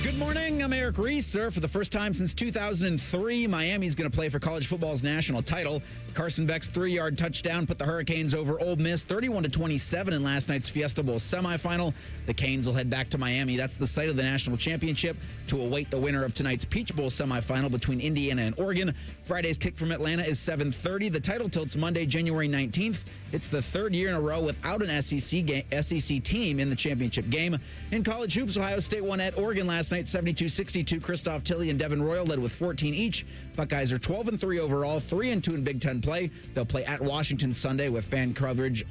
Good morning. I'm Eric Reeser. For the first time since 2003, Miami's going to play for college football's national title. Carson Beck's 3-yard touchdown put the Hurricanes over Ole Miss 31-27 in last night's Fiesta Bowl semifinal. The Canes will head back to Miami. That's the site of the national championship to await the winner of tonight's Peach Bowl semifinal between Indiana and Oregon. Friday's kick from Atlanta is 7:30. The title tilts Monday, January 19th. It's the third year in a row without an SEC team in the championship game. In college hoops, Ohio State won at Oregon last night, 72-62. Christoph Tilley and Devin Royal led with 14 each. Buckeyes are 12-3 overall, 3-2 in Big Ten play. They'll play at Washington Sunday with coverage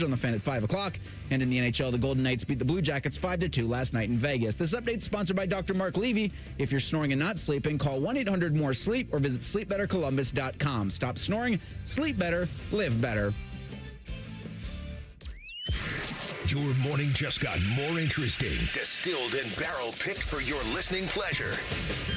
on the Fan at 5 o'clock. And in the NHL, the Golden Knights beat the Blue Jackets 5-2 last night in Vegas. This update is sponsored by Dr. Mark Levy. If you're snoring and not sleeping, call 1-800-MORE-SLEEP or visit sleepbettercolumbus.com. Stop snoring, sleep better, live better. Your morning just got more interesting. Distilled and barrel-picked for your listening pleasure.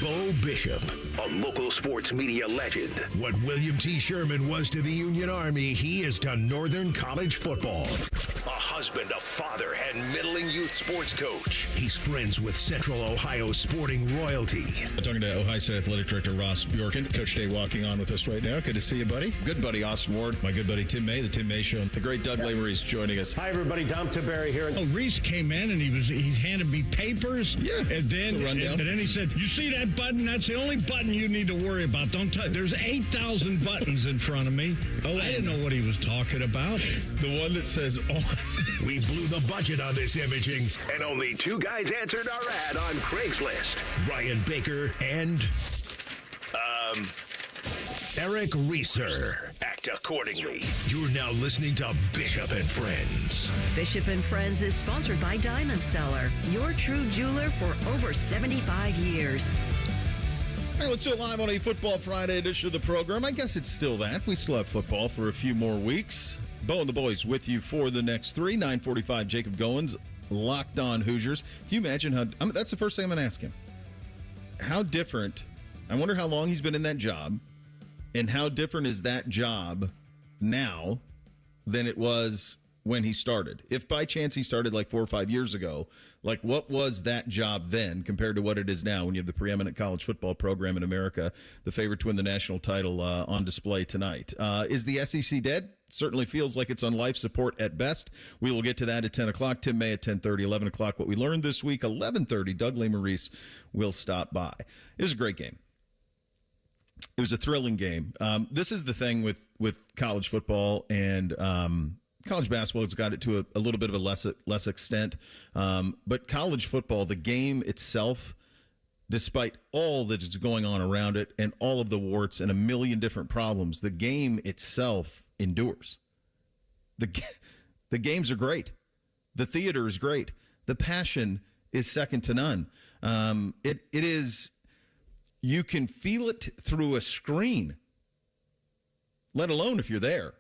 Bo Bishop, a local sports media legend. What William T. Sherman was to the Union Army, he is to Northern College football. A husband, a father, and middling youth sports coach. He's friends with Central Ohio sporting royalty. Talking to Ohio State Athletic Director Ross Bjorken. Coach Day walking on with us right now. Good to see you, buddy. Good buddy, Austin Ward. My good buddy, Tim May, the Tim May Show. The great Doug Lesmerises joining us. Hi, everybody. Dom Tiberi here. Oh, Reese came in and he handed me papers. Yeah, and then and then he said, "You see that button? That's the only button you need to worry about. Don't touch. There's 8,000 buttons in front of me." Oh, I didn't know what he was talking about. The one that says on. We blew the budget on this imaging, and only two guys answered our ad on Craigslist. Ryan Baker and Eric Reeser. Act accordingly. You're now listening to Bishop and Friends. Bishop and Friends is sponsored by Diamond Seller, your true jeweler for over 75 years. All right, let's do it live on a Football Friday edition of the program. I guess it's still that. We still have football for a few more weeks. Bo and the boys with you for the next three. 9:45, Jacob Goins, Locked On Hoosiers. Can you imagine how... that's the first thing I'm going to ask him. How different... I wonder how long he's been in that job, and how different is that job now than it was when he started? If by chance he started like 4 or 5 years ago, like what was that job then compared to what it is now when you have the preeminent college football program in America, the favorite to win the national title on display tonight? Is the SEC dead? Certainly feels like it's on life support at best. We will get to that at 10 o'clock. Tim May at 10:30, 11 o'clock. What we learned this week, 11:30, Doug Lesmerises will stop by. It was a great game. It was a thrilling game. This is the thing with college football and college basketball. It's got it to a little bit of a less extent. But college football, the game itself, despite all that is going on around it and all of the warts and a million different problems, the game itself endures. The games are great. The theater is great. The passion is second to none. It is... You can feel it through a screen, let alone if you're there.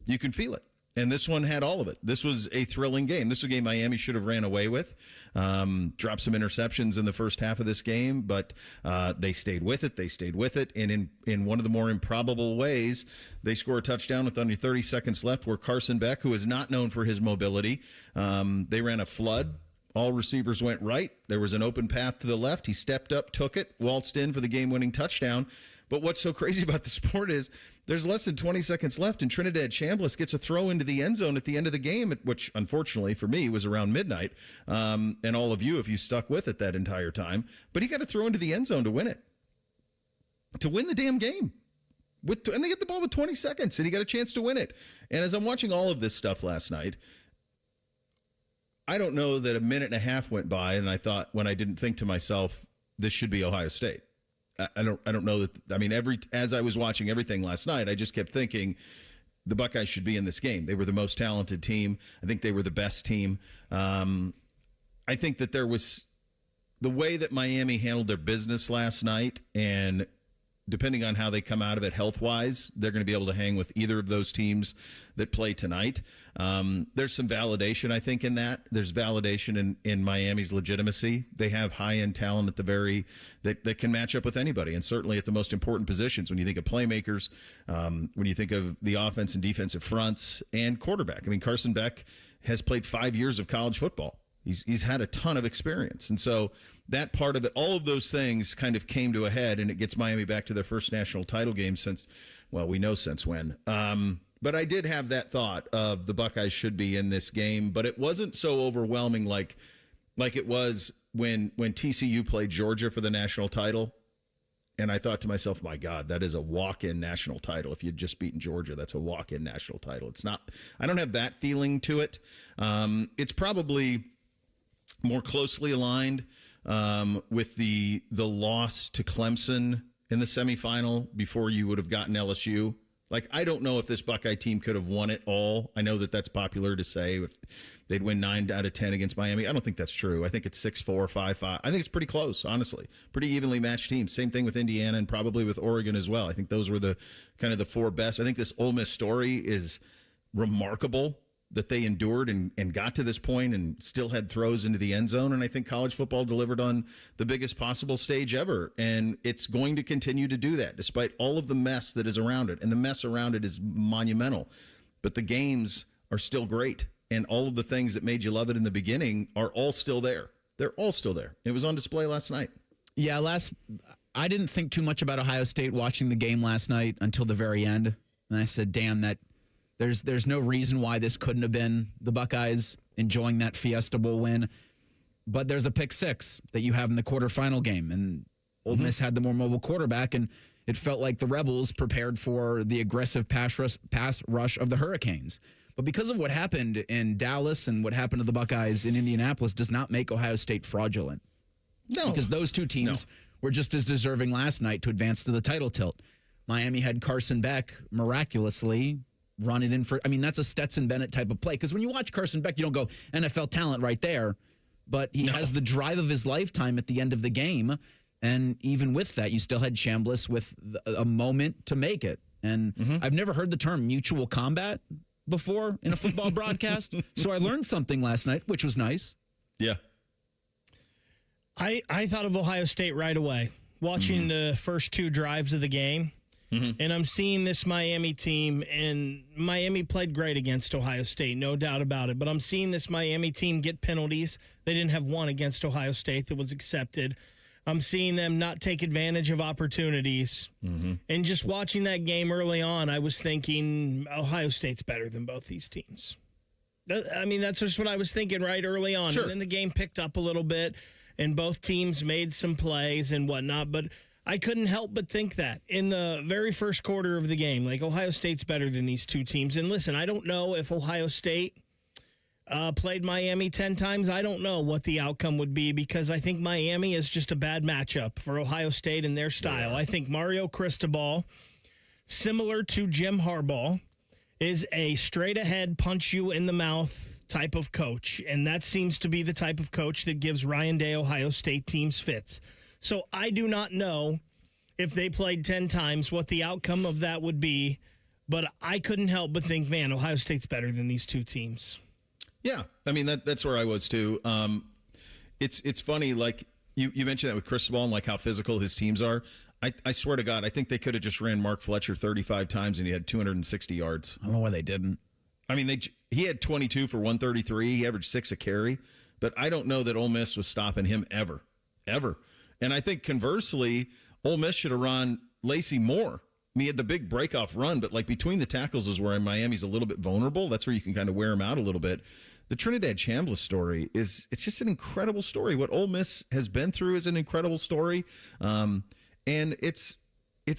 You can feel it. And this one had all of it. This was a thrilling game. This was a game Miami should have ran away with. Dropped some interceptions in the first half of this game, but they stayed with it. They stayed with it. And in one of the more improbable ways, they score a touchdown with only 30 seconds left where Carson Beck, who is not known for his mobility, they ran a flood. All receivers went right. There was an open path to the left. He stepped up, took it, waltzed in for the game-winning touchdown. But what's so crazy about the sport is there's less than 20 seconds left, and Trinidad Chambliss gets a throw into the end zone at the end of the game, which, unfortunately, for me, was around midnight. And all of you, if you stuck with it that entire time. But he got a throw into the end zone to win it. To win the damn game. And they get the ball with 20 seconds, and he got a chance to win it. And as I'm watching all of this stuff last night, I don't know that a minute and a half went by and I thought, when I didn't think to myself, this should be Ohio State. I don't know that. I mean, as I was watching everything last night, I just kept thinking the Buckeyes should be in this game. They were the most talented team. I think they were the best team. I think that there was the way that Miami handled their business last night, and depending on how they come out of it health-wise, they're going to be able to hang with either of those teams that play tonight. There's some validation, I think, in that. There's validation in Miami's legitimacy. They have high-end talent at the that can match up with anybody, and certainly at the most important positions. When you think of playmakers, when you think of the offense and defensive fronts, and quarterback. I mean, Carson Beck has played 5 years of college football. He's had a ton of experience. And so that part of it, all of those things kind of came to a head, and it gets Miami back to their first national title game since, well, we know since when. But I did have that thought of the Buckeyes should be in this game, but it wasn't so overwhelming like it was when TCU played Georgia for the national title. And I thought to myself, my God, that is a walk-in national title. If you'd just beaten Georgia, that's a walk-in national title. It's not, I don't have that feeling to it. It's probably more closely aligned with the loss to Clemson in the semifinal before you would have gotten LSU. Like, I don't know if this Buckeye team could have won it all. I know that that's popular to say if they'd win 9 out of 10 against Miami. I don't think that's true. I think it's 6-4, 5-5. I think it's pretty close, honestly. Pretty evenly matched teams. Same thing with Indiana and probably with Oregon as well. I think those were the kind of the 4 best. I think this Ole Miss story is remarkable that they endured and got to this point and still had throws into the end zone. And I think college football delivered on the biggest possible stage ever. And it's going to continue to do that despite all of the mess that is around it. And the mess around it is monumental. But the games are still great. And all of the things that made you love it in the beginning are all still there. They're all still there. It was on display last night. Yeah, I didn't think too much about Ohio State watching the game last night until the very end. And I said, damn, that there's no reason why this couldn't have been the Buckeyes enjoying that Fiesta Bowl win. But there's a pick six that you have in the quarterfinal game. And Ole Miss had the more mobile quarterback, and it felt like the Rebels prepared for the aggressive pass rush of the Hurricanes. But because of what happened in Dallas and what happened to the Buckeyes in Indianapolis does not make Ohio State fraudulent. No. Because those two teams were just as deserving last night to advance to the title tilt. Miami had Carson Beck miraculously run it in for, I mean, that's a Stetson Bennett type of play. Because when you watch Carson Beck, you don't go, NFL talent right there. But he has the drive of his lifetime at the end of the game. And even with that, you still had Chambliss with a moment to make it. And I've never heard the term mutual combat before in a football broadcast. So I learned something last night, which was nice. Yeah. I thought of Ohio State right away, watching the first 2 drives of the game. And I'm seeing this Miami team, and Miami played great against Ohio State, no doubt about it. But I'm seeing this Miami team get penalties. They didn't have one against Ohio State that was accepted. I'm seeing them not take advantage of opportunities. And just watching that game early on, I was thinking Ohio State's better than both these teams. I mean, that's just what I was thinking right early on. Sure. And then the game picked up a little bit, and both teams made some plays and whatnot. But I couldn't help but think that in the very first quarter of the game, like, Ohio State's better than these two teams. And listen, I don't know if Ohio State played Miami 10 times. I don't know what the outcome would be, because I think Miami is just a bad matchup for Ohio State and their style. Yeah. I think Mario Cristobal, similar to Jim Harbaugh, is a straight-ahead, punch-you-in-the-mouth type of coach. And that seems to be the type of coach that gives Ryan Day Ohio State teams fits. So I do not know if they played 10 times what the outcome of that would be, but I couldn't help but think, man, Ohio State's better than these two teams. Yeah, I mean, that's where I was too. It's funny, like you mentioned that with Cristobal and like how physical his teams are. I swear to God, I think they could have just ran Mark Fletcher 35 times and he had 260 yards. I don't know why they didn't. I mean, he had 22 for 133. He averaged 6 a carry, but I don't know that Ole Miss was stopping him ever. And I think conversely, Ole Miss should have run Lacey more. I mean, he had the big breakoff run, but like between the tackles is where Miami's a little bit vulnerable. That's where you can kind of wear him out a little bit. The Trinidad Chambliss story it's just an incredible story. What Ole Miss has been through is an incredible story. And it's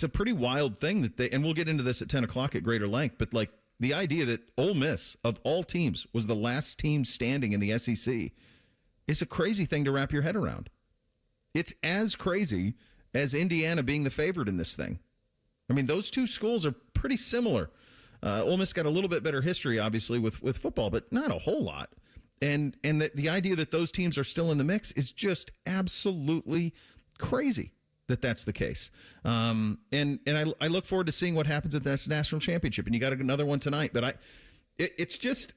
a pretty wild thing that and we'll get into this at 10 o'clock at greater length, but like the idea that Ole Miss, of all teams, was the last team standing in the SEC is a crazy thing to wrap your head around. It's as crazy as Indiana being the favorite in this thing. I mean, those two schools are pretty similar. Ole Miss got a little bit better history, obviously, with football, but not a whole lot. And the idea that those teams are still in the mix is just absolutely crazy that that's the case. And I look forward to seeing what happens at this national championship. And you got another one tonight. But it's just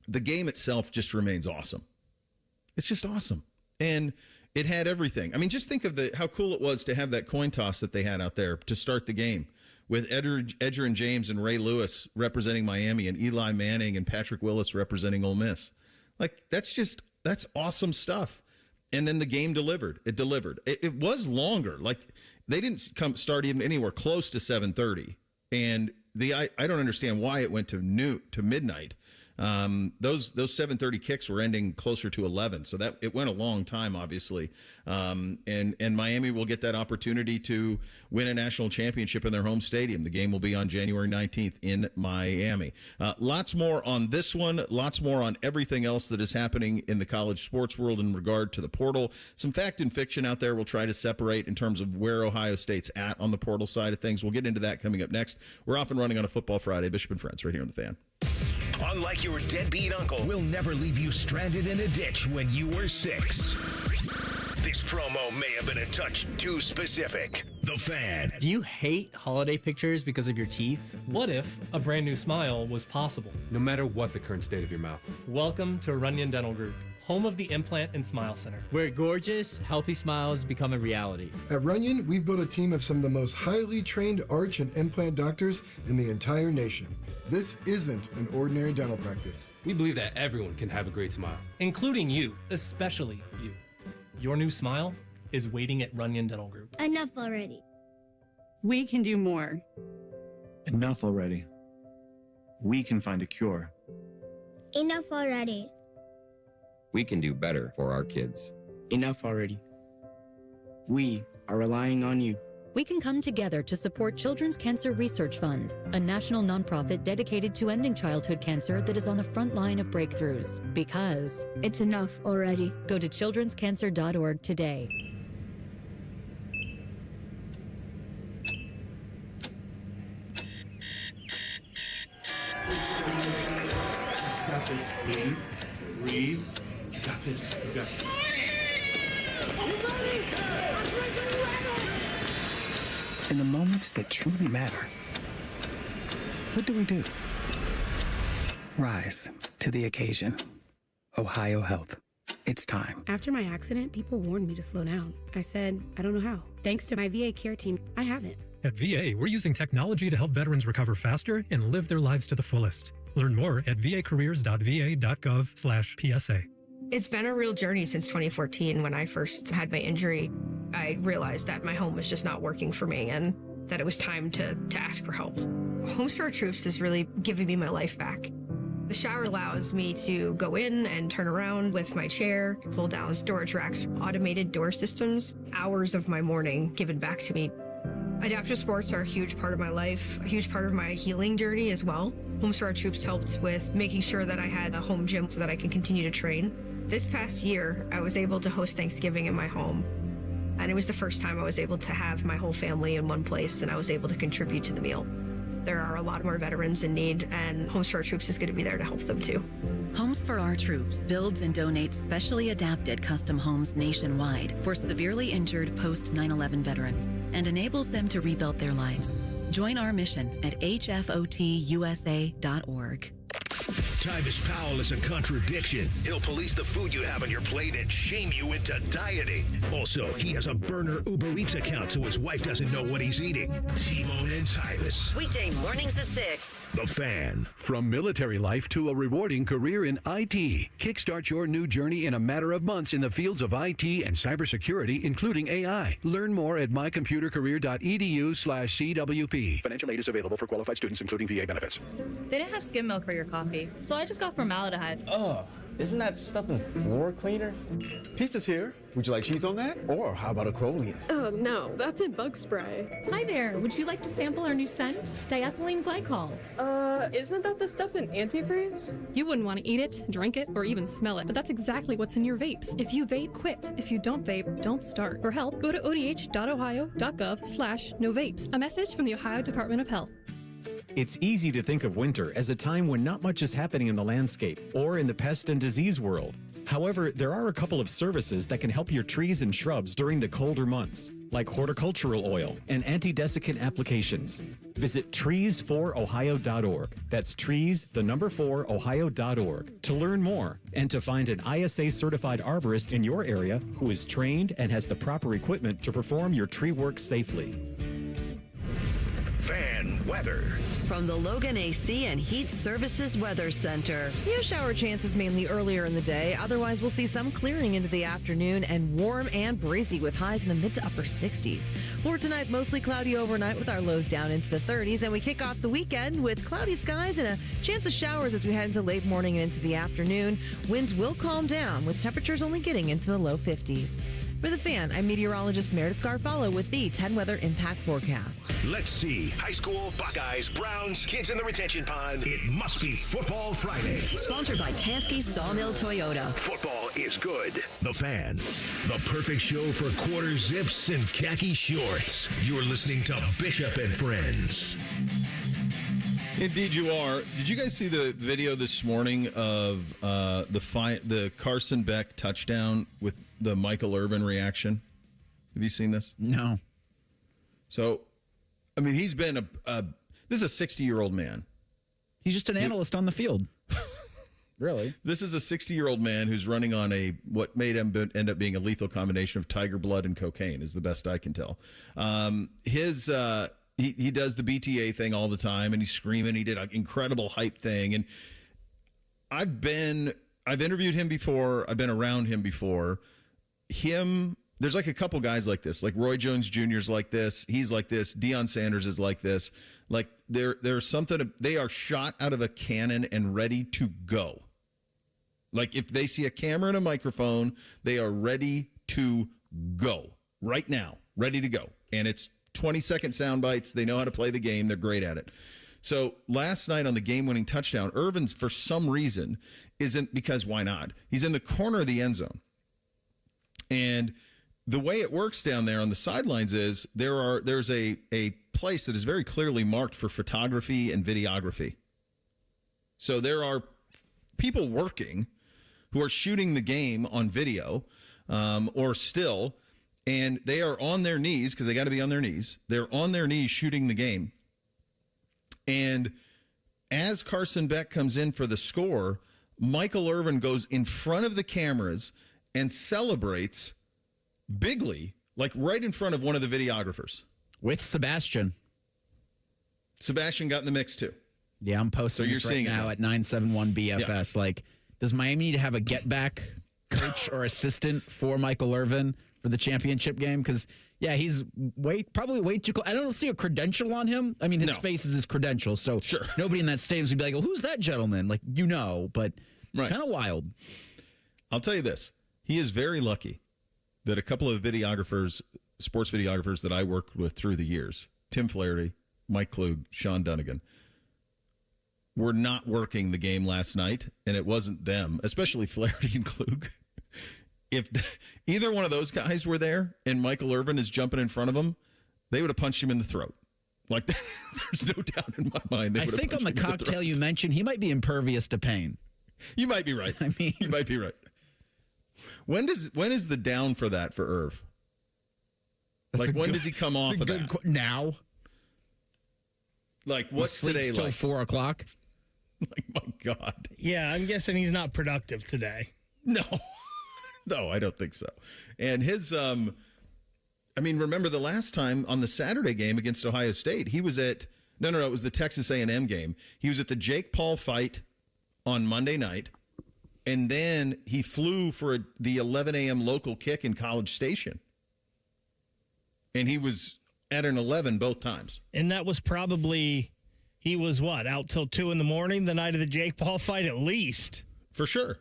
the game itself just remains awesome. It's just awesome. And it had everything. I mean, just think of how cool it was to have that coin toss that they had out there to start the game with Edgerrin James and Ray Lewis representing Miami and Eli Manning and Patrick Willis representing Ole Miss. Like, that's just That's awesome stuff. And then the game delivered. It delivered. It was longer. Like, they didn't start even anywhere close to 7:30. And I don't understand why it went to midnight. Those 7:30 kicks were ending closer to 11, so that it went a long time, obviously. And Miami will get that opportunity to win a national championship in their home stadium. The game will be on January 19th in Miami. Lots more on this one, lots more on everything else that is happening in the college sports world in regard to the portal. Some fact and fiction out there we'll try to separate in terms of where Ohio State's at on the portal side of things. We'll get into that coming up next. We're off and running on a Football Friday. Bishop and Friends right here on The Fan. Unlike your deadbeat uncle, we'll never leave you stranded in a ditch when you were 6. This promo may have been a touch too specific. The Fan. Do you hate holiday pictures because of your teeth? What if a brand new smile was possible? No matter what the current state of your mouth. Welcome to Runyon Dental Group, home of the Implant and Smile Center, where gorgeous, healthy smiles become a reality. At Runyon, we've built a team of some of the most highly trained arch and implant doctors in the entire nation. This isn't an ordinary dental practice. We believe that everyone can have a great smile, including you, especially you. Your new smile is waiting at Runyon Dental Group. Enough already. We can do more. Enough already. We can find a cure. Enough already. We can do better for our kids. Enough already. We are relying on you. We can come together to support Children's Cancer Research Fund, a national nonprofit dedicated to ending childhood cancer that is on the front line of breakthroughs. Because it's enough already. Go to childrenscancer.org today. You got this. Breathe. You got this. You got this. In the moments that truly matter, what do? Rise to the occasion. Ohio Health. It's time. After my accident, people warned me to slow down. I said, I don't know how. Thanks to my VA care team, I haven't. At VA, we're using technology to help veterans recover faster and live their lives to the fullest. Learn more at vacareers.va.gov/PSA. It's been a real journey since 2014 when I first had my injury. I realized that my home was just not working for me and that it was time to ask for help. Homes for Our Troops is really giving me my life back. The shower allows me to go in and turn around with my chair, pull down storage racks, automated door systems, hours of my morning given back to me. Adaptive sports are a huge part of my life, a huge part of my healing journey as well. Homes for Our Troops helped with making sure that I had a home gym so that I can continue to train. This past year, I was able to host Thanksgiving in my home. And it was the first time I was able to have my whole family in one place and I was able to contribute to the meal. There are a lot more veterans in need, and Homes for Our Troops is going to be there to help them too. Homes for Our Troops builds and donates specially adapted custom homes nationwide for severely injured post 9/11 veterans and enables them to rebuild their lives. Join our mission at hfotusa.org. Tyvis Powell is a contradiction. He'll police the food you have on your plate and shame you into dieting. Also, he has a burner Uber Eats account so his wife doesn't know what he's eating. Simone and Tyvis. Weekday mornings at 6. The Fan. From military life to a rewarding career in IT. Kickstart your new journey in a matter of months in the fields of IT and cybersecurity, including AI. Learn more at mycomputercareer.edu/CWP. Financial aid is available for qualified students, including VA benefits. They didn't have skim milk for your coffee, so I just got formaldehyde. Oh, isn't that stuff in floor cleaner? Pizza's here. Would you like cheese on that? Or how about a Crolian? Oh, no, that's in bug spray. Hi there. Would you like to sample our new scent? Diethylene glycol. Isn't that the stuff in antifreeze? You wouldn't want to eat it, drink it, or even smell it, but that's exactly what's in your vapes. If you vape, quit. If you don't vape, don't start. For help, go to odh.ohio.gov/no vapes. A message from the Ohio Department of Health. It's easy to think of winter as a time when not much is happening in the landscape or in the pest and disease world. However, there are a couple of services that can help your trees and shrubs during the colder months, like horticultural oil and anti-desiccant applications. Visit trees4ohio.org. That's trees4ohio.org to learn more and to find an ISA-certified arborist in your area who is trained and has the proper equipment to perform your tree work safely. Fan weather. From the Logan AC and Heat Services Weather Center. Few shower chances mainly earlier in the day. Otherwise, we'll see some clearing into the afternoon and warm and breezy with highs in the mid to upper 60s. For tonight, mostly cloudy overnight with our lows down into the 30s. And we kick off the weekend with cloudy skies and a chance of showers as we head into late morning and into the afternoon. Winds will calm down with temperatures only getting into the low 50s. For The Fan, I'm meteorologist Meredith Garfalo with the 10 Weather Impact Forecast. Let's see. High school, Buckeyes, Browns, kids in the retention pond. It must be Football Friday. Sponsored by Tansky Sawmill Toyota. Football is good. The Fan. The perfect show for quarter zips and khaki shorts. You're listening to Bishop and Friends. Indeed you are. Did you guys see the video this morning of the Carson Beck touchdown with the Michael Irvin reaction? Have you seen this? No. So, I mean, he's been this is a 60-year-old man. He's just an analyst on the field. Really? This is a 60-year-old man who's running on what made him end up being a lethal combination of tiger blood and cocaine, is the best I can tell. He does the BTA thing all the time, and he's screaming. He did an incredible hype thing, and I've interviewed him before. I've been around him before. There's like a couple guys like this, like Roy Jones Jr.'s like this. He's like this. Deion Sanders is like this. Like there's something. They are shot out of a cannon and ready to go. Like if they see a camera and a microphone, they are ready to go right now, ready to go, and it's 20-second sound bites. They know how to play the game. They're great at it. So last night on the game-winning touchdown, Irvin's, for some reason, because why not? He's in the corner of the end zone. And the way it works down there on the sidelines is there's a place that is very clearly marked for photography and videography. So there are people working who are shooting the game on video or still, and they are on their knees because they got to be on their knees. They're on their knees shooting the game. And as Carson Beck comes in for the score, Michael Irvin goes in front of the cameras and celebrates bigly, like right in front of one of the videographers. With Sebastian. Sebastian got in the mix too. Yeah, I'm posting this right now at 971 BFS. Yeah. Like, does Miami need to have a get-back coach or assistant for Michael Irvin for the championship game? Because, yeah, he's probably way too close. I don't see a credential on him. I mean, his face is his credential, so sure. Nobody in that stadium's going to be like, well, who's that gentleman? Like, but kind of wild. I'll tell you this. He is very lucky that a couple of videographers, sports videographers that I worked with through the years, Tim Flaherty, Mike Klug, Sean Dunnigan, were not working the game last night, and it wasn't them, especially Flaherty and Klug. If either one of those guys were there and Michael Irvin is jumping in front of him, they would have punched him in the throat. Like, there's no doubt in my mind. I think on the cocktail you mentioned, he might be impervious to pain. You might be right. You might be right. When is the down for that for Irv? When does he come off of that? Now. Like, what's today till like? 4 o'clock? Like, my God. Yeah, I'm guessing he's not productive today. No, I don't think so. And his, remember the last time on the Saturday game against Ohio State, he was at, it was the Texas A&M game. He was at the Jake Paul fight on Monday night, and then he flew for the 11 a.m. local kick in College Station. And he was at an 11 both times. And that was probably, he was out till 2 a.m. the night of the Jake Paul fight at least. For sure.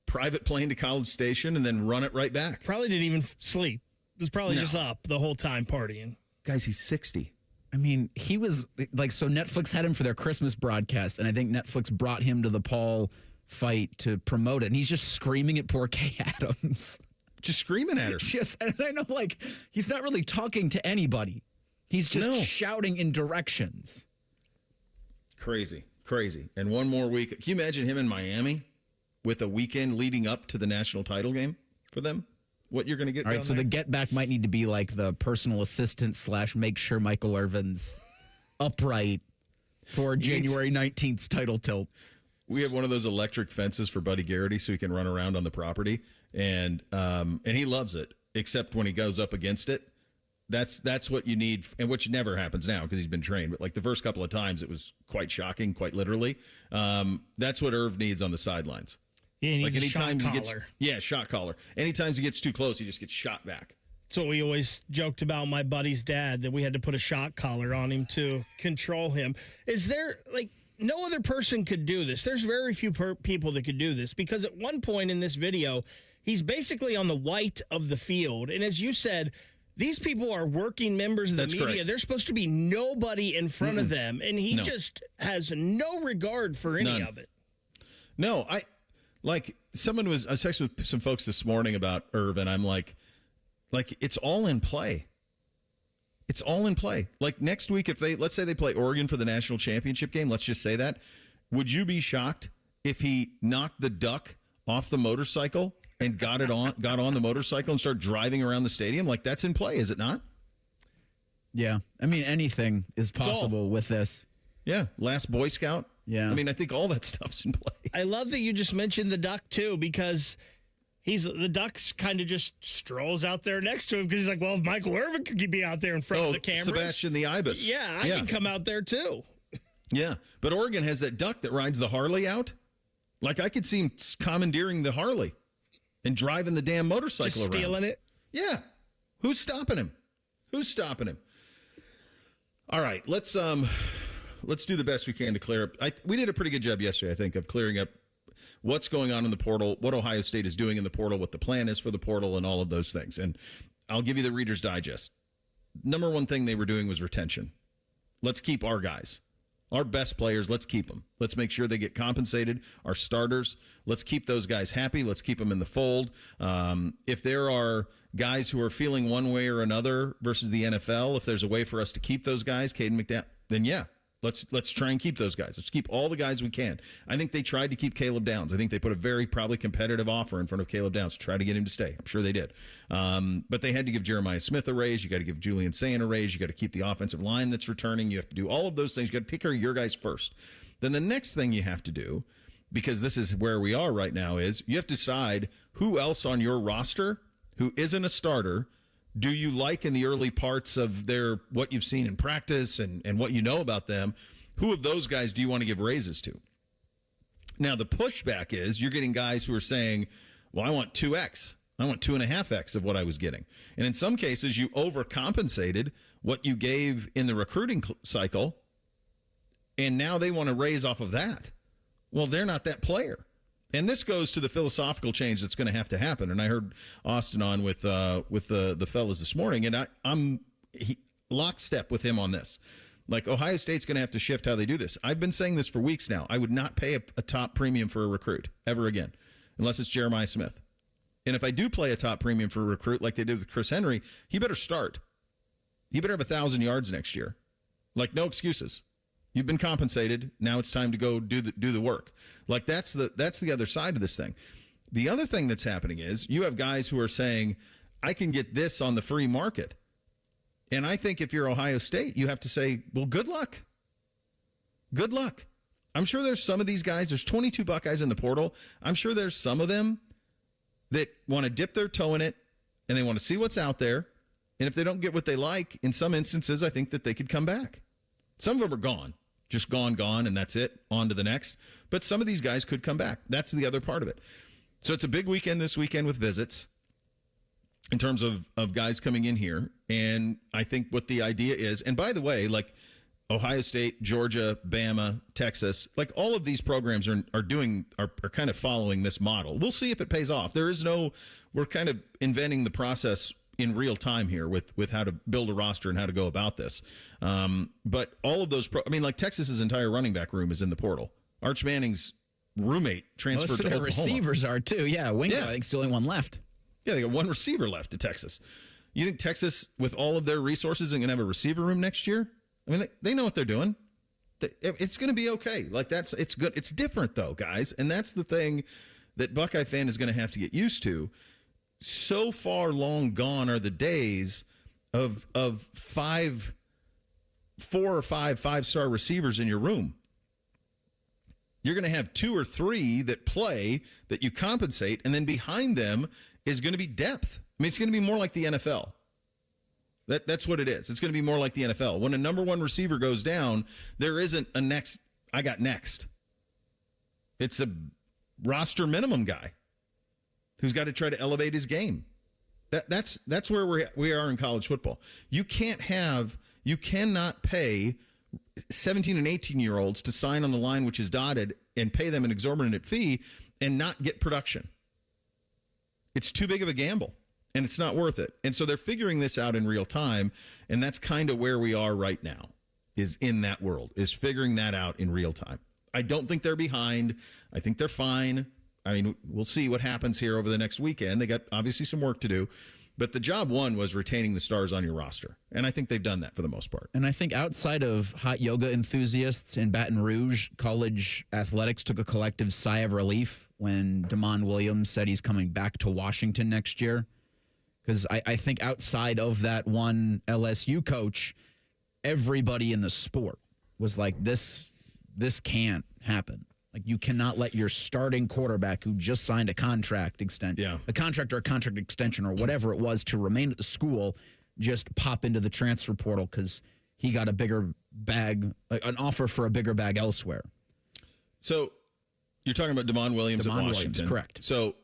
Private plane to College Station and then run it right back. Probably didn't even sleep. It was probably just up the whole time partying. Guys, he's 60. I mean, he was so Netflix had him for their Christmas broadcast, and I think Netflix brought him to the Paul fight to promote it, and he's just screaming at poor Kay Adams. Just screaming at her. And I know, he's not really talking to anybody. He's just shouting in directions. Crazy. And one more week. Can you imagine him in Miami with a weekend leading up to the national title game for them? What you're going to get. All right, so the get back might need to be like the personal assistant / make sure Michael Irvin's upright for January 19th's title tilt. We have one of those electric fences for Buddy Garrity so he can run around on the property, and he loves it, except when he goes up against it. That's what you need, and which never happens now because he's been trained. But like the first couple of times, it was quite shocking, quite literally. That's what Irv needs on the sidelines. Yeah, he needs like a anytime shot he gets, collar. shot collar. Anytime he gets too close, he just gets shot back. That's what we always joked about my buddy's dad, that we had to put a shot collar on him to control him. Is there, like, no other person could do this? There's very few people that could do this, because at one point in this video, he's basically on the white of the field. And as you said, these people are working members of the media. Correct. There's supposed to be nobody in front of them, and he just has no regard for any of it. No, I was texting with some folks this morning about Irv, and I'm like, it's all in play. It's all in play. Like next week, if let's say they play Oregon for the national championship game, let's just say that, would you be shocked if he knocked the duck off the motorcycle and got on the motorcycle and started driving around the stadium? Like, that's in play, is it not? Yeah. I mean, anything is possible with this. Yeah. Last Boy Scout. Yeah. I mean, I think all that stuff's in play. I love that you just mentioned the duck, too, because the duck's kind of just strolls out there next to him because he's like, well, if Michael Irvin could be out there in front of the cameras. Sebastian the Ibis. Yeah, I can come out there, too. Yeah. But Oregon has that duck that rides the Harley out. Like, I could see him commandeering the Harley and driving the damn motorcycle just stealing around. It? Yeah. Who's stopping him? All right, let's do the best we can to clear up. We did a pretty good job yesterday, I think, of clearing up what's going on in the portal, what Ohio State is doing in the portal, what the plan is for the portal, and all of those things. And I'll give you the Reader's Digest. Number one thing they were doing was retention. Let's keep our guys. Our best players, let's keep them. Let's make sure they get compensated. Our starters, let's keep those guys happy. Let's keep them in the fold. If there are guys who are feeling one way or another versus the NFL, if there's a way for us to keep those guys, Caden McDowell, then yeah, let's try and keep those guys. Let's keep all the guys we can. I think they tried to keep Caleb Downs. I think they put a very probably competitive offer in front of Caleb Downs to try to get him to stay. I'm sure they did. But they had to give Jeremiah Smith a raise. You got to give Julian Sayin a raise. You got to keep the offensive line that's returning. You have to do all of those things. You got to take care of your guys first. Then the next thing you have to do, because this is where we are right now, is you have to decide who else on your roster who isn't a starter do you like in the early parts of what you've seen in practice and what you know about them. Who of those guys do you want to give raises to? Now, the pushback is you're getting guys who are saying, well, I want 2X. I want 2.5X of what I was getting. And in some cases, you overcompensated what you gave in the recruiting cycle, and now they want to raise off of that. Well, they're not that player. And this goes to the philosophical change that's going to have to happen. And I heard Austin on with the fellas this morning, and I'm lockstep with him on this. Like, Ohio State's going to have to shift how they do this. I've been saying this for weeks now. I would not pay a top premium for a recruit ever again, unless it's Jeremiah Smith. And if I do play a top premium for a recruit like they did with Chris Henry, he better start. He better have 1,000 yards next year. Like, no excuses. You've been compensated. Now it's time to go do the work. Like, that's the other side of this thing. The other thing that's happening is you have guys who are saying, I can get this on the free market. And I think if you're Ohio State, you have to say, well, good luck. Good luck. I'm sure there's some of these guys. There's 22 Buckeyes in the portal. I'm sure there's some of them that want to dip their toe in it and they want to see what's out there. And if they don't get what they like, in some instances, I think that they could come back. Some of them are gone. Just gone, and that's it. On to the next. But some of these guys could come back. That's the other part of it. So it's a big weekend this weekend with visits in terms of guys coming in here. And I think what the idea is, and by the way, like Ohio State, Georgia, Bama, Texas, like all of these programs are kind of following this model. We'll see if it pays off. We're kind of inventing the process in real time here with how to build a roster and how to go about this. But all of those, like Texas's entire running back room is in the portal. Arch Manning's roommate transferred Most to of their Oklahoma. Receivers are too. Yeah, Wingo, I think, is the only one left. Yeah, they got one receiver left at Texas. You think Texas, with all of their resources, is going to have a receiver room next year? I mean, they know what they're doing. It's going to be okay. Like, it's good. It's different, though, guys. And that's the thing that Buckeye fan is going to have to get used to. So far long gone are the days of 4 or 5 five-star receivers in your room. You're going to have 2 or 3 that play, that you compensate, and then behind them is going to be depth. I mean, it's going to be more like the NFL. That's what it is. It's going to be more like the NFL. When a number one receiver goes down, there isn't a next. I got next. It's a roster minimum guy who's got to try to elevate his game. That's where we are in college football. You cannot pay 17 and 18-year-olds to sign on the line, which is dotted, and pay them an exorbitant fee and not get production. It's too big of a gamble, and it's not worth it. And so they're figuring this out in real time, and that's kind of where we are right now, is in that world, is figuring that out in real time. I don't think they're behind. I think they're fine. I mean, we'll see what happens here over the next weekend. They got obviously some work to do. But the job one was retaining the stars on your roster. And I think they've done that for the most part. And I think outside of hot yoga enthusiasts in Baton Rouge, college athletics took a collective sigh of relief when DeMond Williams said he's coming back to Washington next year. Because I think outside of that one LSU coach, everybody in the sport was like, this can't happen. Like, you cannot let your starting quarterback who just signed a contract extension, a contract or a contract extension or whatever it was to remain at the school, just pop into the transfer portal because he got a bigger bag, an offer for a bigger bag elsewhere. So you're talking about DeMond Williams at Washington. Williams, correct. So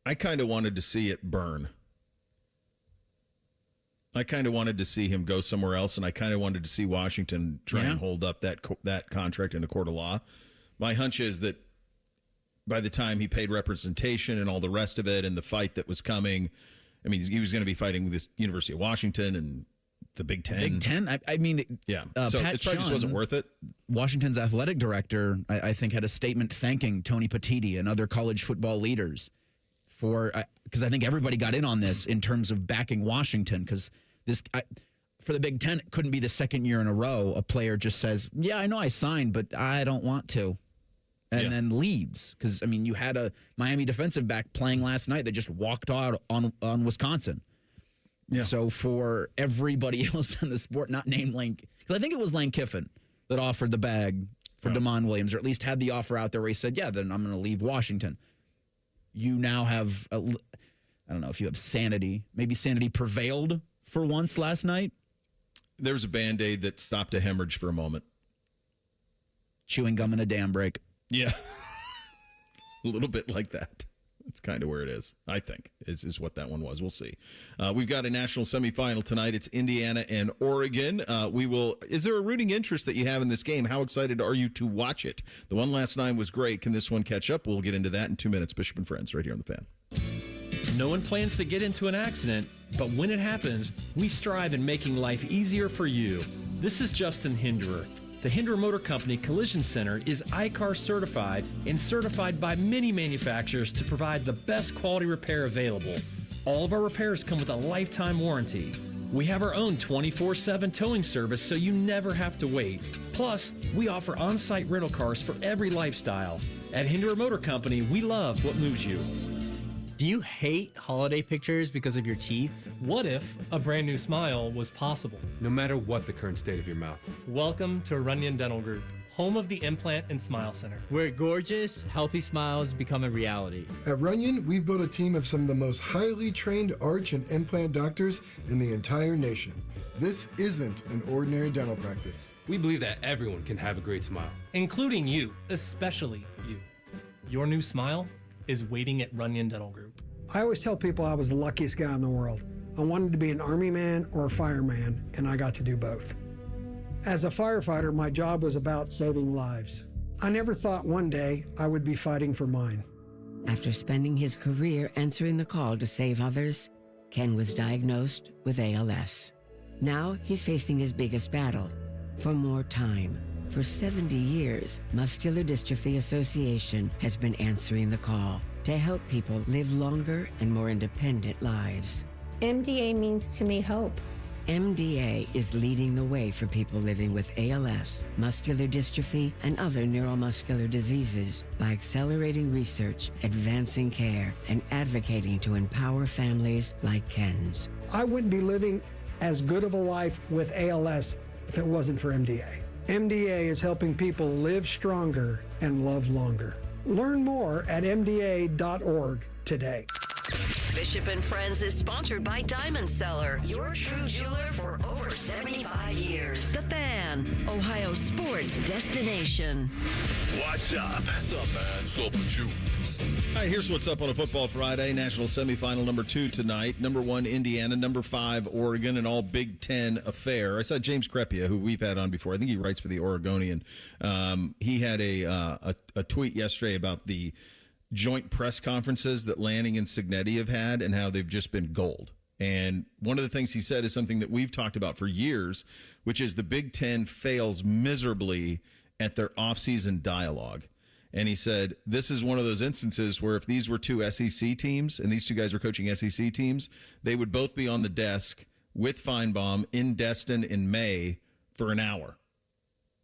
I kind of wanted to see it burn. I kind of wanted to see him go somewhere else, and I kind of wanted to see Washington try and hold up that contract in a court of law. My hunch is that by the time he paid representation and all the rest of it and the fight that was coming, I mean, he was going to be fighting with the University of Washington and the Big Ten. Big Ten? I mean, yeah. So Pat it probably just wasn't worth it. Washington's athletic director, I think, had a statement thanking Tony Petitti and other college football leaders because I think everybody got in on this in terms of backing Washington because for the Big Ten, it couldn't be the second year in a row a player just says, yeah, I know I signed, but I don't want to, and then leaves. Because, I mean, you had a Miami defensive back playing last night that just walked out on Wisconsin. Yeah. So for everybody else in the sport, not named Lane, because I think it was Lane Kiffin that offered the bag for DeMond Williams, or at least had the offer out there where he said, yeah, then I'm going to leave Washington. You now have, I don't know if you have sanity. Maybe sanity prevailed for once last night. There was a Band-Aid that stopped a hemorrhage for a moment. Chewing gum in a dam break. Yeah. A little bit like that. That's kind of where it is, I think, is what that one was. We'll see. We've got a national semifinal tonight. It's Indiana and Oregon. Is there a rooting interest that you have in this game? How excited are you to watch it? The one last night was great. Can this one catch up? We'll get into that in 2 minutes. Bishop and Friends right here on The Fan. No one plans to get into an accident, but when it happens, we strive in making life easier for you. This is Justin Hinderer. The Hinderer Motor Company Collision Center is ICAR certified and certified by many manufacturers to provide the best quality repair available. All of our repairs come with a lifetime warranty. We have our own 24/7 towing service so you never have to wait. Plus, we offer on-site rental cars for every lifestyle. At Hinderer Motor Company, we love what moves you. Do you hate holiday pictures because of your teeth? What if a brand new smile was possible? No matter what the current state of your mouth. Welcome to Runyon Dental Group, home of the Implant and Smile Center, where gorgeous, healthy smiles become a reality. At Runyon, we've built a team of some of the most highly trained arch and implant doctors in the entire nation. This isn't an ordinary dental practice. We believe that everyone can have a great smile. Including you, especially you. Your new smile is waiting at Runyon Dental Group. I always tell people I was the luckiest guy in the world. I wanted to be an Army man or a fireman, and I got to do both. As a firefighter, my job was about saving lives. I never thought one day I would be fighting for mine. After spending his career answering the call to save others, Ken was diagnosed with ALS. Now he's facing his biggest battle, for more time. For 70 years, Muscular Dystrophy Association has been answering the call to help people live longer and more independent lives. MDA means to me hope. MDA is leading the way for people living with ALS, muscular dystrophy, and other neuromuscular diseases by accelerating research, advancing care, and advocating to empower families like Ken's. I wouldn't be living as good of a life with ALS if it wasn't for MDA. MDA is helping people live stronger and love longer. Learn more at mda.org today. Bishop and Friends is sponsored by Diamond Seller, your true jeweler for over 75 years. The Fan, Ohio sports destination. What's up? What's up, man? What's up with you? All right, here's what's up on a Football Friday. National semifinal number 2 tonight. Number 1, Indiana. Number 5, Oregon. An all Big Ten affair. I saw James Crepea, who we've had on before. I think he writes for the Oregonian. He had a tweet yesterday about the joint press conferences that Lanning and Cignetti have had and how they've just been gold. And one of the things he said is something that we've talked about for years, which is the Big Ten fails miserably at their offseason dialogue. And he said, this is one of those instances where if these were 2 SEC teams and these 2 guys were coaching SEC teams, they would both be on the desk with Feinbaum in Destin in May for an hour.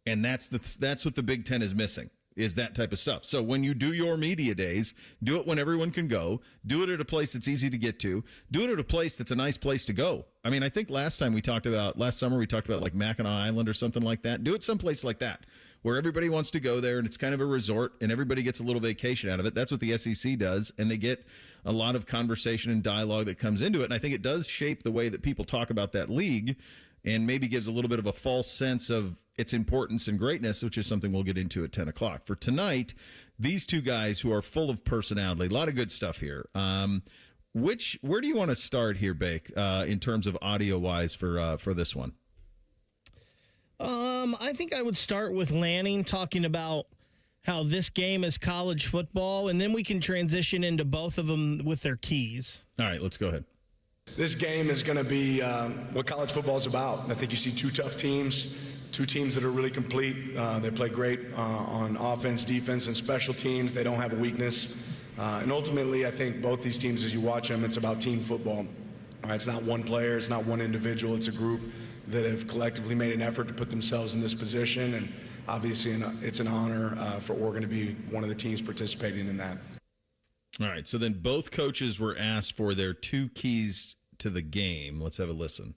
And that's what the Big Ten is missing, is that type of stuff. So when you do your media days, do it when everyone can go. Do it at a place that's easy to get to. Do it at a place that's a nice place to go. I mean, I think last summer we talked about like Mackinac Island or something like that. Do it someplace like that, where everybody wants to go there and it's kind of a resort and everybody gets a little vacation out of it. That's what the SEC does, and they get a lot of conversation and dialogue that comes into it. And I think it does shape the way that people talk about that league and maybe gives a little bit of a false sense of its importance and greatness, which is something we'll get into at 10 o'clock. For tonight, these 2 guys who are full of personality, a lot of good stuff here. Where do you want to start here, Bake, in terms of audio-wise for this one? I think I would start with Lanning talking about how this game is college football, and then we can transition into both of them with their keys. All right, let's go ahead. This game is going to be what college football is about. I think you see 2 tough teams, 2 teams that are really complete. They play great on offense, defense, and special teams. They don't have a weakness. And ultimately, I think both these teams, as you watch them, it's about team football. All right, it's not one player. It's not one individual. It's a group that have collectively made an effort to put themselves in this position. And obviously, it's an honor for Oregon to be one of the teams participating in that. All right, so then both coaches were asked for their 2 keys to the game. Let's have a listen.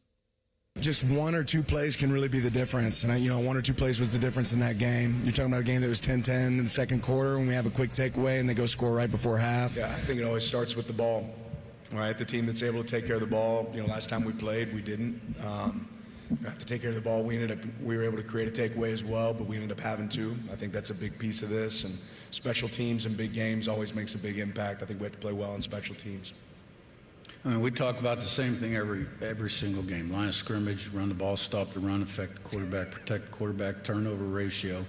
Just 1 or 2 plays can really be the difference. And, 1 or 2 plays was the difference in that game. You're talking about a game that was 10-10 in the second quarter when we have a quick takeaway and they go score right before half. Yeah, I think it always starts with the ball. All right, the team that's able to take care of the ball. Last time we played, we didn't. We have to take care of the ball. We were able to create a takeaway as well, but we ended up having to. I think that's a big piece of this. And special teams and big games always makes a big impact. I think we have to play well on special teams. I mean, we talk about the same thing every single game. Line of scrimmage, run the ball, stop the run, affect the quarterback, protect the quarterback, turnover ratio.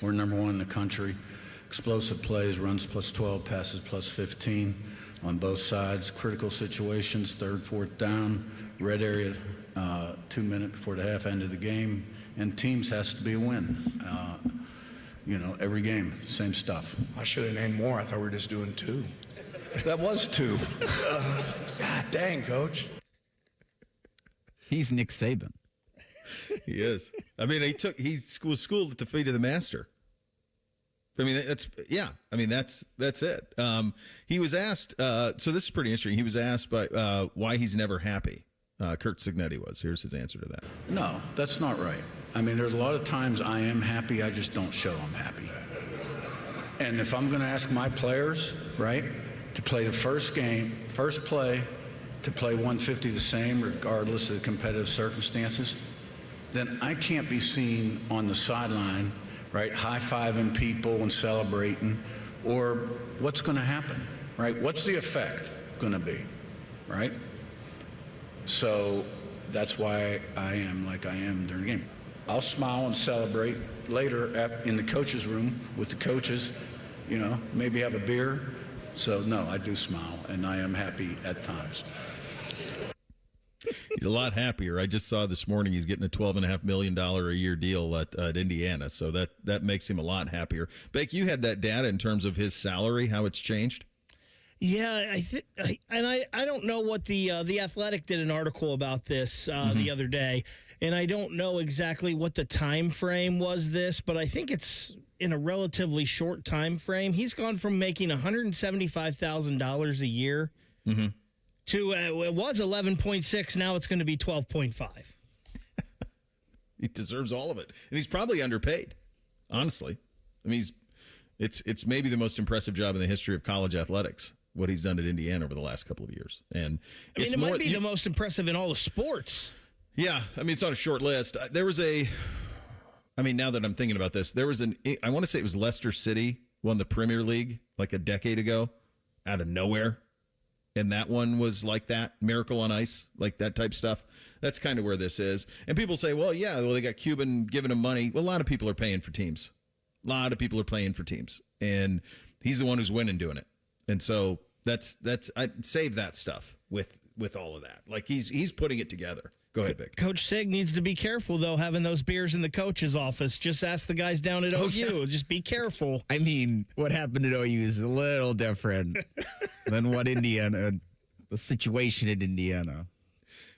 We're number 1 in the country. Explosive plays, runs +12, passes +15 on both sides. Critical situations, 3rd, 4th down, red area, 2 minutes before the half end of the game. And teams has to be a win. Every game, same stuff. I should have named more. I thought we were just doing 2. That was 2. God dang, Coach. He's Nick Saban. He is. I mean, he was schooled at the feet of the master. I mean, that's it. He was asked, so this is pretty interesting. He was asked by why he's never happy. Kurt Cignetti was. Here's his answer to that. No, that's not right. I mean, there's a lot of times I am happy, I just don't show I'm happy. And if I'm going to ask my players, right, to play the first play, to play 150 the same regardless of the competitive circumstances, then I can't be seen on the sideline, right, high-fiving people and celebrating, or what's going to happen, right? What's the effect going to be, right? So that's why I am like I am during the game. I'll smile and celebrate later in the coaches' room with the coaches, maybe have a beer. So, no, I do smile, and I am happy at times. He's a lot happier. I just saw this morning he's getting a $12.5 million a year deal at Indiana, so that makes him a lot happier. Bake, you had that data in terms of his salary, how it's changed? Yeah, I don't know what the Athletic did an article about this the other day, and I don't know exactly what the time frame was but I think it's in a relatively short time frame. He's gone from making $175,000 a year to it was 11.6. Now it's going to be 12.5. He deserves all of it, and he's probably underpaid. Honestly, I mean, it's maybe the most impressive job in the history of college athletics. what he's done at Indiana over the last couple of years. And it might be the most impressive in all the sports. Yeah, I mean, it's on a short list. There was now that I'm thinking about this, I want to say it was Leicester City won the Premier League like a decade ago out of nowhere. And that one was like that, Miracle on Ice, like that type stuff. That's kind of where this is. And people say, they got Cuban giving them money. Well, a lot of people are paying for teams. And he's the one who's winning doing it. And so I'd save that stuff with all of that. Like he's putting it together. Go ahead, Vic. Coach Sig needs to be careful, though, having those beers in the coach's office. Just ask the guys down at OU. Yeah. Just be careful. I mean, what happened at OU is a little different than what the situation in Indiana.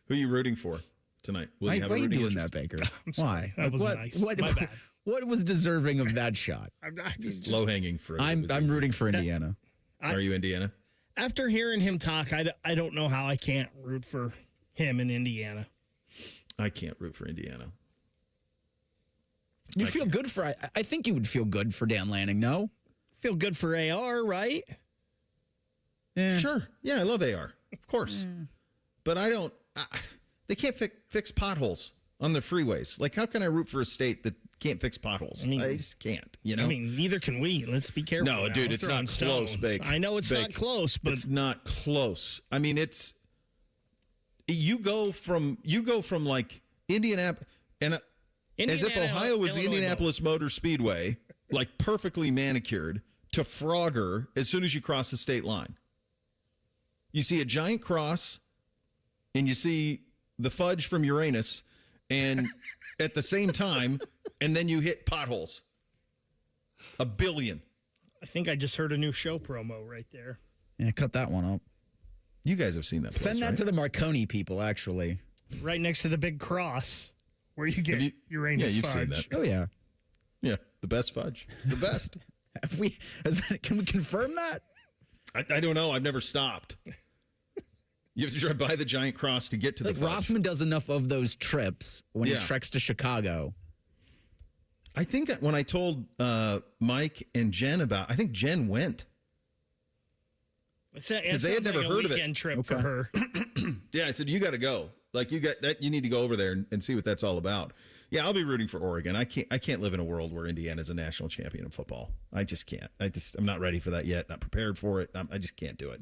Who are you rooting for tonight? Why are you doing that, Baker? Why? That was nice. My bad. What was deserving of that shot? Just low-hanging fruit. I'm rooting for Indiana. Are you Indiana? After hearing him talk, I don't know how I can't root for him in Indiana. I can't root for Indiana. You feel good for... I think you would feel good for Dan Lanning, no? Feel good for AR, right? Yeah. Sure. Yeah, I love AR. Of course. But I don't... they can't fix potholes on the freeways. Like, how can I root for a state that can't fix potholes? I just can't, you know? I mean, neither can we. Let's be careful. No, dude, it's not close, Bake. I know it's not close, but... It's not close. I mean, it's... You go from like Indianapolis, and as if Ohio was the Indianapolis Motor Speedway, like perfectly manicured, to Frogger as soon as you cross the state line. You see a giant cross, and you see the fudge from Uranus, and at the same time, and then you hit potholes. 1 billion. I think I just heard a new show promo right there. Yeah, cut that one up. You guys have seen that place, Send that right? to the Marconi people, actually. Right next to the big cross where you get Uranus you've fudge. seen that. Oh, yeah. Yeah, the best fudge. It's the best. Can we confirm that? I don't know. I've never stopped. You have to drive by the giant cross to get to the fudge. Rothman does enough of those trips when he treks to Chicago. I think when I told Mike and Jen I think Jen went. Because they had never heard of it. Weekend trip for her. Yeah, I said you got to go. Like you need to go over there and see what that's all about. Yeah, I'll be rooting for Oregon. I can't live in a world where Indiana's a national champion in football. I just can't. I'm not ready for that yet. Not prepared for it. I just can't do it.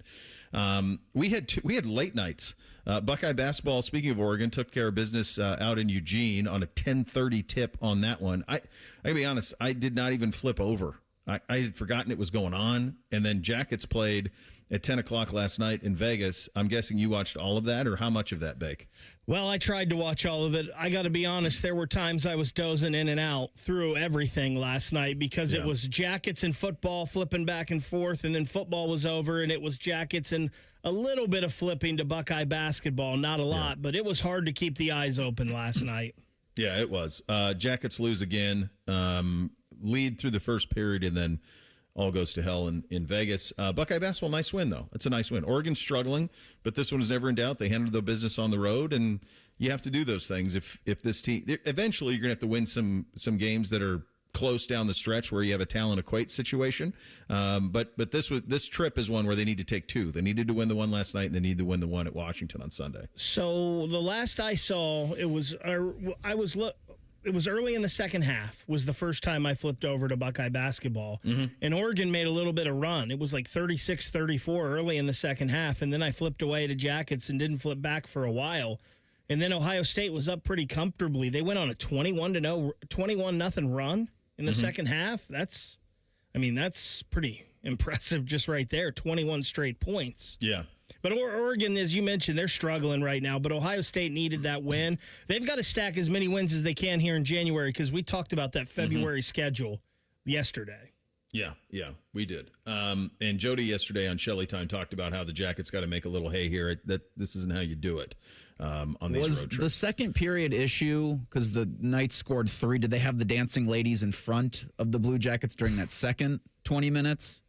We had late nights. Buckeye basketball, speaking of Oregon, took care of business out in Eugene on a 10:30 tip on that one. I gotta be honest, I did not even flip over. I had forgotten it was going on, and then Jackets played at 10 o'clock last night in Vegas. I'm guessing you watched all of that, or how much of that, Bake? Well, I tried to watch all of it. I got to be honest, there were times I was dozing in and out through everything last night because it was Jackets and football flipping back and forth, and then football was over, and it was Jackets and a little bit of flipping to Buckeye basketball. Not a lot, but it was hard to keep the eyes open last night. Yeah, it was. Jackets lose again, lead through the first period, and then all goes to hell in Vegas. Buckeye basketball, nice win, though. It's a nice win. Oregon's struggling, but this one is never in doubt. They handled the business on the road, and you have to do those things. If this team, eventually you're going to have to win some games that are close down the stretch where you have a talent equate situation. But this trip is one where they need to take two. They needed to win the one last night, and they need to win the one at Washington on Sunday. So the last I saw, it was early in the second half was the first time I flipped over to Buckeye basketball. And Oregon made a little bit of run. It was like 36-34 early in the second half, and then I flipped away to Jackets and didn't flip back for a while. And then Ohio State was up pretty comfortably. They went on a 21-0 run in the second half. That's pretty impressive just right there, 21 straight points. Yeah. But Oregon, as you mentioned, they're struggling right now. But Ohio State needed that win. They've got to stack as many wins as they can here in January because we talked about that February schedule yesterday. Yeah, we did. And Jody yesterday on Shelley Time talked about how the Jackets got to make a little hay here. That this isn't how you do it on these road trips. Was the second period issue because the Knights scored 3? Did they have the dancing ladies in front of the Blue Jackets during that second 20 minutes?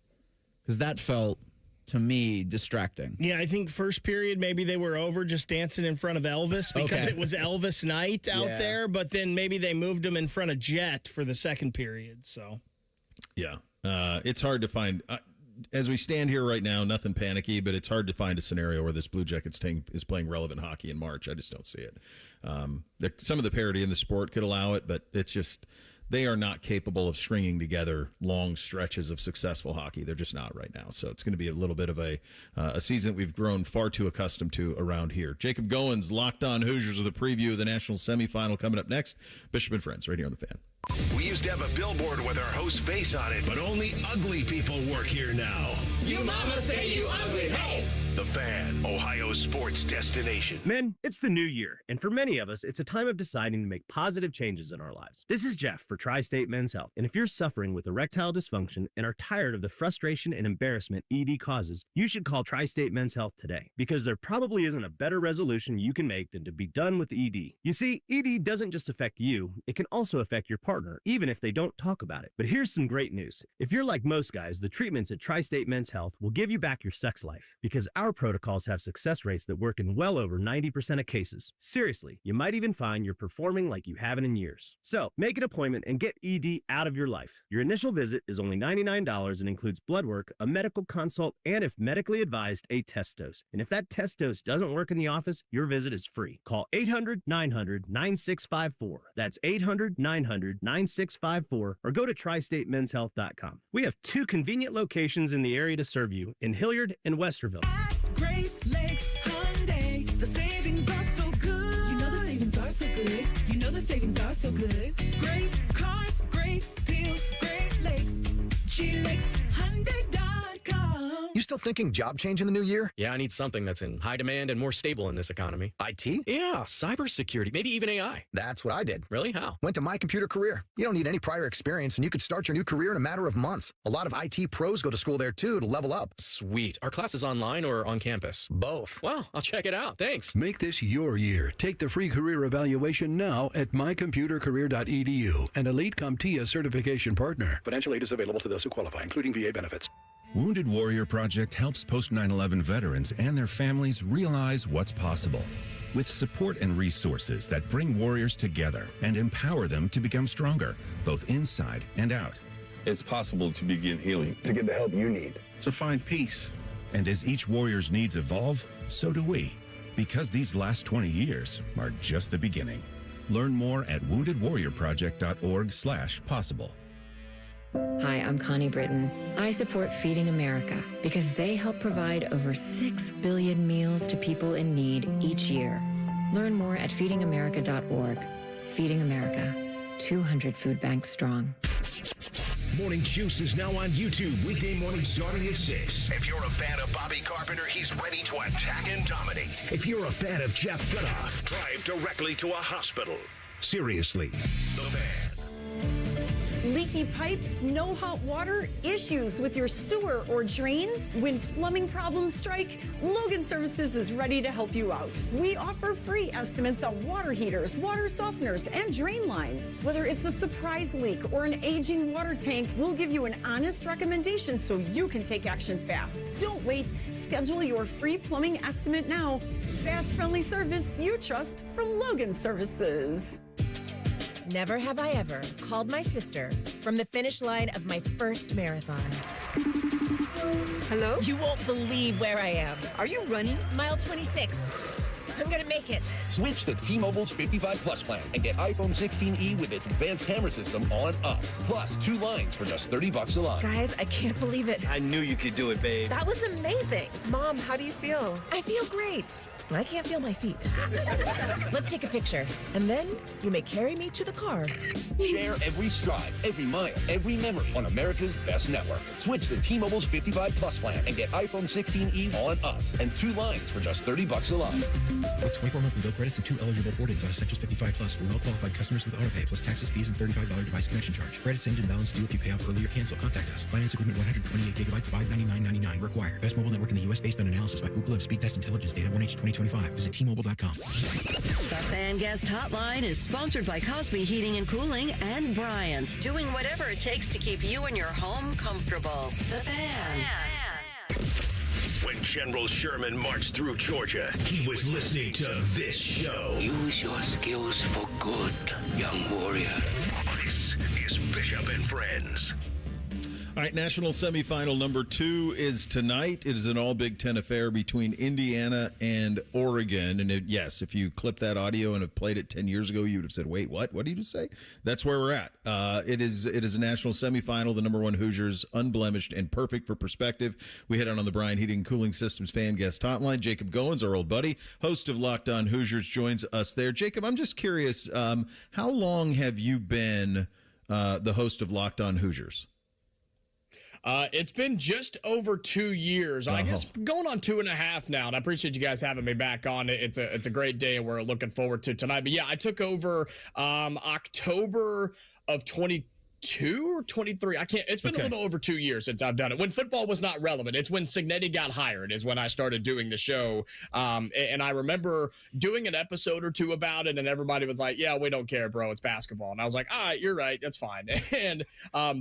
Because that felt, to me, distracting. Yeah, I think first period maybe they were over just dancing in front of Elvis because it was Elvis night out there, but then maybe they moved them in front of Jet for the second period. So, yeah, it's hard to find. as we stand here right now, nothing panicky, but it's hard to find a scenario where this Blue Jackets team is playing relevant hockey in March. I just don't see it. Some of the parity in the sport could allow it, but it's just they are not capable of stringing together long stretches of successful hockey. They're just not right now. So it's going to be a little bit of a season we've grown far too accustomed to around here. Jacob Goins, Locked On Hoosiers, with a preview of the national semifinal coming up next. Bishop and Friends, right here on The Fan. We used to have a billboard with our host's face on it, but only ugly people work here now. You mama say you ugly, hey! The Fan, Ohio's sports destination. Men, it's the new year, and for many of us, it's a time of deciding to make positive changes in our lives. This is Jeff for Tri-State Men's Health, and if you're suffering with erectile dysfunction and are tired of the frustration and embarrassment ED causes, you should call Tri-State Men's Health today, because there probably isn't a better resolution you can make than to be done with ED. You see, ED doesn't just affect you, it can also affect your partner, even if they don't talk about it. But here's some great news. If you're like most guys, the treatments at Tri-State Men's Health will give you back your sex life, because our protocols have success rates that work in well over 90% of cases. Seriously, you might even find you're performing like you haven't in years. So, make an appointment and get ED out of your life. Your initial visit is only $99 and includes blood work, a medical consult, and if medically advised, a test dose. And if that test dose doesn't work in the office, your visit is free. Call 800-900-9654. That's 800-900-9654 or go to tristatemenshealth.com. We have 2 convenient locations in the area to serve you in Hilliard and Westerville. Great Lakes Hyundai, the savings are so good. You know the savings are so good. You know the savings are so good. Great cars, great deals, Great Lakes. GLakesHyundai.com. You still thinking job change in the new year? Yeah, I need something that's in high demand and more stable in this economy. IT? Yeah, cybersecurity, maybe even AI. That's what I did. Really? How? Went to My Computer Career. You don't need any prior experience, and you could start your new career in a matter of months. A lot of IT pros go to school there, too, to level up. Sweet. Are classes online or on campus? Both. Well, I'll check it out. Thanks. Make this your year. Take the free career evaluation now at mycomputercareer.edu, an Elite CompTIA certification partner. Financial aid is available to those who qualify, including VA benefits. Wounded Warrior Project helps post-9/11 veterans and their families realize what's possible. With support and resources that bring warriors together and empower them to become stronger, both inside and out. It's possible to begin healing, to get the help you need, to find peace. And as each warrior's needs evolve, so do we. Because these last 20 years are just the beginning. Learn more at woundedwarriorproject.org/possible. Hi, I'm Connie Britton. I support Feeding America because they help provide over 6 billion meals to people in need each year. Learn more at feedingamerica.org. Feeding America, 200 food banks strong. Morning Juice is now on YouTube, weekday mornings starting at 6. If you're a fan of Bobby Carpenter, he's ready to attack and dominate. If you're a fan of Jeff Goodoff, drive directly to a hospital. Seriously, The Fan. Leaky pipes, no hot water, issues with your sewer or drains? When plumbing problems strike, Logan Services is ready to help you out. We offer free estimates on water heaters, water softeners, and drain lines. Whether it's a surprise leak or an aging water tank, we'll give you an honest recommendation so you can take action fast. Don't wait. Schedule your free plumbing estimate now. Fast, friendly service you trust from Logan Services. Never have I ever called my sister from the finish line of my first marathon. Hello? You won't believe where I am. Are you running? Mile 26. I'm gonna make it. Switch to T-Mobile's 55 Plus plan and get iPhone 16e with its advanced camera system on us. Plus 2 lines for just $30 a line. Guys, I can't believe it. I knew you could do it, babe. That was amazing. Mom, how do you feel? I feel great. I can't feel my feet. Let's take a picture, and then you may carry me to the car. Share every stride, every mile, every memory on America's best network. Switch to T-Mobile's 55 Plus plan and get iPhone 16e on us and 2 lines for just $30 a line. With 24 monthly bill credits and 2 eligible board-ins on Essentials 55 Plus for well-qualified customers with AutoPay plus taxes, fees, and $35 device connection charge. Credits end and balance due if you pay off early or cancel. Contact us. Finance agreement 128 gigabytes, $599.99 required. Best mobile network in the U.S. based on analysis by Ookla of Speed Test Intelligence data 1H 2025. Visit T-Mobile.com. The Fan Guest Hotline is sponsored by Cosby Heating and Cooling and Bryant, doing whatever it takes to keep you and your home comfortable. The Fan. When General Sherman marched through Georgia, he was listening to this show. Use your skills for good, young warrior. This is Bishop and Friends. All right, national semifinal number 2 is tonight. It is an all Big Ten affair between Indiana and Oregon. And yes, if you clip that audio and have played it 10 years ago, you would have said, wait, what? What did you just say? That's where we're at. It is a national semifinal. The number 1 Hoosiers, unblemished and perfect for perspective. We head on the Bryan Heating and Cooling Systems fan guest hotline. Jacob Goins, our old buddy, host of Locked On Hoosiers, joins us there. Jacob, I'm just curious, how long have you been the host of Locked On Hoosiers? It's been just over 2 years. I guess going on 2.5 now, and I appreciate you guys having me back on. It's a great day, and we're looking forward to tonight. But yeah, I took over October of 22 or 23. It's been a little over 2 years since I've done it. When football was not relevant, it's when Signetti got hired is when I started doing the show. And I remember doing an episode or two about it, and everybody was like, yeah, we don't care, bro. It's basketball. And I was like, all right, you're right. That's fine. And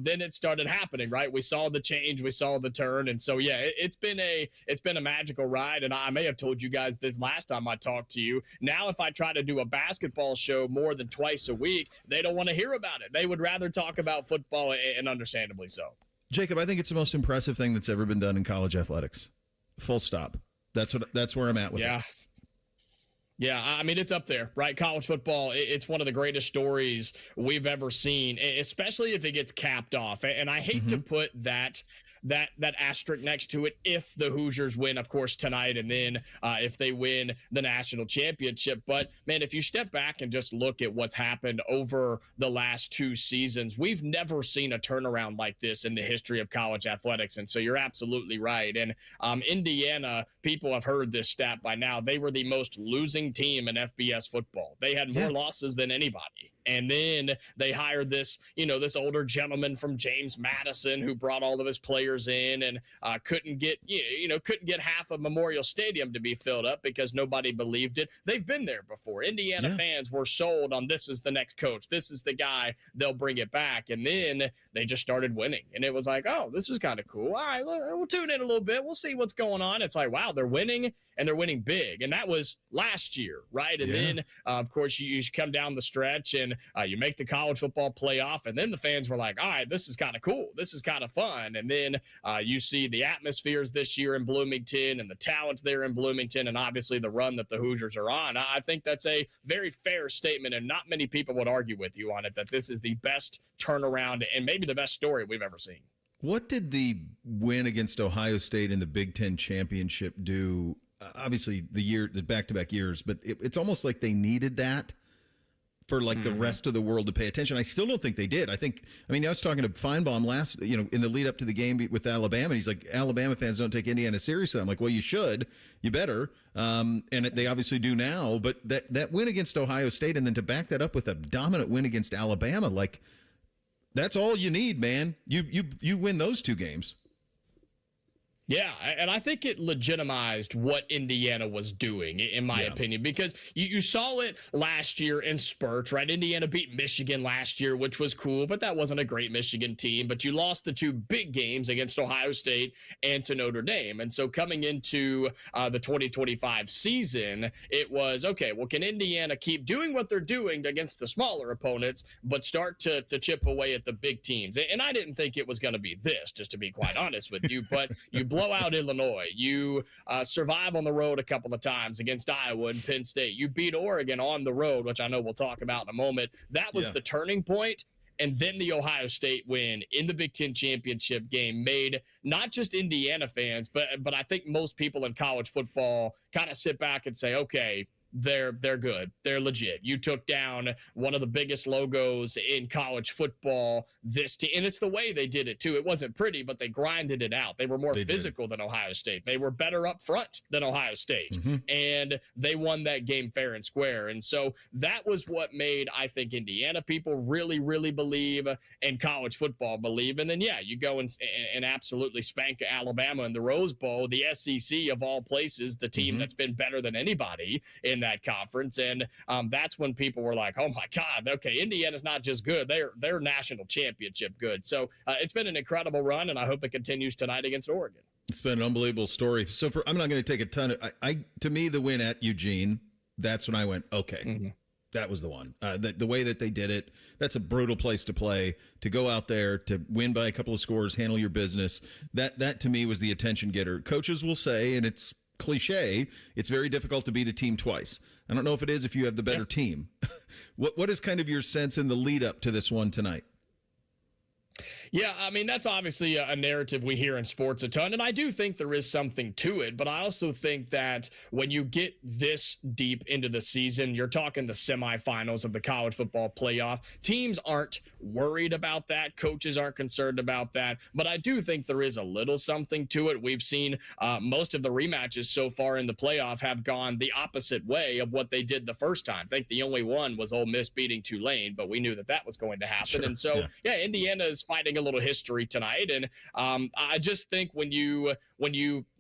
then it started happening, right? We saw the change. We saw the turn. And so, yeah, it's been a magical ride. And I may have told you guys this last time I talked to you. Now, if I try to do a basketball show more than twice a week, they don't want to hear about it. They would rather talk about football, and understandably so. Jacob, I think it's the most impressive thing that's ever been done in college athletics. Full stop. That's where I'm at with it. Yeah, I mean, it's up there, right? College football, it's one of the greatest stories we've ever seen, especially if it gets capped off. And I hate to put that asterisk next to it if the Hoosiers win, of course, tonight, and then if they win the national championship. But, man, if you step back and just look at what's happened over the last 2 seasons, we've never seen a turnaround like this in the history of college athletics. And so you're absolutely right. And Indiana, people have heard this stat by now. They were the most losing team in FBS football. They had more losses than anybody. And then they hired this older gentleman from James Madison who brought all of his players in and couldn't get half of Memorial Stadium to be filled up because nobody believed it. They've been there before. Indiana fans were sold on this is the next coach. This is the guy. They'll bring it back. And then they just started winning. And it was like, oh, this is kind of cool. All right, we'll tune in a little bit. We'll see what's going on. It's like, wow, they're winning and they're winning big. And that was last year, right? And then, of course, you come down the stretch and you make the college football playoff, and then the fans were like, all right, this is kind of cool. This is kind of fun. And then you see the atmospheres this year in Bloomington and the talent there in Bloomington and obviously the run that the Hoosiers are on. I think that's a very fair statement, and not many people would argue with you on it, that this is the best turnaround and maybe the best story we've ever seen. What did the win against Ohio State in the Big Ten championship do? Obviously, the back-to-back years, but it's almost like they needed that for like the rest of the world to pay attention. I still don't think they did. I was talking to Feinbaum in the lead up to the game with Alabama, and he's like, Alabama fans don't take Indiana seriously. I'm like, well, you should, you better. And they obviously do now, but that win against Ohio State and then to back that up with a dominant win against Alabama, like that's all you need, man. You win those 2 games. Yeah, and I think it legitimized what Indiana was doing, in my opinion, because you saw it last year in spurts, right? Indiana beat Michigan last year, which was cool, but that wasn't a great Michigan team. But you lost the 2 big games against Ohio State and to Notre Dame. And so coming into the 2025 season, it was, okay, well, can Indiana keep doing what they're doing against the smaller opponents, but start to chip away at the big teams? And I didn't think it was going to be this, just to be quite honest with you, but you blow out Illinois. You survive on the road a couple of times against Iowa and Penn State. You beat Oregon on the road, which I know we'll talk about in a moment. That was the turning point. And then the Ohio State win in the Big Ten championship game made not just Indiana fans, but I think most people in college football kind of sit back and say, okay, they're good. They're legit. You took down one of the biggest logos in college football this team. And it's the way they did it too. It wasn't pretty, but they grinded it out. They were more physical than Ohio State. They were better up front than Ohio State. And they won that game fair and square. And so that was what made, I think, Indiana people really, really believe and college football believe. And then, you go and absolutely spank Alabama in the Rose Bowl, the SEC of all places, the team that's been better than anybody in that conference. And that's when people were like, oh my God, okay, Indiana's not just good, they're national championship good. So it's been an incredible run, and I hope it continues tonight against Oregon. It's been an unbelievable story. So I'm not going to take a ton of, to me, the win at Eugene, that's when I went, okay, That was the one. The way that they did it, that's a brutal place to play. To go out there, to win by a couple of scores, handle your business, that to me was the attention getter. Coaches will say, and it's cliche, it's very difficult to beat a team twice. I don't know if it is if you have the better team. What is kind of your sense in the lead up to this one tonight? Yeah, I mean, that's obviously a narrative we hear in sports a ton, and I do think there is something to it, but I also think that when you get this deep into the season, you're talking the semifinals of the college football playoff, teams aren't worried about that, coaches aren't concerned about that, but I do think there is a little something to it. We've seen most of the rematches so far in the playoff have gone the opposite way of what they did the first time. I think the only one was Ole Miss beating Tulane, but we knew that was going to happen, sure. And so, yeah, Indiana is fighting a little history tonight, and I just think when you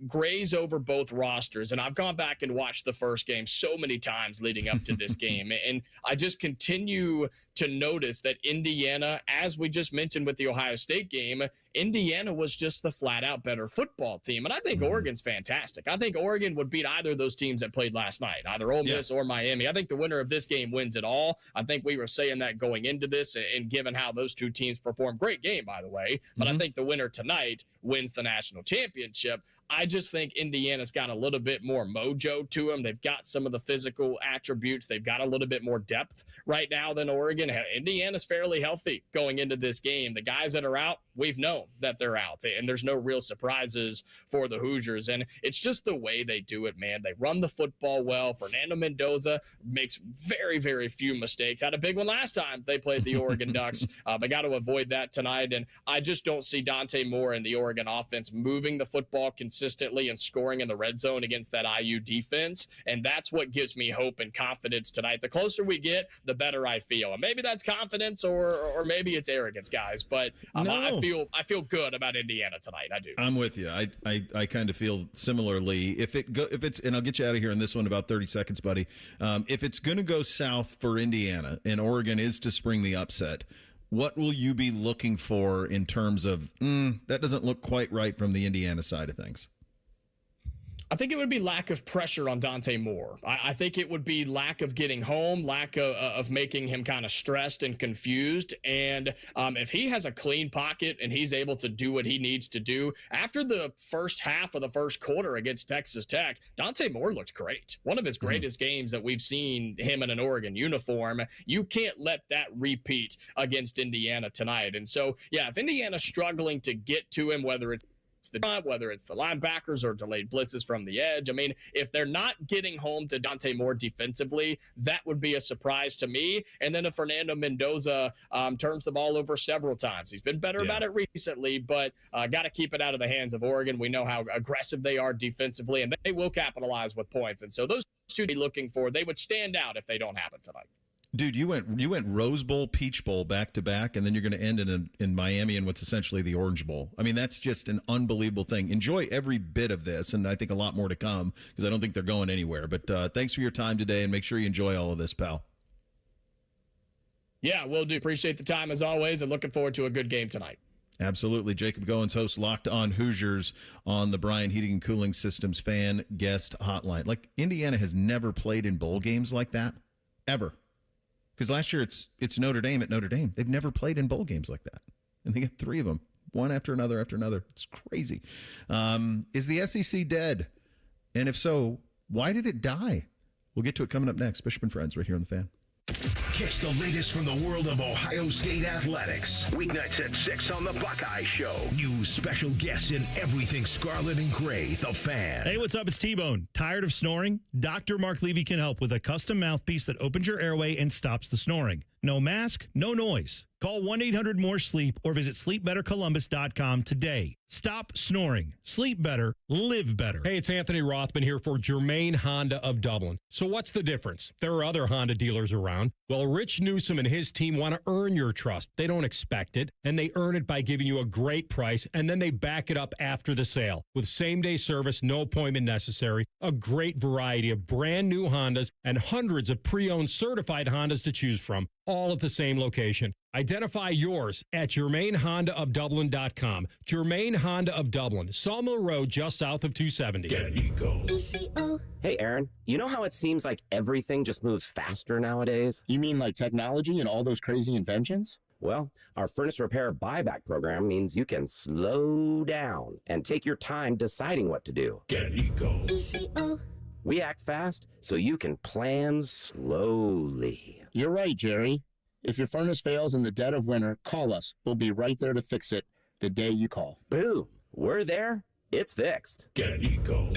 graze over both rosters, and I've gone back and watched the first game so many times leading up to this game, and I just continue to notice that Indiana, as we just mentioned with the Ohio State game, Indiana was just the flat-out better football team, and I think Oregon's fantastic. I think Oregon would beat either of those teams that played last night, either Ole Miss or Miami. I think the winner of this game wins it all. I think we were saying that going into this, and given how those two teams performed, great game, by the way, but I think the winner tonight wins the national championship. I just think Indiana's got a little bit more mojo to them. They've got some of the physical attributes. They've got a little bit more depth right now than Oregon. Indiana's fairly healthy going into this game. The guys that are out, we've known that they're out, and there's no real surprises for the Hoosiers. And it's just the way they do it, man. They run the football well. Fernando Mendoza makes very, very few mistakes. Had a big one last time they played the Oregon Ducks. They got to avoid that tonight. And I just don't see Dante Moore and the Oregon offense moving the football consistently and scoring in the red zone against that IU defense. And that's what gives me hope and confidence tonight. The closer we get, the better I feel. And maybe that's confidence or maybe it's arrogance, guys. But I feel good about Indiana tonight. I do. I'm with you. I kind of feel similarly. If it's, and I'll get you out of here in this one in about 30 seconds, buddy. If it's going to go south for Indiana and Oregon is to spring the upset, what will you be looking for in terms of that doesn't look quite right from the Indiana side of things? I think it would be lack of pressure on Dante Moore. I think it would be lack of getting home, lack of making him kind of stressed and confused. And if he has a clean pocket and he's able to do what he needs to do, after the first half of the first quarter against Texas Tech, Dante Moore looked great. One of his greatest games that we've seen him in an Oregon uniform. You can't let that repeat against Indiana tonight. And so, yeah, if Indiana's struggling to get to him, whether it's the linebackers or delayed blitzes from the edge. I mean, if they're not getting home to Dante Moore defensively, that would be a surprise to me. And then if Fernando Mendoza turns the ball over several times, he's been better about it recently, but got to keep it out of the hands of Oregon. We know how aggressive they are defensively, and they will capitalize with points. And so those two to be looking for, they would stand out if they don't happen tonight. Dude, you went Rose Bowl, Peach Bowl back to back, and then you're going to end in Miami in what's essentially the Orange Bowl. I mean, that's just an unbelievable thing. Enjoy every bit of this, and I think a lot more to come because I don't think they're going anywhere. But thanks for your time today, and make sure you enjoy all of this, pal. Yeah, will do. Appreciate the time as always, and looking forward to a good game tonight. Absolutely. Jacob Goins, host Locked on Hoosiers on the Bryan Heating and Cooling Systems fan guest hotline. Like, Indiana has never played in bowl games like that, ever. Because last year it's Notre Dame at Notre Dame. They've never played in bowl games like that. And they got three of them, one after another after another. It's crazy. Is the SEC dead? And if so, why did it die? We'll get to it coming up next. Bishop and Friends right here on The Fan. Catch the latest from the world of Ohio State athletics. Weeknights at 6 on The Buckeye Show. News, special guests, and everything scarlet and gray. The Fan. Hey, what's up? It's T-Bone. Tired of snoring? Dr. Mark Levy can help with a custom mouthpiece that opens your airway and stops the snoring. No mask, no noise. Call 1-800-MORE-SLEEP or visit sleepbettercolumbus.com today. Stop snoring. Sleep better. Live better. Hey, it's Anthony Rothman here for Germain Honda of Dublin. So what's the difference? There are other Honda dealers around. Well, Rich Newsom and his team want to earn your trust. They don't expect it, and they earn it by giving you a great price, and then they back it up after the sale. With same-day service, no appointment necessary, a great variety of brand new Hondas, and hundreds of pre-owned certified Hondas to choose from. all at the same location. Identify yours at GermainHondaofDublin.com. Germain Honda of Dublin, Sawmill Road, just south of 270. Get Eco. Hey, Aaron, you know how it seems like everything just moves faster nowadays? You mean like technology and all those crazy inventions? Well, our furnace repair buyback program means you can slow down and take your time deciding what to do. Get Eco. We act fast so you can plan slowly. You're right, Jerry. If your furnace fails in the dead of winter, call us. We'll be right there to fix it the day you call. Boom. We're there. It's fixed. Get Eco.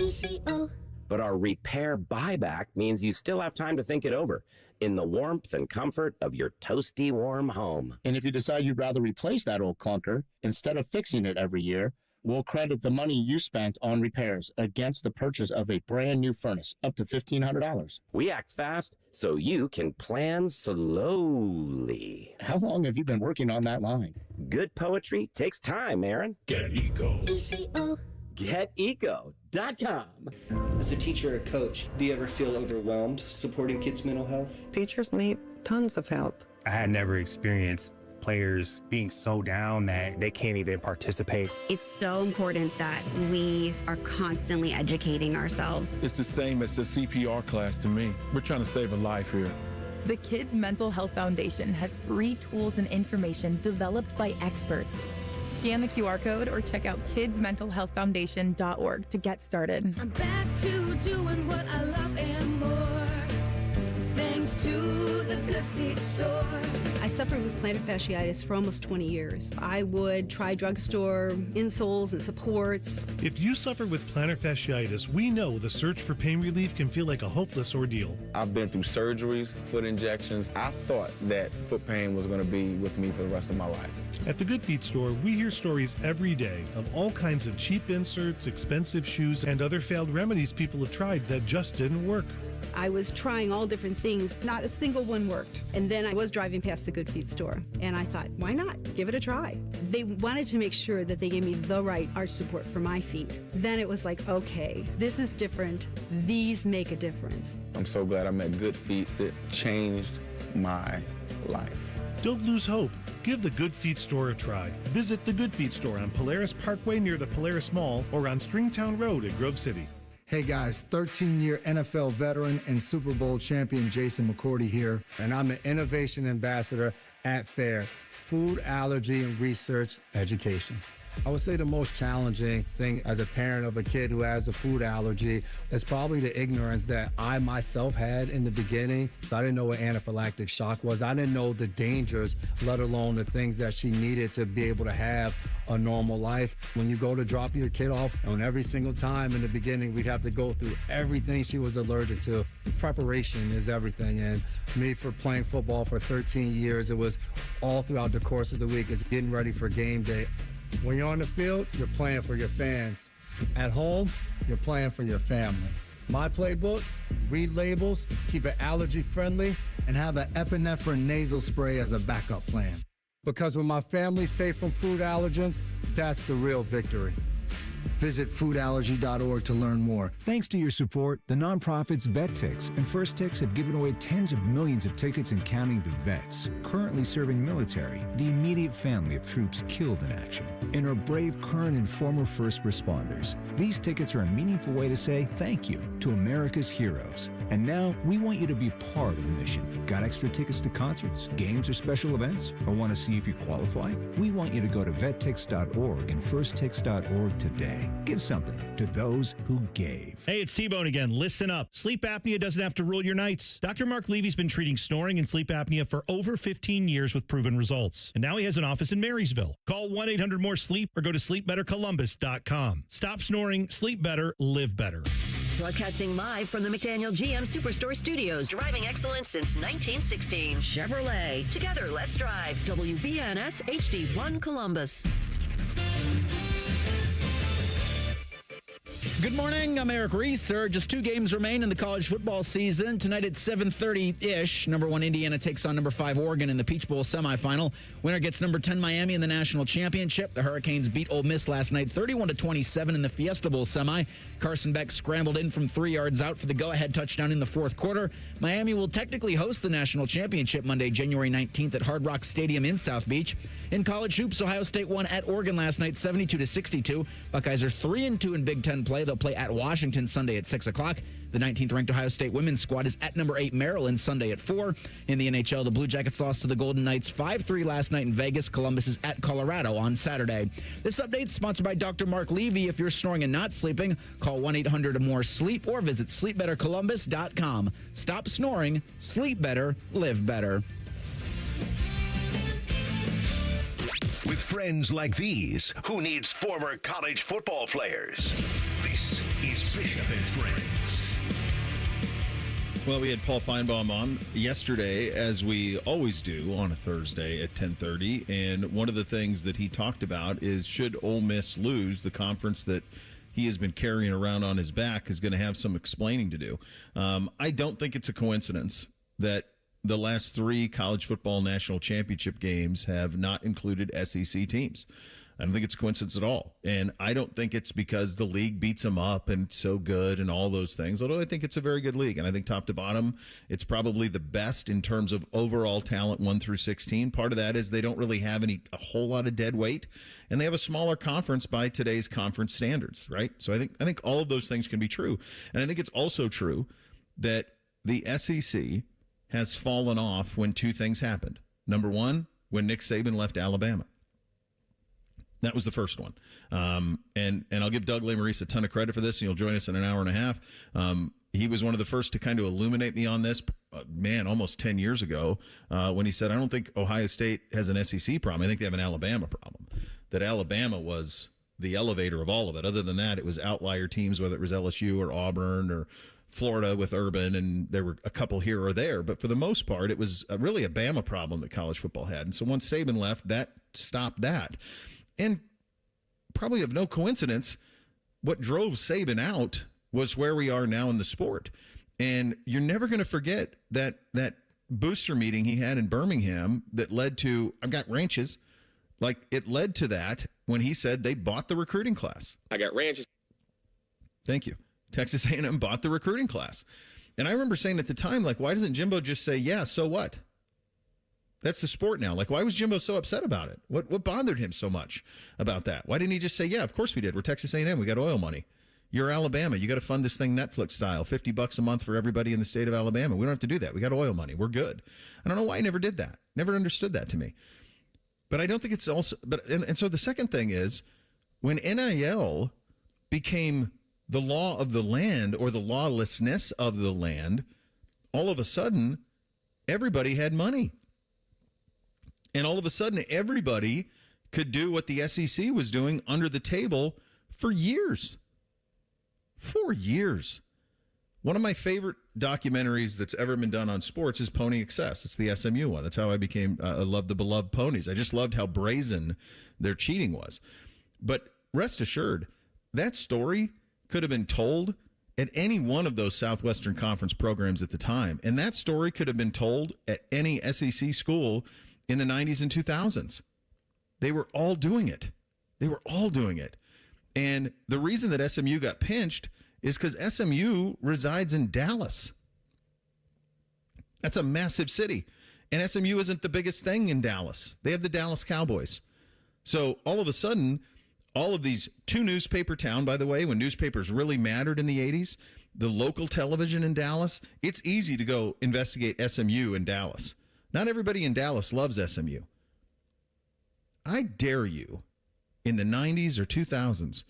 But our repair buyback means you still have time to think it over in the warmth and comfort of your toasty warm home. And if you decide you'd rather replace that old clunker, instead of fixing it every year, we'll credit the money you spent on repairs against the purchase of a brand new furnace, up to $1,500. We act fast so you can plan slowly. How long have you been working on that line? Good poetry takes time, Aaron. Get Eco. GetEco.com. As a teacher or coach, do you ever feel overwhelmed supporting kids' mental health? Teachers need tons of help. I had never experienced players being so down that they can't even participate. It's so important that we are constantly educating ourselves. It's the same as the CPR class to me. We're trying to save a life here. The Kids Mental Health Foundation has free tools and information developed by experts. Scan the QR code or check out kidsmentalhealthfoundation.org to get started. I'm back to doing what I love and more, thanks to the Good Feet store. I suffered with plantar fasciitis for almost 20 years. I would try drugstore insoles and supports. If you suffer with plantar fasciitis, we know the search for pain relief can feel like a hopeless ordeal. I've been through surgeries, foot injections. I thought that foot pain was going to be with me for the rest of my life. At the Good Feet store, we hear stories every day of all kinds of cheap inserts, expensive shoes, and other failed remedies people have tried that just didn't work. I was trying all different things. Not a single one worked. And then I was driving past the Good Feet store, and I thought, why not? Give it a try. They wanted to make sure that they gave me the right arch support for my feet. Then it was like, okay, this is different. These make a difference. I'm so glad I met Good Feet. It changed my life. Don't lose hope. Give the Good Feet store a try. Visit the Good Feet store on Polaris Parkway near the Polaris Mall or on Stringtown Road at Grove City. Hey guys, 13-year NFL veteran and Super Bowl champion Jason McCourty here, and I'm the Innovation Ambassador at FAIR, Food Allergy and Research Education. I would say the most challenging thing as a parent of a kid who has a food allergy is probably the ignorance that I myself had in the beginning. I didn't know what anaphylactic shock was. I didn't know the dangers, let alone the things that she needed to be able to have a normal life. When you go to drop your kid off, on every single time in the beginning, we'd have to go through everything she was allergic to. Preparation is everything. And me, for playing football for 13 years, it was all throughout the course of the week. It's getting ready for game day. When you're on the field, you're playing for your fans. At home, you're playing for your family. My playbook, read labels, keep it allergy friendly, and have an epinephrine nasal spray as a backup plan. Because when my family's safe from food allergens, that's the real victory. Visit foodallergy.org to learn more. Thanks to your support, the nonprofits VetTix and First Tix have given away tens of millions of tickets and counting to vets currently serving military, the immediate family of troops killed in action, and our brave current and former first responders. These tickets are a meaningful way to say thank you to America's heroes. And now we want you to be part of the mission. Got extra tickets to concerts, games, or special events? Or want to see if you qualify? We want you to go to vettix.org and firsttix.org today. Give something to those who gave. Hey, it's T-Bone again. Listen up. Sleep apnea doesn't have to rule your nights. Dr. Mark Levy's been treating snoring and sleep apnea for over 15 years with proven results. And now he has an office in Marysville. Call 1-800-MORE-SLEEP or go to sleepbettercolumbus.com. Stop snoring, sleep better, live better. Broadcasting live from the McDaniel GM Superstore Studios. Driving excellence since 1916. Chevrolet. Together, let's drive. WBNS HD1 Columbus. Good morning. I'm Eric Reeser. Just 2 games remain in the college football season. Tonight at 7:30-ish, number 1 Indiana takes on number 5 Oregon in the Peach Bowl semifinal. Winner gets number 10 Miami in the national championship. The Hurricanes beat Ole Miss last night 31-27 in the Fiesta Bowl semi. Carson Beck scrambled in from 3 yards out for the go-ahead touchdown in the fourth quarter. Miami will technically host the national championship Monday, January 19th at Hard Rock Stadium in South Beach. In college hoops, Ohio State won at Oregon last night 72-62. Buckeyes are 3-2 in Big Ten play. They'll play at Washington Sunday at 6 o'clock. The 19th ranked Ohio State women's squad is at number 8 Maryland Sunday at 4. In the NHL, the Blue Jackets lost to the Golden Knights 5-3 last night in Vegas. Columbus is at Colorado on Saturday. This update is sponsored by Dr. Mark Levy. If you're snoring and not sleeping, call 1-800-MORE-SLEEP or visit sleepbettercolumbus.com. Stop snoring, sleep better, live better. With friends like these, who needs former college football players? This is Bishop and Friends. Well, we had Paul Feinbaum on yesterday, as we always do on a Thursday at 10:30, and one of the things that he talked about is should Ole Miss lose, the conference that he has been carrying around on his back is going to have some explaining to do. I don't think it's a coincidence that the last 3 college football national championship games have not included SEC teams. I don't think it's a coincidence at all. And I don't think it's because the league beats them up and so good and all those things, although I think it's a very good league. And I think top to bottom, it's probably the best in terms of overall talent 1 through 16. Part of that is they don't really have a whole lot of dead weight, and they have a smaller conference by today's conference standards, right? So I think all of those things can be true. And I think it's also true that the SEC has fallen off when 2 things happened. Number 1, when Nick Saban left Alabama. That was the first one. And I'll give Doug Lesmerises a ton of credit for this, and he'll join us in an hour and a half. He was one of the first to kind of illuminate me on this, almost 10 years ago, when he said, I don't think Ohio State has an SEC problem. I think they have an Alabama problem. That Alabama was the elevator of all of it. Other than that, it was outlier teams, whether it was LSU or Auburn or Florida with Urban, and there were a couple here or there. But for the most part, it was really a Bama problem that college football had. And so once Saban left, that stopped that. And probably of no coincidence, what drove Saban out was where we are now in the sport. And you're never going to forget that booster meeting he had in Birmingham that led to, I've got ranches, like it led to that when he said they bought the recruiting class. I got ranches. Thank you. Texas A&M bought the recruiting class. And I remember saying at the time, like, why doesn't Jimbo just say, yeah, so what? That's the sport now. Like, why was Jimbo so upset about it? What bothered him so much about that? Why didn't he just say, yeah, of course we did. We're Texas A&M. We got oil money. You're Alabama. You got to fund this thing Netflix style, $50 a month for everybody in the state of Alabama. We don't have to do that. We got oil money. We're good. I don't know why he never did that. Never understood that to me. But I don't think it's also, and so the second thing is when NIL became the law of the land or the lawlessness of the land, all of a sudden, everybody had money. And all of a sudden, everybody could do what the SEC was doing under the table for years. 4 years. One of my favorite documentaries that's ever been done on sports is Pony Excess. It's the SMU one. That's how I loved the beloved ponies. I just loved how brazen their cheating was. But rest assured, that story could have been told at any one of those Southwestern Conference programs at the time. And that story could have been told at any SEC school in the 90s and 2000s. They were all doing it. And the reason that SMU got pinched is because SMU resides in Dallas. That's a massive city. And SMU isn't the biggest thing in Dallas. They have the Dallas Cowboys. So all of a sudden, all of these 2 newspaper town, by the way, when newspapers really mattered in the 80s, the local television in Dallas, it's easy to go investigate SMU in Dallas. Not everybody in Dallas loves SMU. I dare you in the 90s or 2000s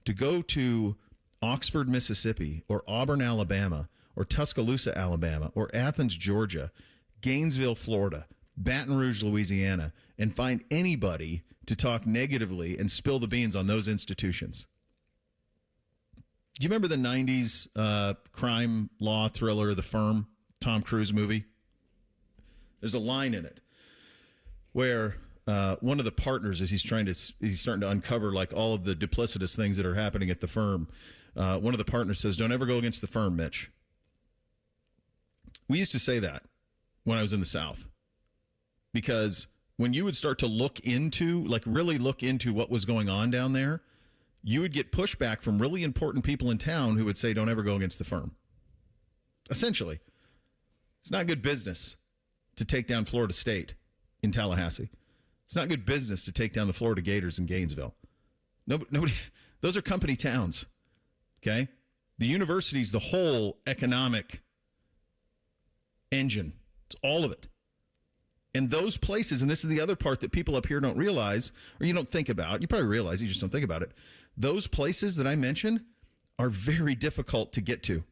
to go to Oxford, Mississippi, or Auburn, Alabama, or Tuscaloosa, Alabama, or Athens, Georgia, Gainesville, Florida, Baton Rouge, Louisiana, and find anybody to talk negatively and spill the beans on those institutions. Do you remember the 90s crime law thriller, The Firm, Tom Cruise movie? There's a line in it where one of the partners, as he's starting to uncover like all of the duplicitous things that are happening at the firm, One of the partners says, "Don't ever go against the firm, Mitch." We used to say that when I was in the South, because when you would start to look into, like really look into what was going on down there, you would get pushback from really important people in town who would say, "Don't ever go against the firm." Essentially, it's not good business to take down Florida State in Tallahassee. It's not good business to take down the Florida Gators in Gainesville. Nobody, those are company towns, okay? The university's the whole economic engine. It's all of it. And those places, and this is the other part that people up here don't realize, or you don't think about, you probably realize, you just don't think about it. Those places that I mentioned are very difficult to get to.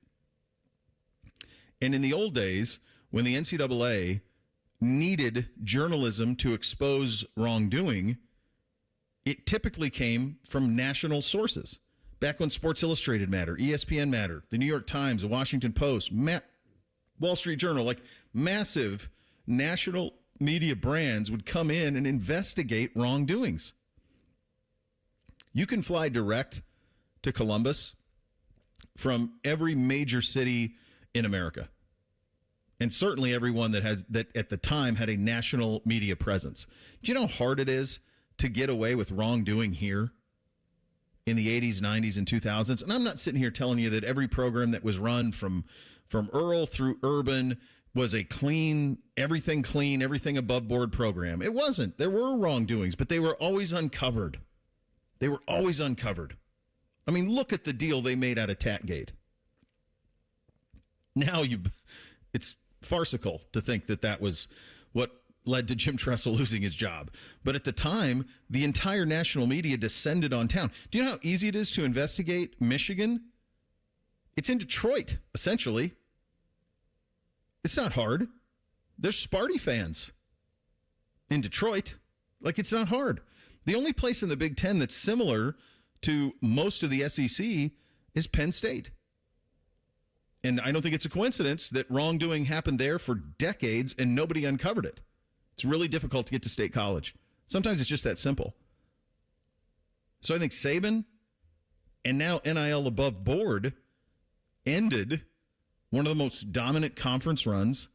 And in the old days, when the NCAA needed journalism to expose wrongdoing, it typically came from national sources. Back when Sports Illustrated mattered, ESPN mattered, the New York Times, the Washington Post, Wall Street Journal, like massive national media brands would come in and investigate wrongdoings. You can fly direct to Columbus from every major city in America, and certainly everyone that at the time had a national media presence. Do you know how hard it is to get away with wrongdoing here in the 80s, 90s, and 2000s? And I'm not sitting here telling you that every program that was run from rural through urban was a clean, everything above board program. It wasn't. There were wrongdoings, but they were always uncovered. They were always uncovered. I mean, look at the deal they made out of Tatgate. Now it's farcical to think that was what led to Jim Tressel losing his job. But at the time, the entire national media descended on town. Do you know how easy it is to investigate Michigan? It's in Detroit, essentially. It's not hard. There's Sparty fans in Detroit. Like, it's not hard. The only place in the Big Ten that's similar to most of the SEC is Penn State. And I don't think it's a coincidence that wrongdoing happened there for decades and nobody uncovered it. It's really difficult to get to State College. Sometimes it's just that simple. So I think Saban and now NIL above board ended one of the most dominant conference runs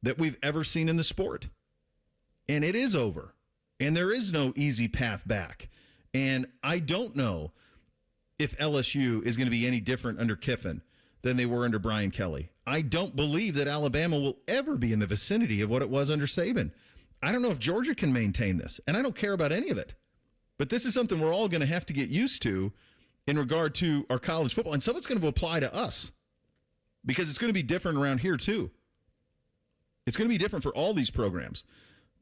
that we've ever seen in the sport. And it is over. And there is no easy path back. And I don't know if LSU is going to be any different under Kiffin than they were under Brian Kelly. I don't believe that Alabama will ever be in the vicinity of what it was under Saban. I don't know if Georgia can maintain this, and I don't care about any of it. But this is something we're all going to have to get used to in regard to our college football, and some of it's going to apply to us because it's going to be different around here too. It's going to be different for all these programs.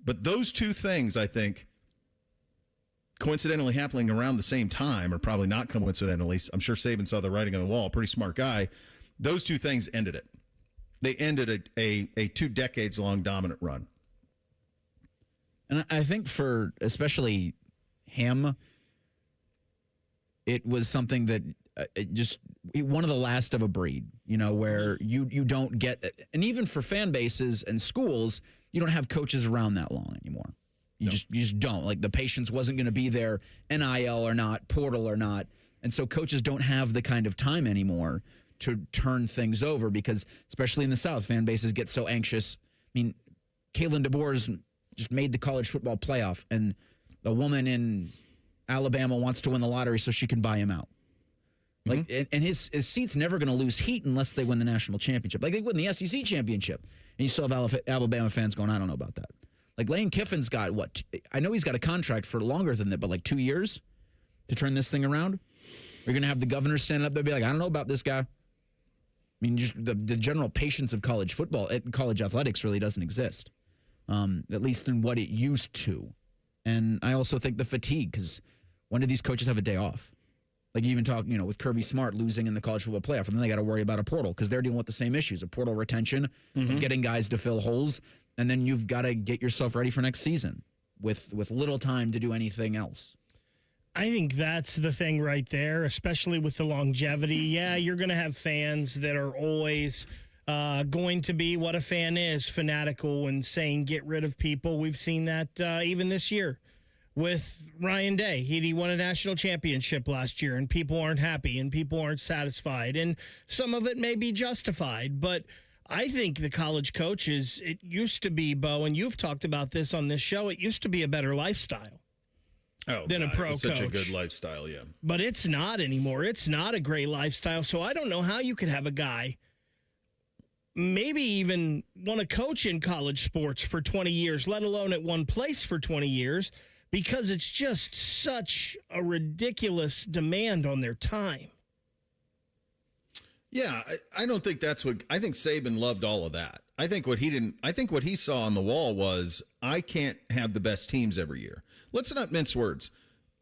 But those two things, I think, coincidentally happening around the same time, or probably not coincidentally, I'm sure Saban saw the writing on the wall, pretty smart guy, those two things ended it. They ended a 2 decades long dominant run. And I think for especially him, it was something that just one of the last of a breed, where you don't get, and even for fan bases and schools, you don't have coaches around that long anymore. You just don't. Like, the patience wasn't going to be there, NIL or not, portal or not. And so coaches don't have the kind of time anymore to turn things over because, especially in the South, fan bases get so anxious. I mean, Kalen DeBoer's just made the college football playoff, and a woman in Alabama wants to win the lottery so she can buy him out. Like, and his seat's never going to lose heat unless they win the national championship. Like, they win the SEC championship, and you still have Alabama fans going, I don't know about that. Like, Lane Kiffin's got, I know he's got a contract for longer than that, but like 2 years to turn this thing around? You're going to have the governor stand up there and be like, I don't know about this guy. I mean, just the general patience of college football, college athletics really doesn't exist, at least in what it used to. And I also think the fatigue, because when do these coaches have a day off? Like, you even talk, with Kirby Smart losing in the college football playoff, and then they got to worry about a portal because they're dealing with the same issues, a portal retention, of getting guys to fill holes, and then you've got to get yourself ready for next season with little time to do anything else. I think that's the thing right there, especially with the longevity. Yeah, you're going to have fans that are always going to be what a fan is, fanatical and saying get rid of people. We've seen that even this year with Ryan Day. He won a national championship last year, and people aren't happy and people aren't satisfied. And some of it may be justified, but I think the college coaches, it used to be, Bo, and you've talked about this on this show, it used to be a better lifestyle than a pro coach. Such a good lifestyle, yeah. But it's not anymore. It's not a great lifestyle. So I don't know how you could have a guy maybe even want to coach in college sports for 20 years, let alone at one place for 20 years, because it's just such a ridiculous demand on their time. Yeah, I don't think that's what – I think Saban loved all of that. I think what he saw on the wall was, I can't have the best teams every year. Let's not mince words.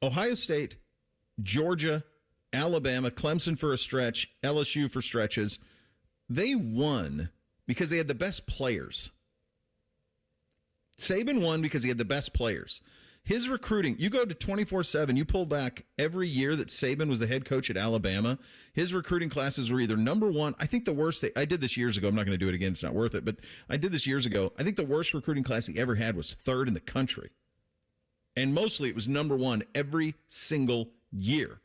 Ohio State, Georgia, Alabama, Clemson for a stretch, LSU for stretches, they won because they had the best players. Saban won because he had the best players. His recruiting, you go to 24/7, you pull back every year that Saban was the head coach at Alabama, his recruiting classes were either number one. I think the worst, I did this years ago. I'm not going to do it again. It's not worth it. But I did this years ago. I think the worst recruiting class he ever had was third in the country. And mostly it was number one every single year.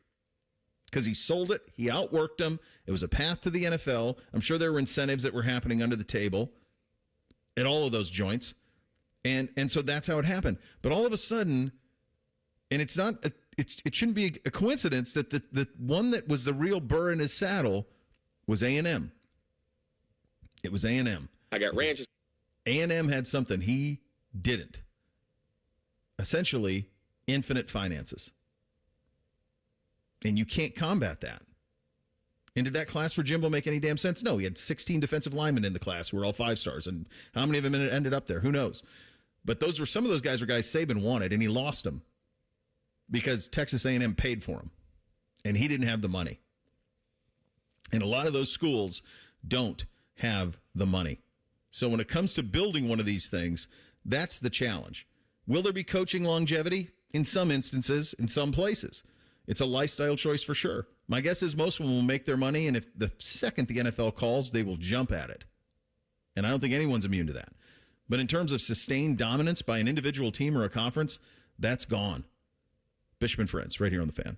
Because he sold it. He outworked them. It was a path to the NFL. I'm sure there were incentives that were happening under the table at all of those joints. And so that's how it happened. But all of a sudden, and it's not, it shouldn't be a coincidence that the one that was the real burr in his saddle was A&M. It was A&M. I got ranches. A&M had something he didn't. Essentially, infinite finances. And you can't combat that. And did that class for Jimbo make any damn sense? No, he had 16 defensive linemen in the class who were all 5-stars. And how many of them ended up there? Who knows? But some of those guys were guys Saban wanted, and he lost them because Texas A&M paid for them, and he didn't have the money. And a lot of those schools don't have the money. So when it comes to building one of these things, that's the challenge. Will there be coaching longevity? In some instances, in some places. It's a lifestyle choice for sure. My guess is most of them will make their money, and if the second the NFL calls, they will jump at it. And I don't think anyone's immune to that. But in terms of sustained dominance by an individual team or a conference, that's gone. Bishop and Friends, right here on The Fan.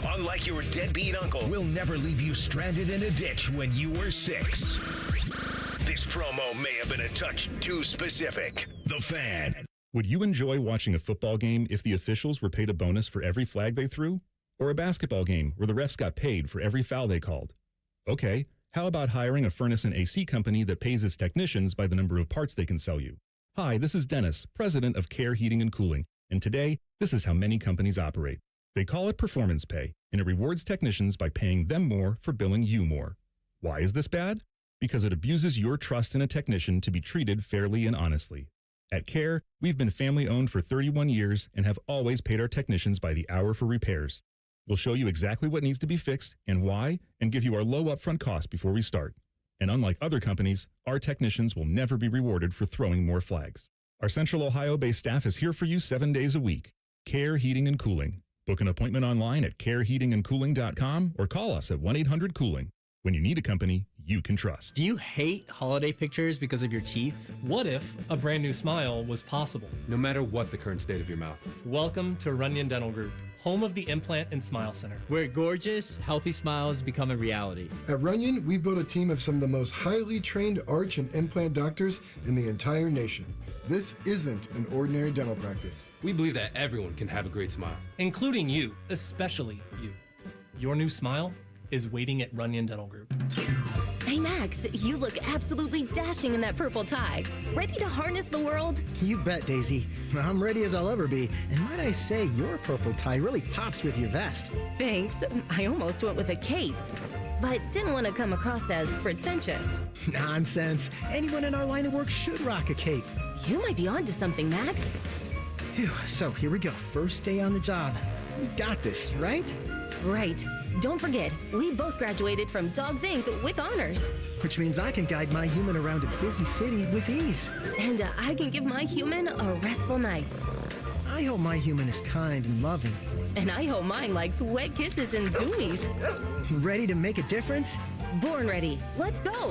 Unlike your deadbeat uncle, we'll never leave you stranded in a ditch when you were 6. This promo may have been a touch too specific. The Fan. Would you enjoy watching a football game if the officials were paid a bonus for every flag they threw? Or a basketball game where the refs got paid for every foul they called? Okay. How about hiring a furnace and AC company that pays its technicians by the number of parts they can sell you? Hi, this is Dennis, president of Care Heating and Cooling, and today, this is how many companies operate. They call it performance pay, and it rewards technicians by paying them more for billing you more. Why is this bad? Because it abuses your trust in a technician to be treated fairly and honestly. At Care, we've been family-owned for 31 years and have always paid our technicians by the hour for repairs. We'll show you exactly what needs to be fixed and why, and give you our low upfront cost before we start. And unlike other companies, our technicians will never be rewarded for throwing more flags. Our Central Ohio-based staff is here for you 7 days a week. Care Heating and Cooling. Book an appointment online at careheatingandcooling.com or call us at 1-800-COOLING. When you need a company you can trust. Do you hate holiday pictures because of your teeth? What if a brand new smile was possible? No matter what the current state of your mouth. Welcome to Runyon Dental Group, home of the Implant and Smile Center, where gorgeous, healthy smiles become a reality. At Runyon, we've built a team of some of the most highly trained arch and implant doctors in the entire nation. This isn't an ordinary dental practice. We believe that everyone can have a great smile. Including you, especially you. Your new smile is waiting at Runyon Dental Group. Hey Max, you look absolutely dashing in that purple tie. Ready to harness the world? You bet, Daisy. I'm ready as I'll ever be. And might I say, your purple tie really pops with your vest. Thanks. I almost went with a cape, but didn't want to come across as pretentious. Nonsense. Anyone in our line of work should rock a cape. You might be onto something, Max. Phew, so here we go. First day on the job. We've got this, right? Right. Don't forget, we both graduated from Dogs Inc. with honors. Which means I can guide my human around a busy city with ease. And I can give my human a restful night. I hope my human is kind and loving. And I hope mine likes wet kisses and zoomies. Ready to make a difference? Born ready. Let's go.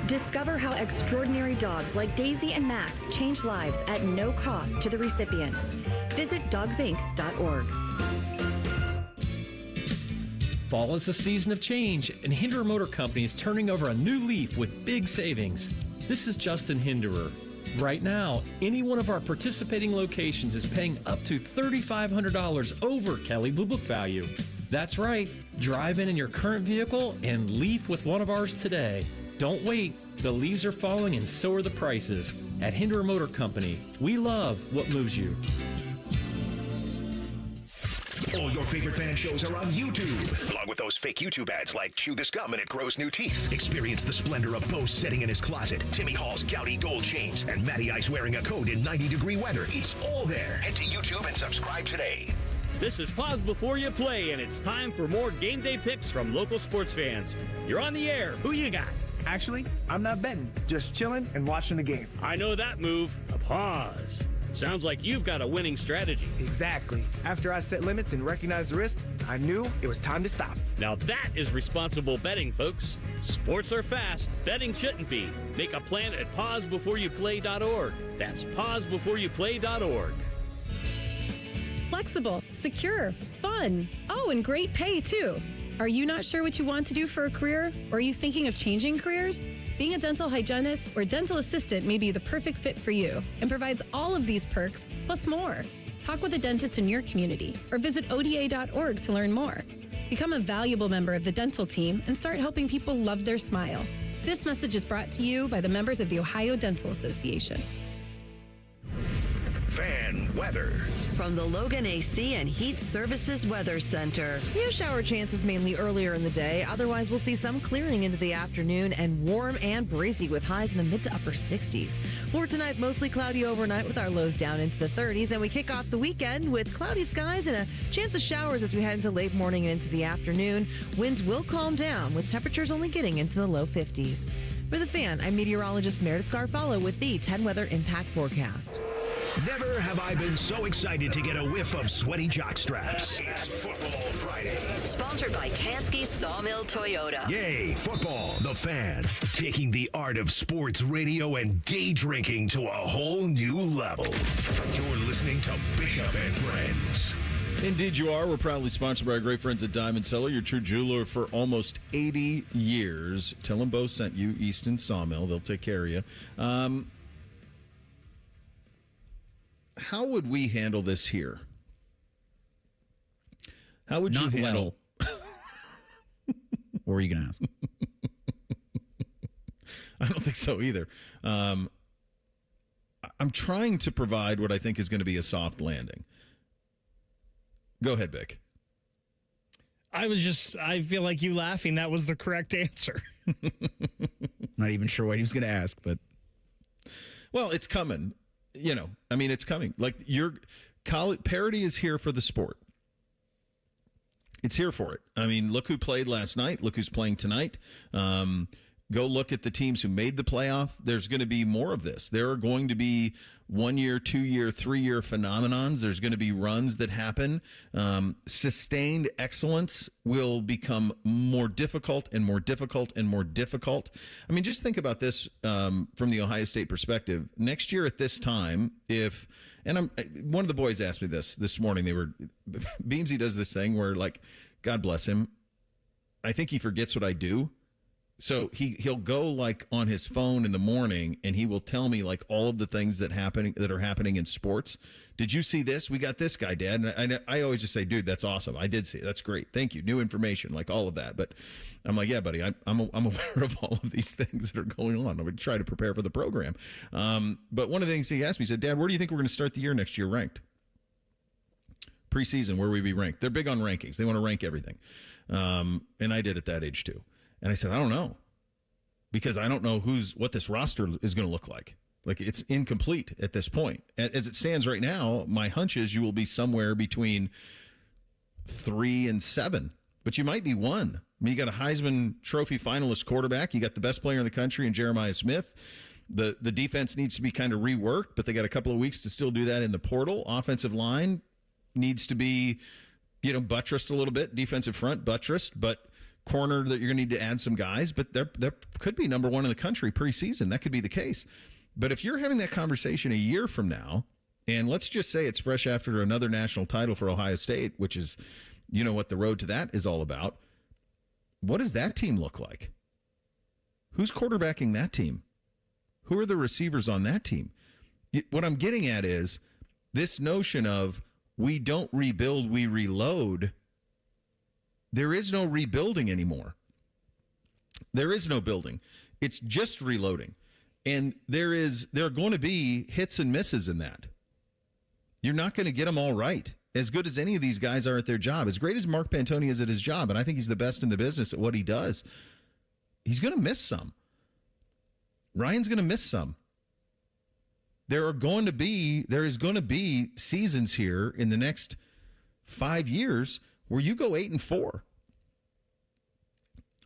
Discover how extraordinary dogs like Daisy and Max change lives at no cost to the recipients. Visit dogsinc.org. Fall is the season of change, and Hinderer Motor Company is turning over a new leaf with big savings. This is Justin Hinderer. Right now, any one of our participating locations is paying up to $3,500 over Kelley Blue Book value. That's right. Drive in your current vehicle and leaf with one of ours today. Don't wait. The leaves are falling and so are the prices. At Hinderer Motor Company, we love what moves you. All your favorite fan shows are on YouTube, along with those fake YouTube ads like Chew This Gum and It Grows New Teeth. Experience the splendor of Bo sitting in his closet, Timmy Hall's Gouty gold chains, and Matty Ice wearing a coat in 90-degree weather. It's all there. Head to YouTube and subscribe today. This is Pause Before You Play, and it's time for more game day picks from local sports fans. You're on the air. Who you got? Actually, I'm not betting, just chilling and watching the game. I know that move. A pause. Sounds like you've got a winning strategy. Exactly. After I set limits and recognized the risk, I knew it was time to stop. Now that is responsible betting, folks. Sports are fast. Betting shouldn't be. Make a plan at pausebeforeyouplay.org. That's pausebeforeyouplay.org. Flexible, secure, fun. Oh, and great pay, too. Are you not sure what you want to do for a career? Or are you thinking of changing careers? Being a dental hygienist or dental assistant may be the perfect fit for you and provides all of these perks, plus more. Talk with a dentist in your community or visit ODA.org to learn more. Become a valuable member of the dental team and start helping people love their smile. This message is brought to you by the members of the Ohio Dental Association. Fan weather. From the Logan AC and Heat Services Weather Center. Few shower chances mainly earlier in the day. Otherwise, we'll see some clearing into the afternoon and warm and breezy with highs in the mid to upper 60s. For tonight, mostly cloudy overnight with our lows down into the 30s. And we kick off the weekend with cloudy skies and a chance of showers as we head into late morning and into the afternoon. Winds will calm down with temperatures only getting into the low 50s. For the Fan, I'm meteorologist Meredith Garfalo with the 10 Weather Impact Forecast. Never have I been so excited to get a whiff of sweaty jock straps. It's Football Friday. Sponsored by Tansky Sawmill Toyota. Yay, football, the Fan. Taking the art of sports radio and day drinking to a whole new level. You're listening to Bishop and Friends. Indeed you are. We're proudly sponsored by our great friends at Diamond Cellar, your true jeweler for almost 80 years. Tell them Bo sent you, Easton Sawmill. They'll take care of you. How would we handle this here? How would you handle? What were you going to ask? I don't think so either. I'm trying to provide what I think is going to be a soft landing. Go ahead, Vic. I feel like you laughing. That was the correct answer. Not even sure what he was going to ask, but. Well, it's coming. It's coming. Like your college parity is here for the sport. It's here for it. I mean, look who played last night. Look who's playing tonight. Go look at the teams who made the playoff. There's going to be more of this. There are going to be 1 year, 2 year, 3 year phenomenons. There's going to be runs that happen. Sustained excellence will become more difficult and more difficult and more difficult. I mean, just think about this from the Ohio State perspective. Next year at this time, one of the boys asked me this morning. Beamsy does this thing where, like, God bless him, I think he forgets what I do. So he'll go like on his phone in the morning and he will tell me like all of the things that are happening in sports. Did you see this? We got this guy, Dad. And I always just say, dude, that's awesome. I did see it. That's great. Thank you. New information, like all of that. But I'm like, yeah, buddy, I'm aware of all of these things that are going on. I would try to prepare for the program. But one of the things he asked me, he said, Dad, where do you think we're going to start the year next year ranked? Preseason, where we be ranked? They're big on rankings. They want to rank everything. And I did at that age too. And I said, I don't know, because I don't know what this roster is going to look like. Like, it's incomplete at this point. As it stands right now, my hunch is you will be somewhere between 3 and 7, but you might be 1. I mean, you got a Heisman Trophy finalist quarterback. You got the best player in the country in Jeremiah Smith. The defense needs to be kind of reworked, but they got a couple of weeks to still do that in the portal. Offensive line needs to be, buttressed a little bit. Defensive front buttressed, but corner that you're going to need to add some guys, but there could be number one in the country preseason. That could be the case. But if you're having that conversation a year from now, and let's just say it's fresh after another national title for Ohio State, which is, you know what the road to that is all about, what does that team look like? Who's quarterbacking that team? Who are the receivers on that team? What I'm getting at is this notion of we don't rebuild, we reload. There is no rebuilding anymore. There is no building. It's just reloading. And there are going to be hits and misses in that. You're not going to get them all right. As good as any of these guys are at their job, as great as Mark Pantoni is at his job, and I think he's the best in the business at what he does, he's going to miss some. Ryan's going to miss some. There is going to be seasons here in the next 5 years where you go 8-4.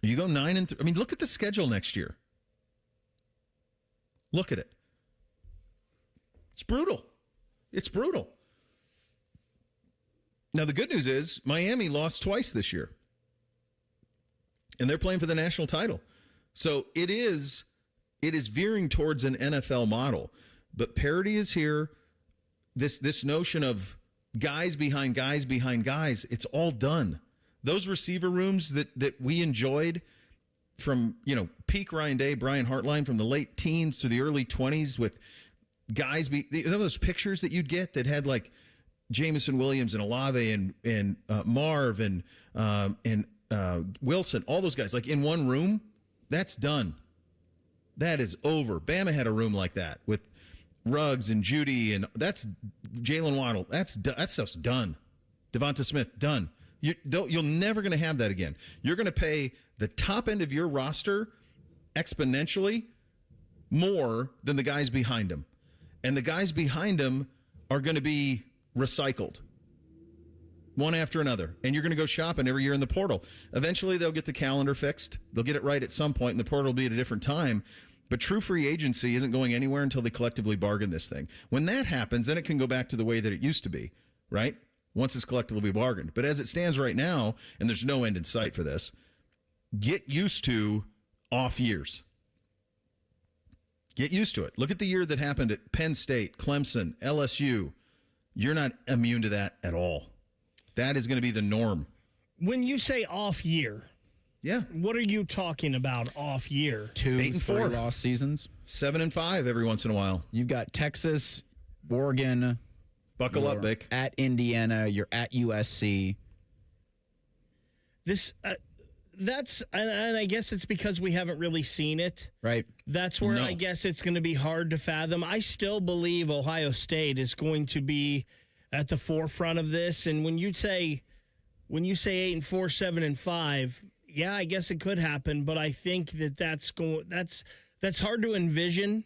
You go 9-3. I mean, look at the schedule next year. Look at it. It's brutal. It's brutal. Now, the good news is Miami lost twice this year. And they're playing for the national title. So it is veering towards an NFL model. But parity is here. This notion of guys behind guys behind guys, it's all done. Those receiver rooms that we enjoyed from, peak Ryan Day, Brian Hartline, from the late teens to the early 20s with guys, those pictures that you'd get that had like Jamison Williams and Olave and Marv and Wilson, all those guys, like in one room, that's done. That is over. Bama had a room like that with Ruggs and Judy, and that's Jalen Waddle. That stuff's done. Devonta Smith, done. You're never going to have that again. You're going to pay the top end of your roster exponentially more than the guys behind them. And the guys behind them are going to be recycled one after another. And you're going to go shopping every year in the portal. Eventually, they'll get the calendar fixed. They'll get it right at some point, and the portal will be at a different time. But true free agency isn't going anywhere until they collectively bargain this thing. When that happens, then it can go back to the way that it used to be, right? Once it's collectively bargained. But as it stands right now, and there's no end in sight for this, get used to off years. Get used to it. Look at the year that happened at Penn State, Clemson, LSU. You're not immune to that at all. That is going to be the norm. When you say off year, yeah, what are you talking about off year? 2-3 lost seasons. 7-5 every once in a while. You've got Texas, Oregon. Buckle up, Vic. At Indiana, you're at USC. That's, and I guess it's because we haven't really seen it. Right. That's where I guess it's going to be hard to fathom. I still believe Ohio State is going to be at the forefront of this. And when you say 8-4, 7-5, yeah, I guess it could happen. But I think that's hard to envision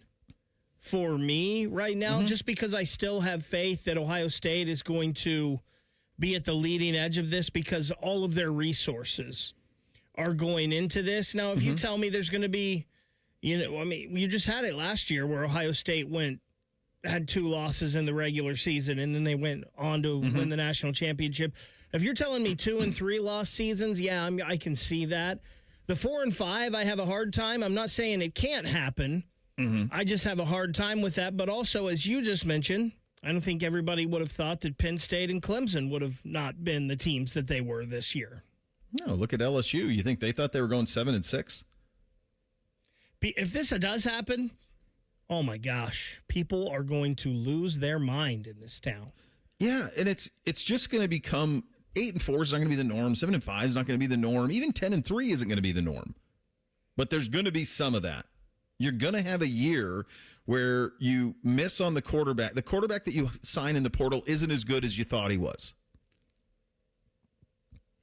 for me right now, just because I still have faith that Ohio State is going to be at the leading edge of this because all of their resources are going into this. Now, if you tell me there's going to be, you just had it last year where Ohio State had 2 losses in the regular season, and then they went on to win the national championship. If you're telling me 2 and 3 lost seasons, yeah, I can see that. The 4 and 5, I have a hard time. I'm not saying it can't happen. I just have a hard time with that. But also, as you just mentioned, I don't think everybody would have thought that Penn State and Clemson would have not been the teams that they were this year. No, look at LSU. You think they thought they were going 7-6? If this does happen, oh my gosh, people are going to lose their mind in this town. Yeah, and it's just going to become 8-4 is not going to be the norm. 7-5 is not going to be the norm. Even 10-3 isn't going to be the norm. But there's going to be some of that. You're going to have a year where you miss on the quarterback. The quarterback that you sign in the portal isn't as good as you thought he was.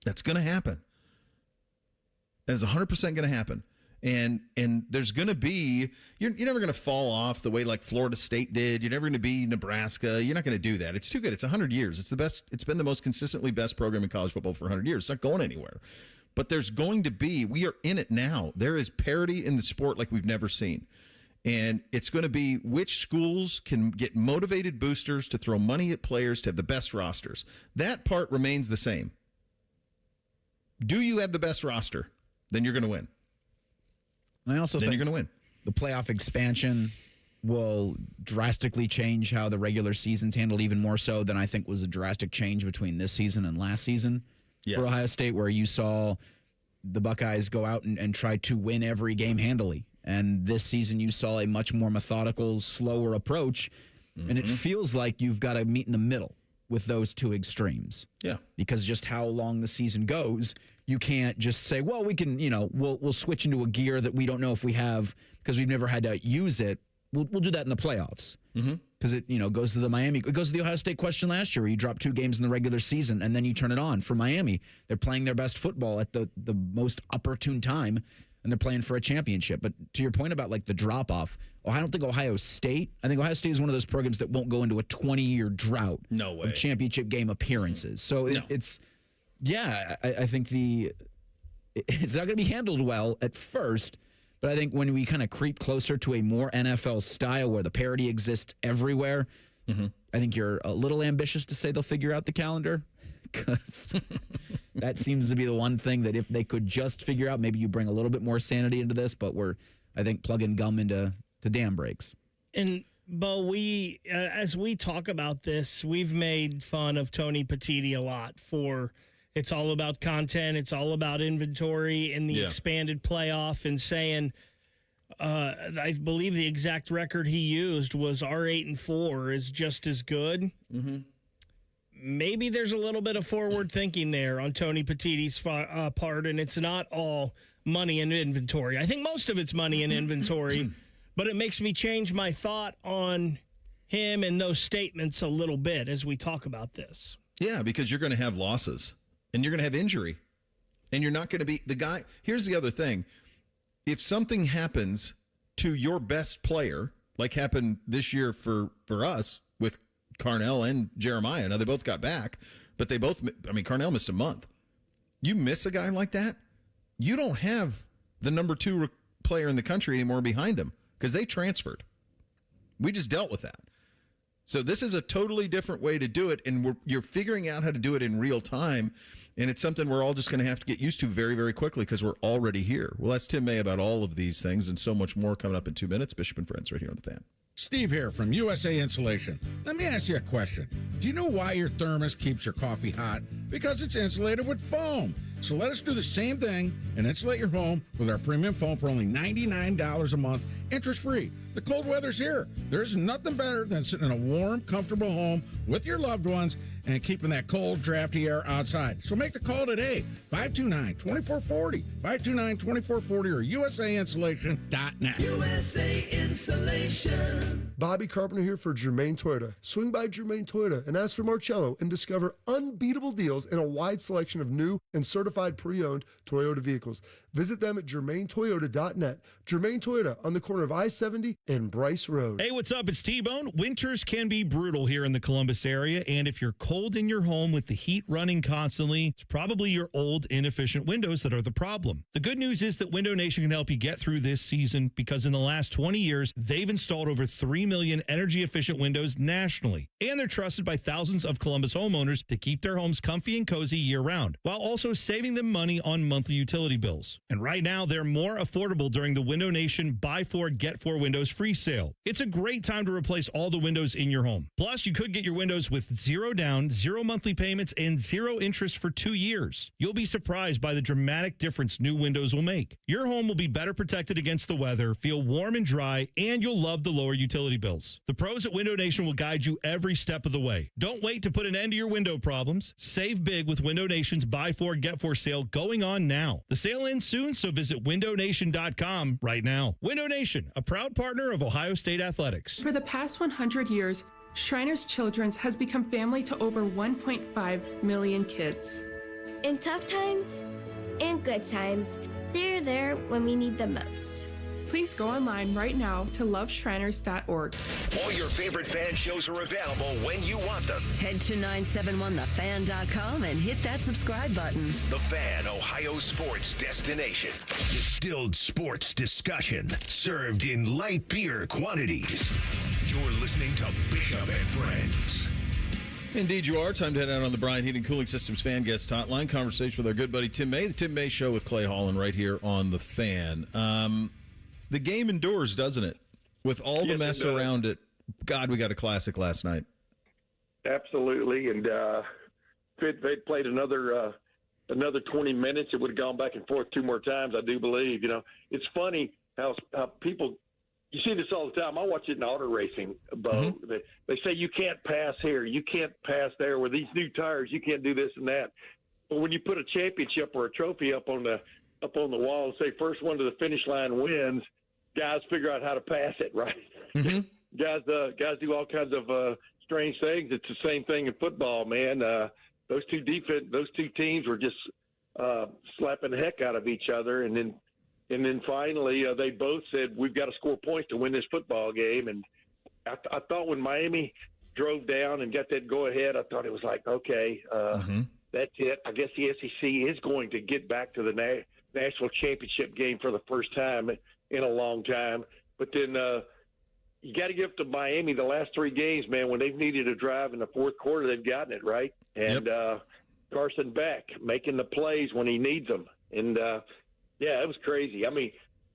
That's going to happen. That is 100% going to happen. And there's going to be, you're never going to fall off the way like Florida State did. You're never going to be Nebraska. You're not going to do that. It's too good. It's 100 years. It's the best. It's been the most consistently best program in college football for 100 years. It's not going anywhere. But there's going to be, we are in it now. There is parity in the sport like we've never seen. And it's going to be which schools can get motivated boosters to throw money at players to have the best rosters. That part remains the same. Do you have the best roster? then you're going to win. And I also then think you're going to win. The playoff expansion will drastically change how the regular season's handled, even more so than I think was a drastic change between this season and last season for Ohio State, where you saw the Buckeyes go out and try to win every game handily. And this season you saw a much more methodical, slower approach. And it feels like you've got to meet in the middle with those two extremes. Yeah. Because just how long the season goes, you can't just say, well, we can, we'll switch into a gear that we don't know if we have because we've never had to use it. We'll do that in the playoffs. Because it, goes to it goes to the Ohio State question last year where you drop 2 games in the regular season and then you turn it on for Miami. They're playing their best football at the most opportune time, and they're playing for a championship. But to your point about like the drop off, I think Ohio State is one of those programs that won't go into a 20-year drought of championship game appearances. So it's I think it's not going to be handled well at first. But I think when we kind of creep closer to a more NFL style where the parity exists everywhere, I think you're a little ambitious to say they'll figure out the calendar, because that seems to be the one thing that if they could just figure out, maybe you bring a little bit more sanity into this, but we're, I think, plugging gum into dam brakes. And, Bo, as we talk about this, we've made fun of Tony Petitti a lot for it's all about content, it's all about inventory and the expanded playoff, and saying, I believe the exact record he used was our 8-4 is just as good. Maybe there's a little bit of forward thinking there on Tony Petitti's part, and it's not all money and inventory. I think most of it's money and inventory, but it makes me change my thought on him and those statements a little bit as we talk about this. Yeah, because you're going to have losses. And you're going to have injury. And you're not going to be the guy. Here's the other thing. If something happens to your best player, like happened this year for us with Carnell and Jeremiah, now they both got back, but Carnell missed a month. You miss a guy like that, you don't have the number 2 player in the country anymore behind him because they transferred. We just dealt with that. So this is a totally different way to do it, and you're figuring out how to do it in real time. And it's something we're all just going to have to get used to very, very quickly because we're already here. Well, that's Tim May about all of these things and so much more coming up in 2 minutes. Bishop and Friends right here on The Fan. Steve here from USA Insulation. Let me ask you a question. Do you know why your thermos keeps your coffee hot? Because it's insulated with foam. So let us do the same thing and insulate your home with our premium foam for only $99 a month, interest-free. The cold weather's here. There's nothing better than sitting in a warm, comfortable home with your loved ones and keeping that cold, drafty air outside. So make the call today, 529-2440, 529-2440, or usainsulation.net. USA Insulation. Bobby Carpenter here for Germain Toyota. Swing by Germain Toyota and ask for Marcello and discover unbeatable deals and a wide selection of new and certified pre-owned Toyota vehicles. Visit them at germaintoyota.net. Germain Toyota on the corner of I-70 and Bryce Road. Hey, what's up? It's T-Bone. Winters can be brutal here in the Columbus area, and if you're cold in your home with the heat running constantly, it's probably your old, inefficient windows that are the problem. The good news is that Window Nation can help you get through this season because in the last 20 years, they've installed over 3 million energy-efficient windows nationally, and they're trusted by thousands of Columbus homeowners to keep their homes comfy and cozy year-round, while also saving them money on monthly utility bills. And right now, they're more affordable during the Window Nation Buy 4, Get 4 Windows free sale. It's a great time to replace all the windows in your home. Plus, you could get your windows with 0 down, 0 monthly payments, and 0 interest for 2 years. You'll be surprised by the dramatic difference new windows will make. Your home will be better protected against the weather, feel warm and dry, and you'll love the lower utility bills. The pros at Window Nation will guide you every step of the way. Don't wait to put an end to your window problems. Save big with Window Nation's Buy 4, Get 4 sale going on now. The sale ends soon, so visit windownation.com right now. Window Nation, a proud partner of Ohio State Athletics. For the past 100 years, Shriners Children's has become family to over 1.5 million kids. In tough times and good times, they're there when we need them most. Please go online right now to loveshriners.org. All your favorite fan shows are available when you want them. Head to 971thefan.com and hit that subscribe button. The Fan, Ohio sports destination. Distilled sports discussion served in light beer quantities. You're listening to Bishop and Friends. Indeed, you are. Time to head out on the Brian Heating Cooling Systems Fan Guest Hotline. Conversation with our good buddy Tim May. The Tim May Show with Clay Holland right here on the Fan. The game endures, doesn't it? With all the mess around it. God, we got a classic last night. Absolutely. And if they'd played another 20 minutes, it would have gone back and forth 2 more times, I do believe. You know, it's funny how people – you see this all the time. I watch it in auto racing, Bo. Mm-hmm. They say you can't pass here, you can't pass there. With these new tires, you can't do this and that. But when you put a championship or a trophy up on the wall and say first one to the finish line wins, guys figure out how to pass it, right? Mm-hmm. Guys do all kinds of strange things. It's the same thing in football, man. Those two teams were just slapping the heck out of each other, and then finally they both said we've got to score points to win this football game. And I thought when Miami drove down and got that go ahead, I thought it was like, okay, that's it. I guess the SEC is going to get back to the national championship game for the first time in a long time. But then you got to give it to Miami the last 3 games, man. When they've needed a drive in the fourth quarter, they've gotten it right. And Carson Beck making the plays when he needs them. And yeah, it was crazy. I mean,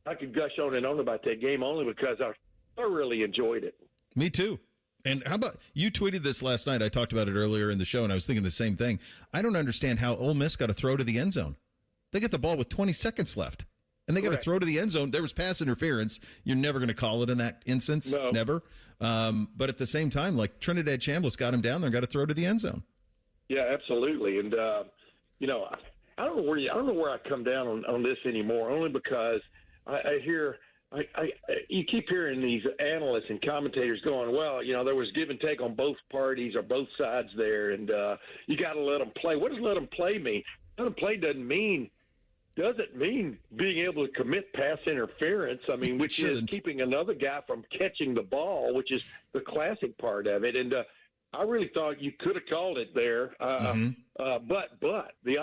I could gush on and on about that game only because I really enjoyed it. Me too. And how about you tweeted this last night? I talked about it earlier in the show, and I was thinking the same thing. I don't understand how Ole Miss got to throw to the end zone. They get the ball with 20 seconds left, and they got to throw to the end zone. There was pass interference. You're never going to call it in that instance. No. Never. But at the same time, like Trinidad Chambliss got him down there and got to throw to the end zone. Yeah, absolutely. And, you know, I don't know where I come down on this anymore, only because I hear you keep hearing these analysts and commentators going, well, you know, there was give and take on both parties or both sides there, and you got to let them play. What does let them play mean? Let them play doesn't mean being able to commit pass interference. I mean, which is keeping another guy from catching the ball, which is the classic part of it. And I really thought you could have called it there, but the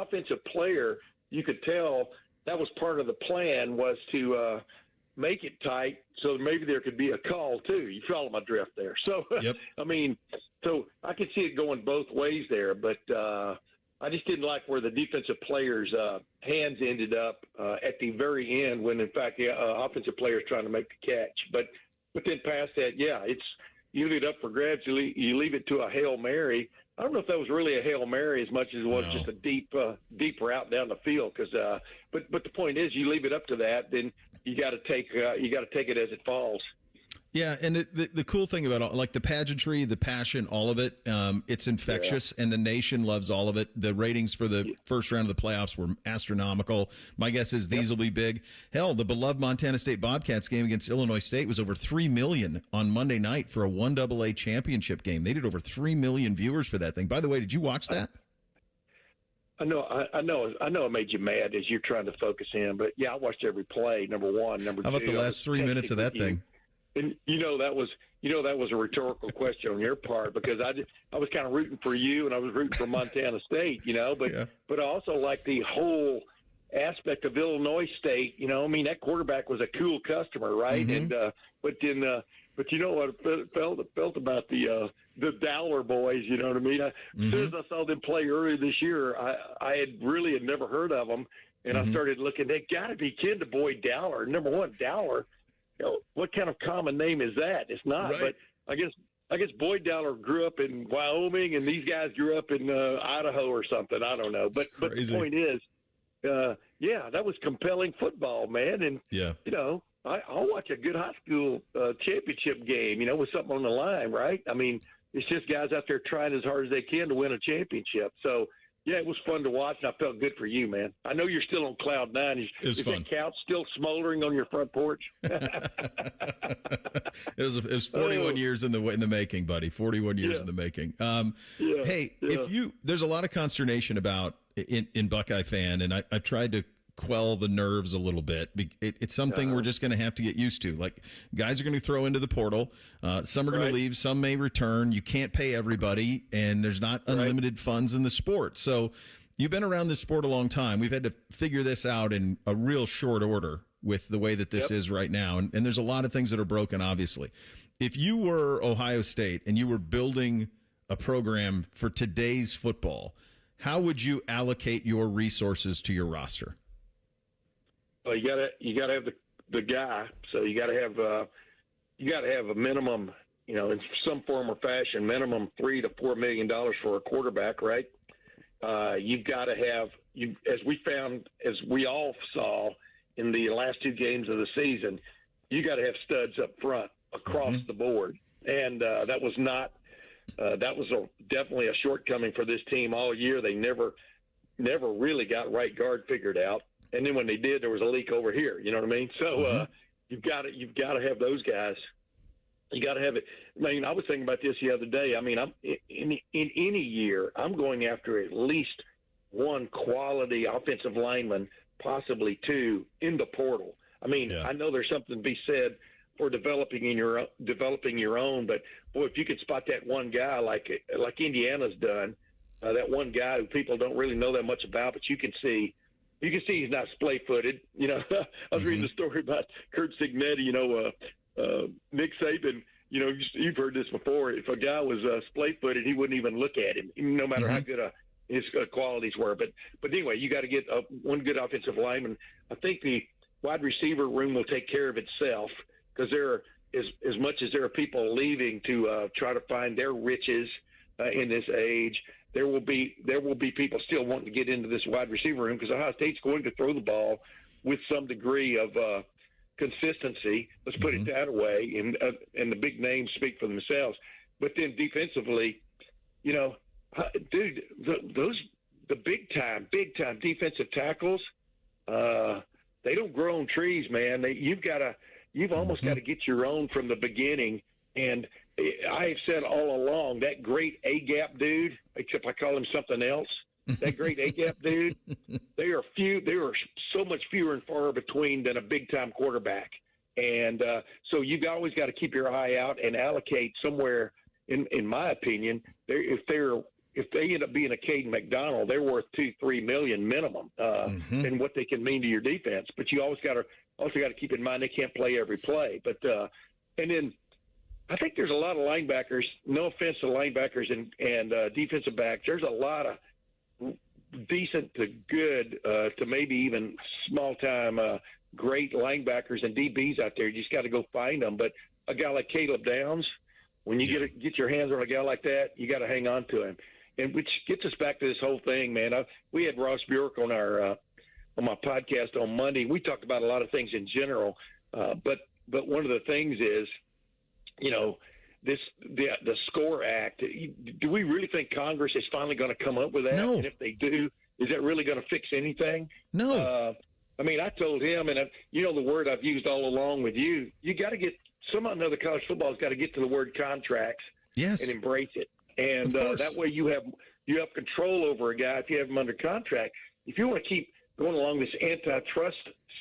offensive player, you could tell that was part of the plan, was to make it tight so maybe there could be a call too. You follow my drift there. So I mean, so I could see it going both ways there, but I just didn't like where the defensive players' hands ended up at the very end when in fact the offensive player is trying to make the catch. But then past that, you leave it up for grabs. You leave it to a Hail Mary. I don't know if that was really a Hail Mary as much as it was just a deep route down the field. But the point is, you leave it up to that, then you got to take it as it falls. Yeah, and the cool thing about all, like the pageantry, the passion, all of it, it's infectious, and the nation loves all of it. The ratings for the first round of the playoffs were astronomical. My guess is these will be big. Hell, the beloved Montana State Bobcats game against Illinois State was over 3 million on Monday night for a 1AA championship game. They did over 3 million viewers for that thing. By the way, did you watch that? I know it made you mad as you're trying to focus in, but yeah, I watched every play. Number one, number two. How about the last 3 minutes of that thing? And that was a rhetorical question on your part, because I was kind of rooting for you and I was rooting for Montana State, but I also like the whole aspect of Illinois State. I mean, that quarterback was a cool customer, right? And but you know what I felt about the Dowler boys. You know what I mean? As soon as I saw them play earlier this year, I had never heard of them, and I started looking. They got to be kin to Boyd Dowler. Number one, Dowler. What kind of common name is that? It's not, but I guess Boyd Dowler grew up in Wyoming, and these guys grew up in Idaho or something. I don't know, but the point is, that was compelling football, man, and I'll watch a good high school championship game, with something on the line, right? I mean, it's just guys out there trying as hard as they can to win a championship. So. Yeah, it was fun to watch, and I felt good for you, man. I know you're still on cloud nine. Is that couch still smoldering on your front porch? It was 41 years in the making, buddy. 41 years in the making. There's a lot of consternation about in Buckeye fan, and I tried to quell the nerves a little bit. It's something we're just going to have to get used to. Like, guys are going to throw into the portal. Some are going to leave. Some may return. You can't pay everybody, and there's not unlimited funds in the sport. So you've been around this sport a long time. We've had to figure this out in a real short order with the way that this is right now. And there's a lot of things that are broken, obviously. If you were Ohio State and you were building a program for today's football, how would you allocate your resources to your roster? Well, you gotta have the guy. So you gotta have a minimum, in some form or fashion, minimum $3 to $4 million for a quarterback, right? You've got to have as we all saw in the last two games of the season, you got to have studs up front across the board, and that was definitely a shortcoming for this team all year. They never really got right guard figured out, and then when they did, there was a leak over here. You know what I mean? So you've got to have those guys. You got to have it. I mean, I was thinking about this the other day. I mean, in any year, I'm going after at least one quality offensive lineman, possibly two, in the portal. I mean, I know there's something to be said for developing your own, but boy, if you could spot that one guy like Indiana's done, that one guy who people don't really know that much about, but you can see he's not splay-footed. I was reading the story about Kurt Signetti. Nick Saban. You've heard this before. If a guy was splay-footed, he wouldn't even look at him, no matter how good his qualities were. But anyway, you got to get one good offensive lineman. I think the wide receiver room will take care of itself, because as much as there are people leaving to try to find their riches in this age, there will be people still wanting to get into this wide receiver room, because Ohio State's going to throw the ball with some degree of consistency. Let's put it that way, and the big names speak for themselves. But then defensively, dude, the big time defensive tackles, they don't grow on trees, man. You've almost got to get your own from the beginning. And I've said all along, that great A-gap dude, except I call him something else, that great A-gap dude, they are so much fewer and far between than a big-time quarterback. And so you've always got to keep your eye out and allocate somewhere, in my opinion, if they end up being a Caden McDonald, they're worth $2-3 million minimum, and what they can mean to your defense. But you also got to keep in mind they can't play every play. But and then I think there's a lot of linebackers. No offense to linebackers and defensive backs. There's a lot of decent to good to maybe even small time great linebackers and DBs out there. You just got to go find them. But a guy like Caleb Downs, when you get your hands on a guy like that, you got to hang on to him. And which gets us back to this whole thing, man. We had Ross Bjork on on my podcast on Monday. We talked about a lot of things in general, but one of the things is, the SCORE Act. Do we really think Congress is finally going to come up with that? No. And if they do, is that really going to fix anything? No. I told him, and the word I've used all along with you. You got to get another college football's got to get to the word contracts, and embrace it. And that way you have control over a guy if you have him under contract. If you want to keep going along this antitrust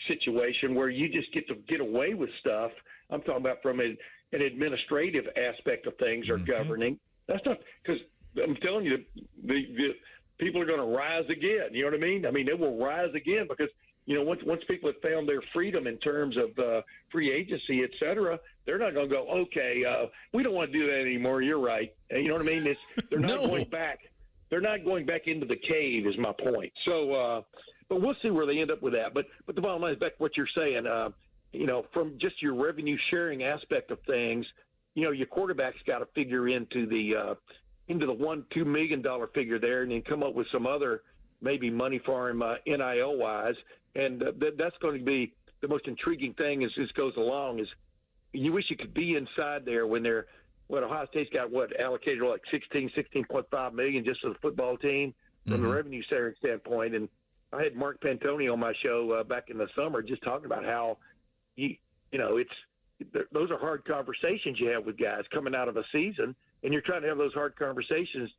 situation where you just get away with stuff, I'm talking about from an administrative aspect of things or governing. That's not, because I'm telling you, the people are going to rise again. You know what I mean? They will rise again because, once people have found their freedom in terms of free agency, et cetera, they're not going to go, okay, we don't want to do that anymore. You're right. You know what I mean? They're not going back. They're not going back into the cave is my point. So, but we'll see where they end up with that. But the bottom line is back to what you're saying. From just your revenue sharing aspect of things, your quarterback's got to figure into the $1-2 million figure there, and then come up with some other maybe money for him NIL wise. And that's going to be the most intriguing thing as this goes along. Is you wish you could be inside there when Ohio State's got allocated like $16.5 million just for the football team from the revenue sharing standpoint. And I had Mark Pantoni on my show back in the summer just talking about how those are hard conversations you have with guys coming out of a season, and you're trying to have those hard conversations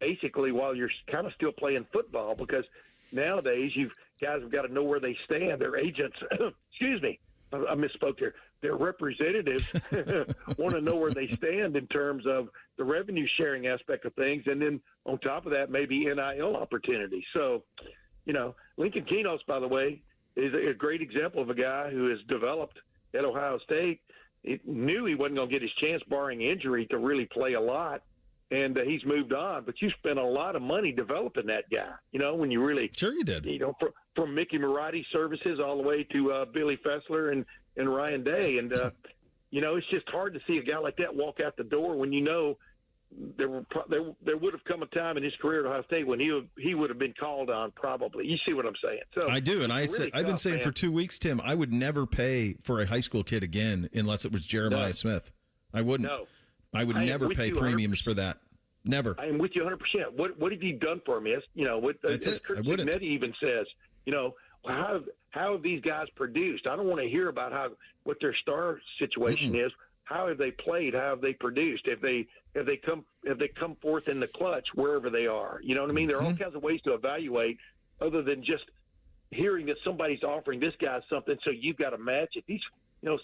basically while you're kind of still playing football, because nowadays guys have got to know where they stand. Their agents, excuse me, I misspoke there. Their representatives want to know where they stand in terms of the revenue sharing aspect of things, and then on top of that, maybe NIL opportunities. So, Lincoln Keenos, by the way, is a great example of a guy who has developed at Ohio State. He knew he wasn't going to get his chance, barring injury, to really play a lot. and he's moved on. But you spent a lot of money developing that guy. When you really sure you did. From Mickey Marotti services all the way to Billy Fessler and Ryan Day, and it's just hard to see a guy like that walk out the door when there would have come a time in his career at Ohio State when he would have been called on probably. You see what I'm saying? So I do, and I've been saying for 2 weeks, Tim, I would never pay for a high school kid again unless it was Jeremiah Smith. I wouldn't. No. I would never pay premiums for that. Never. I am with you 100%. What have you done for me? As Kurt Signetti even says, how have these guys produced? I don't want to hear about what their star situation is. How have they played? How have they produced? Have they come forth in the clutch wherever they are? You know what I mean? There are all kinds of ways to evaluate other than just hearing that somebody's offering this guy something, so you've got to match it.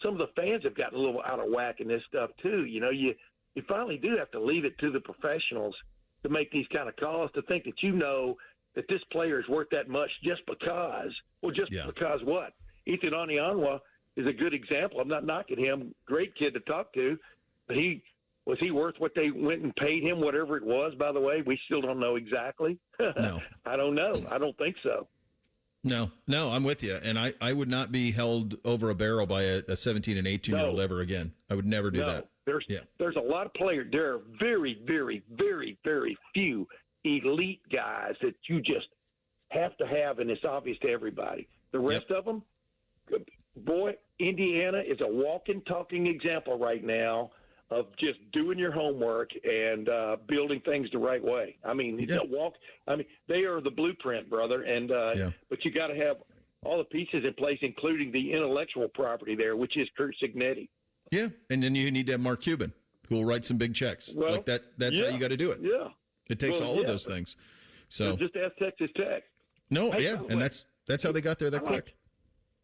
Some of the fans have gotten a little out of whack in this stuff too. You finally do have to leave it to the professionals to make these kind of calls, to think that that this player is worth that much just because. Well, because what? Ethan Anianwa is a good example. I'm not knocking him. Great kid to talk to. But was he worth what they went and paid him, whatever it was, by the way? We still don't know exactly. No. I don't know. I don't think so. No, I'm with you. And I would not be held over a barrel by a 17 and 18-year-old ever again. I would never do that. There's a lot of players. There are very, very, very, very few elite guys that you just have to have, and it's obvious to everybody. The rest of them, boy, Indiana is a walking, talking example right now of just doing your homework and building things the right way. I mean, they are the blueprint, brother. And but you got to have all the pieces in place, including the intellectual property there, which is Kurt Signetti. Yeah, and then you need to have Mark Cuban, who will write some big checks. Like that. That's how you got to do it. Yeah, it takes all of those things. So just ask Texas Tech. No, and that's how they got there quick.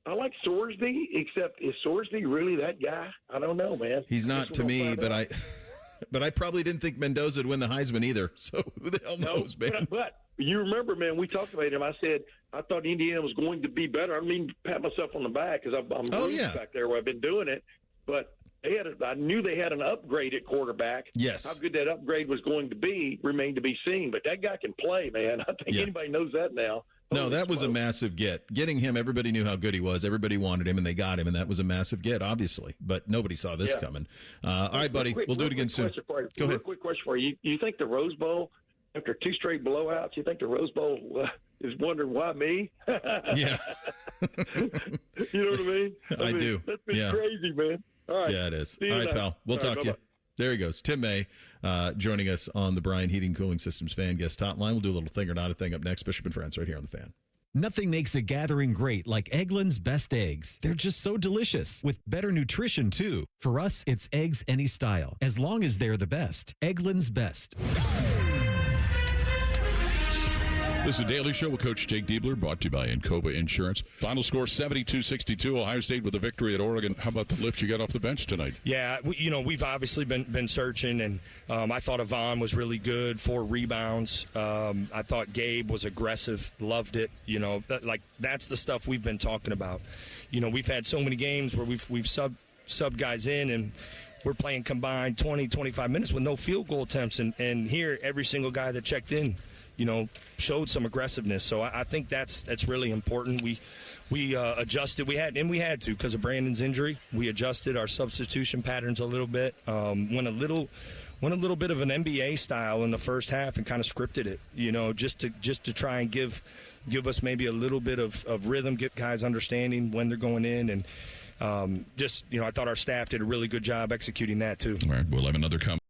I like Sorsby, except is Sorsby really that guy? I don't know, man. He's not to me, but I probably didn't think Mendoza would win the Heisman either. So who the hell knows, man? But you remember, man, we talked about him. I said I thought Indiana was going to be better. I mean, pat myself on the back because I'm back there where I've been doing it. But I knew they had an upgrade at quarterback. Yes. How good that upgrade was going to be remained to be seen. But that guy can play, man. I think anybody knows that now. No, that was a massive get. Getting him, everybody knew how good he was. Everybody wanted him, and they got him, and that was a massive get, obviously. But nobody saw this coming. All right, buddy. We'll do it again soon. Go ahead. Quick question for you. You think the Rose Bowl, after 2 straight blowouts, you think the Rose Bowl is wondering why me? Yeah. You know what I mean? I do. That's been crazy, man. All right. Yeah, it is. All right, pal. We'll talk to you. There he goes. Tim May joining us on the Bryan Heating Cooling Systems Fan Guest Hotline. We'll do a little thing or not a thing up next. Bishop and Friends right here on the Fan. Nothing makes a gathering great like Eggland's Best Eggs. They're just so delicious, with better nutrition, too. For us, it's eggs any style, as long as they're the best. Eggland's Best. This is a Daily Show with Coach Jake Diebler, brought to you by Encova Insurance. Final score 72-62. Ohio State with a victory at Oregon. How about the lift you got off the bench tonight? Yeah, we've obviously been searching, and I thought Avon was really good, 4 rebounds. I thought Gabe was aggressive, loved it. That's the stuff we've been talking about. We've had so many games where we've sub guys in, and we're playing combined 20, 25 minutes with no field goal attempts, and here every single guy that checked in showed some aggressiveness. So I think that's really important. We adjusted. We had to because of Brandon's injury. We adjusted our substitution patterns a little bit. Went a little bit of an NBA style in the first half and kind of scripted it. Just to try and give us maybe a little bit of rhythm, get guys understanding when they're going in, and I thought our staff did a really good job executing that too. All right, we'll have another comment.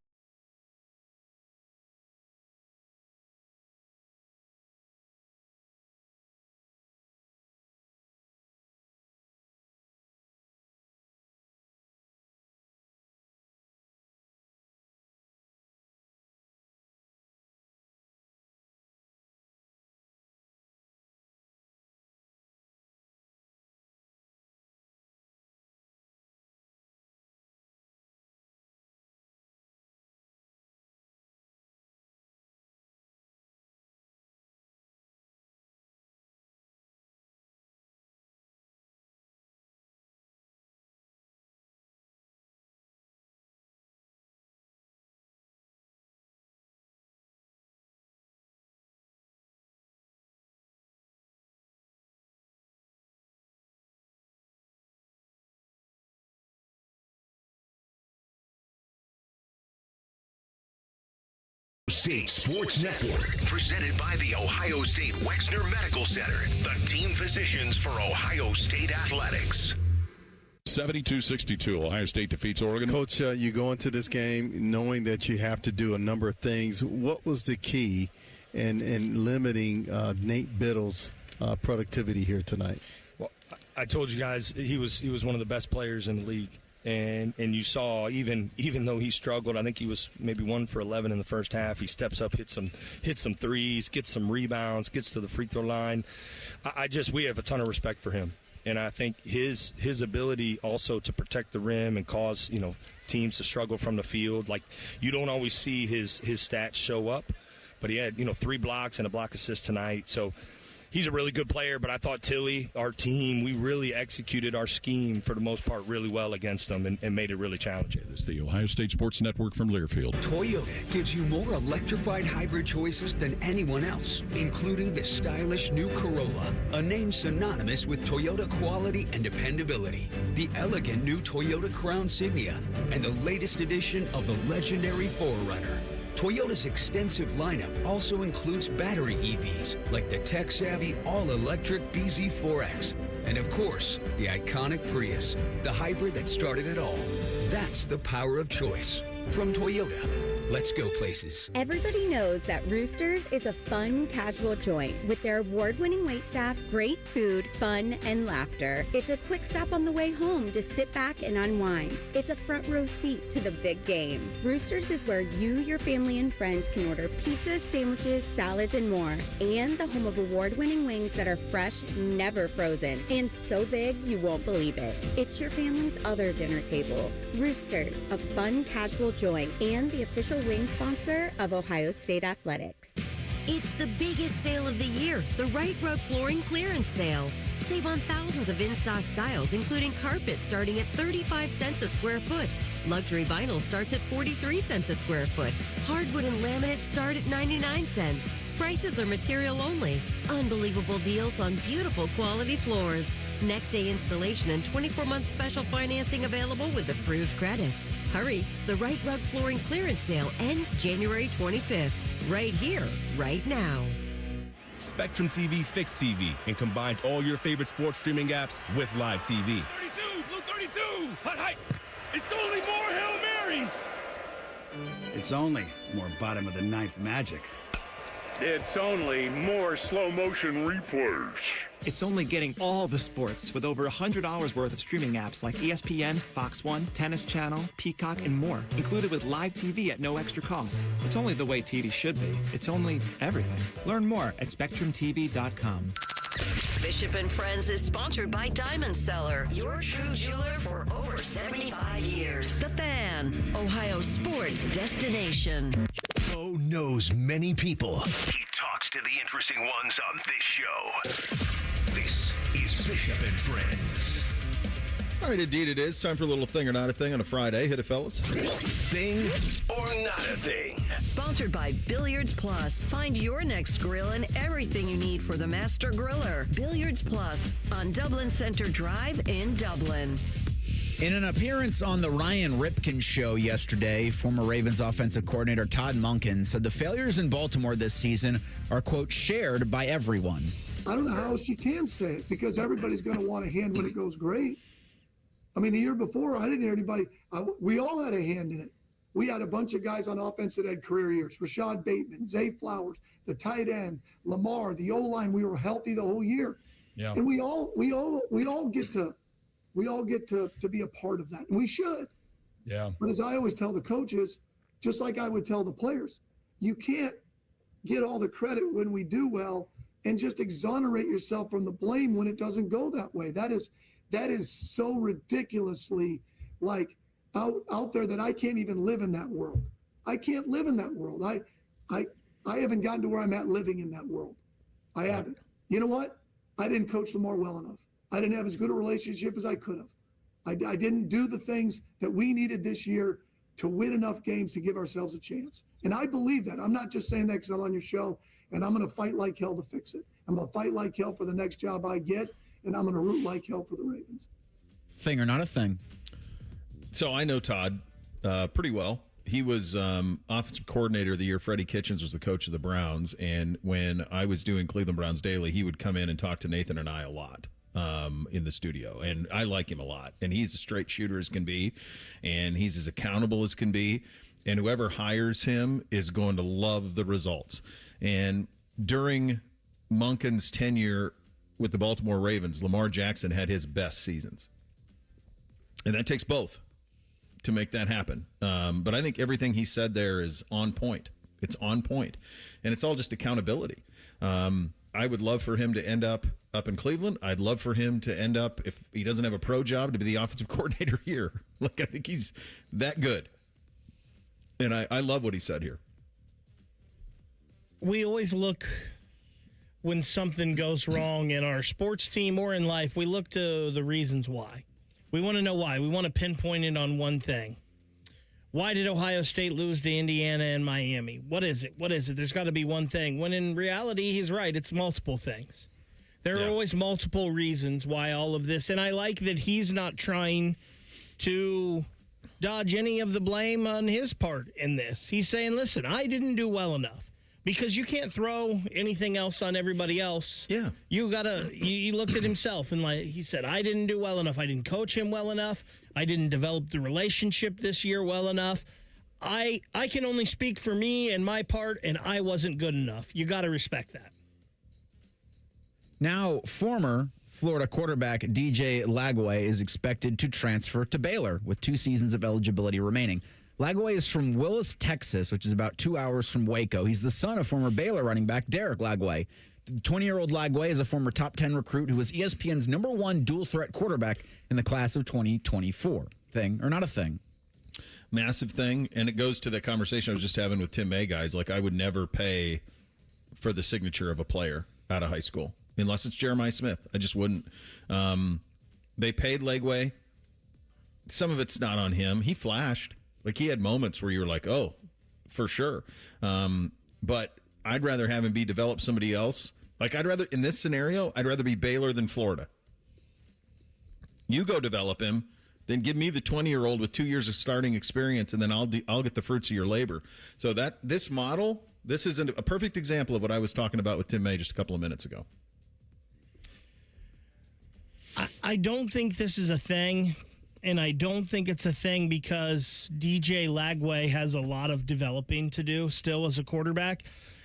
State Sports Network. Presented by the Ohio State Wexner Medical Center, the team physicians for Ohio State athletics. 72-62, Ohio State defeats Oregon. Coach, you go into this game knowing that you have to do a number of things. What was the key in limiting Nate Biddle's productivity here tonight? Well, I told you guys he was one of the best players in the league. And you saw even though he struggled, I think he was maybe 1 for 11 in the first half. He steps up, hits some threes, gets some rebounds, gets to the free throw line. We have a ton of respect for him, and I think his ability also to protect the rim and cause teams to struggle from the field. Like, you don't always see his stats show up, but he had 3 blocks and a block assist tonight. So he's a really good player, but I thought Tilly, our team, we really executed our scheme for the most part really well against them and made it really challenging. It's the Ohio State Sports Network from Learfield. Toyota gives you more electrified hybrid choices than anyone else, including the stylish new Corolla, a name synonymous with Toyota quality and dependability, the elegant new Toyota Crown Signia, and the latest edition of the legendary 4Runner. Toyota's extensive lineup also includes battery EVs like the tech-savvy all-electric BZ4X. And of course, the iconic Prius, the hybrid that started it all. That's the power of choice. From Toyota, let's go places. Everybody knows that Roosters is a fun, casual joint with their award-winning waitstaff, great food, fun, and laughter. It's a quick stop on the way home to sit back and unwind. It's a front row seat to the big game. Roosters is where you, your family, and friends can order pizzas, sandwiches, salads, and more. And the home of award-winning wings that are fresh, never frozen, and so big you won't believe it. It's your family's other dinner table. Roosters, a fun, casual joint, and the official wing sponsor of Ohio State Athletics. It's the biggest sale of the year, the Right Rug Flooring Clearance Sale. Save on thousands of in-stock styles, including carpet starting at 35 cents a square foot. Luxury vinyl starts at 43 cents a square foot. Hardwood and laminate start at 99 cents. Prices are material only. Unbelievable deals on beautiful quality floors. Next day installation and 24-month special financing available with approved credit. Hurry, the Right Rug Flooring Clearance Sale ends January 25th. Right here, right now. Spectrum TV fixed TV and combined all your favorite sports streaming apps with live TV. 32, Blue 32, hot. It's only more Hail Marys. It's only more bottom of the ninth magic. It's only more slow motion replays. It's only getting all the sports with over $100 worth of streaming apps like ESPN, Fox One, Tennis Channel, Peacock, and more, included with live TV at no extra cost. It's only the way TV should be. It's only everything. Learn more at SpectrumTV.com. Bishop and Friends is sponsored by Diamond Seller, your true jeweler for over 75 years. The Fan, Ohio sports destination. Bo knows many people. He talks to the interesting ones on this show. This is Bishop and Friends. All right, indeed it is. Time for a little thing or not a thing on a Friday. Hit it, fellas. Thing or not a thing. Sponsored by Billiards Plus. Find your next grill and everything you need for the master griller. Billiards Plus on Dublin Center Drive in Dublin. In an appearance on the Ryan Ripken show yesterday, former Ravens offensive coordinator Todd Monken said the failures in Baltimore this season are, quote, shared by everyone. I don't know how else you can say it, because everybody's going to want a hand when it goes great. I mean, the year before, I didn't hear anybody. We all had a hand in it. We had a bunch of guys on offense that had career years. Rashad Bateman, Zay Flowers, the tight end, Lamar, the O-line. We were healthy the whole year. Yeah. And we all get to be a part of that. And we should. Yeah. But as I always tell the coaches, just like I would tell the players, you can't get all the credit when we do well and just exonerate yourself from the blame when it doesn't go that way. That is so ridiculously like out there that I can't even live in that world. I can't live in that world. I haven't gotten to where I'm at living in that world. I haven't. You know what? I didn't coach Lamar well enough. I didn't have as good a relationship as I could have. I didn't do the things that we needed this year to win enough games to give ourselves a chance. And I believe that. I'm not just saying that because I'm on your show, and I'm going to fight like hell to fix it. I'm going to fight like hell for the next job I get, and I'm going to root like hell for the Ravens. Thing or not a thing? So I know Todd pretty well. offensive coordinator the year Freddie Kitchens was the coach of the Browns, and when I was doing Cleveland Browns Daily, he would come in and talk to Nathan and I a lot in the studio, and I like him a lot. And he's a straight shooter as can be, and he's as accountable as can be, and whoever hires him is going to love the results. And during Monken's tenure with the Baltimore Ravens, Lamar Jackson had his best seasons. And that takes both to make that happen. But I think everything he said there is on point. It's on point. And it's all just accountability. I would love for him to end up in Cleveland. I'd love for him to end up, if he doesn't have a pro job, to be the offensive coordinator here. Like, I think he's that good. And I love what he said here. We always look, when something goes wrong in our sports team or in life, we look to the reasons why. We want to know why. We want to pinpoint it on one thing. Why did Ohio State lose to Indiana and Miami? What is it? What is it? There's got to be one thing. When in reality, he's right. It's multiple things. There are always multiple reasons why all of this. And I like that he's not trying to dodge any of the blame on his part in this. He's saying, listen, I didn't do well enough. Because you can't throw anything else on everybody else. Yeah. You looked at himself and he said, I didn't do well enough. I didn't coach him well enough. I didn't develop the relationship this year well enough. I can only speak for me and my part, and I wasn't good enough. You got to respect that. Now, former Florida quarterback DJ Lagway is expected to transfer to Baylor with 2 seasons of eligibility remaining. Lagway is from Willis, Texas, which is about 2 hours from Waco. He's the son of former Baylor running back Derek Lagway. The 20-year-old Lagway is a former top 10 recruit who was ESPN's #1 dual-threat quarterback in the class of 2024. Thing or not a thing? Massive thing, and it goes to the conversation I was just having with Tim May, guys. Like, I would never pay for the signature of a player out of high school unless it's Jeremiah Smith. I just wouldn't. They paid Lagway. Some of it's not on him. He flashed. Like, he had moments where you were like, oh, for sure. But I'd rather have him be developed somebody else. Like, in this scenario, I'd rather be Baylor than Florida. You go develop him, then give me the 20-year-old with 2 years of starting experience, and then I'll get the fruits of your labor. So this model, this is a perfect example of what I was talking about with Tim May just a couple of minutes ago. I don't think this is a thing. And I don't think it's a thing because DJ Lagway has a lot of developing to do still as a quarterback.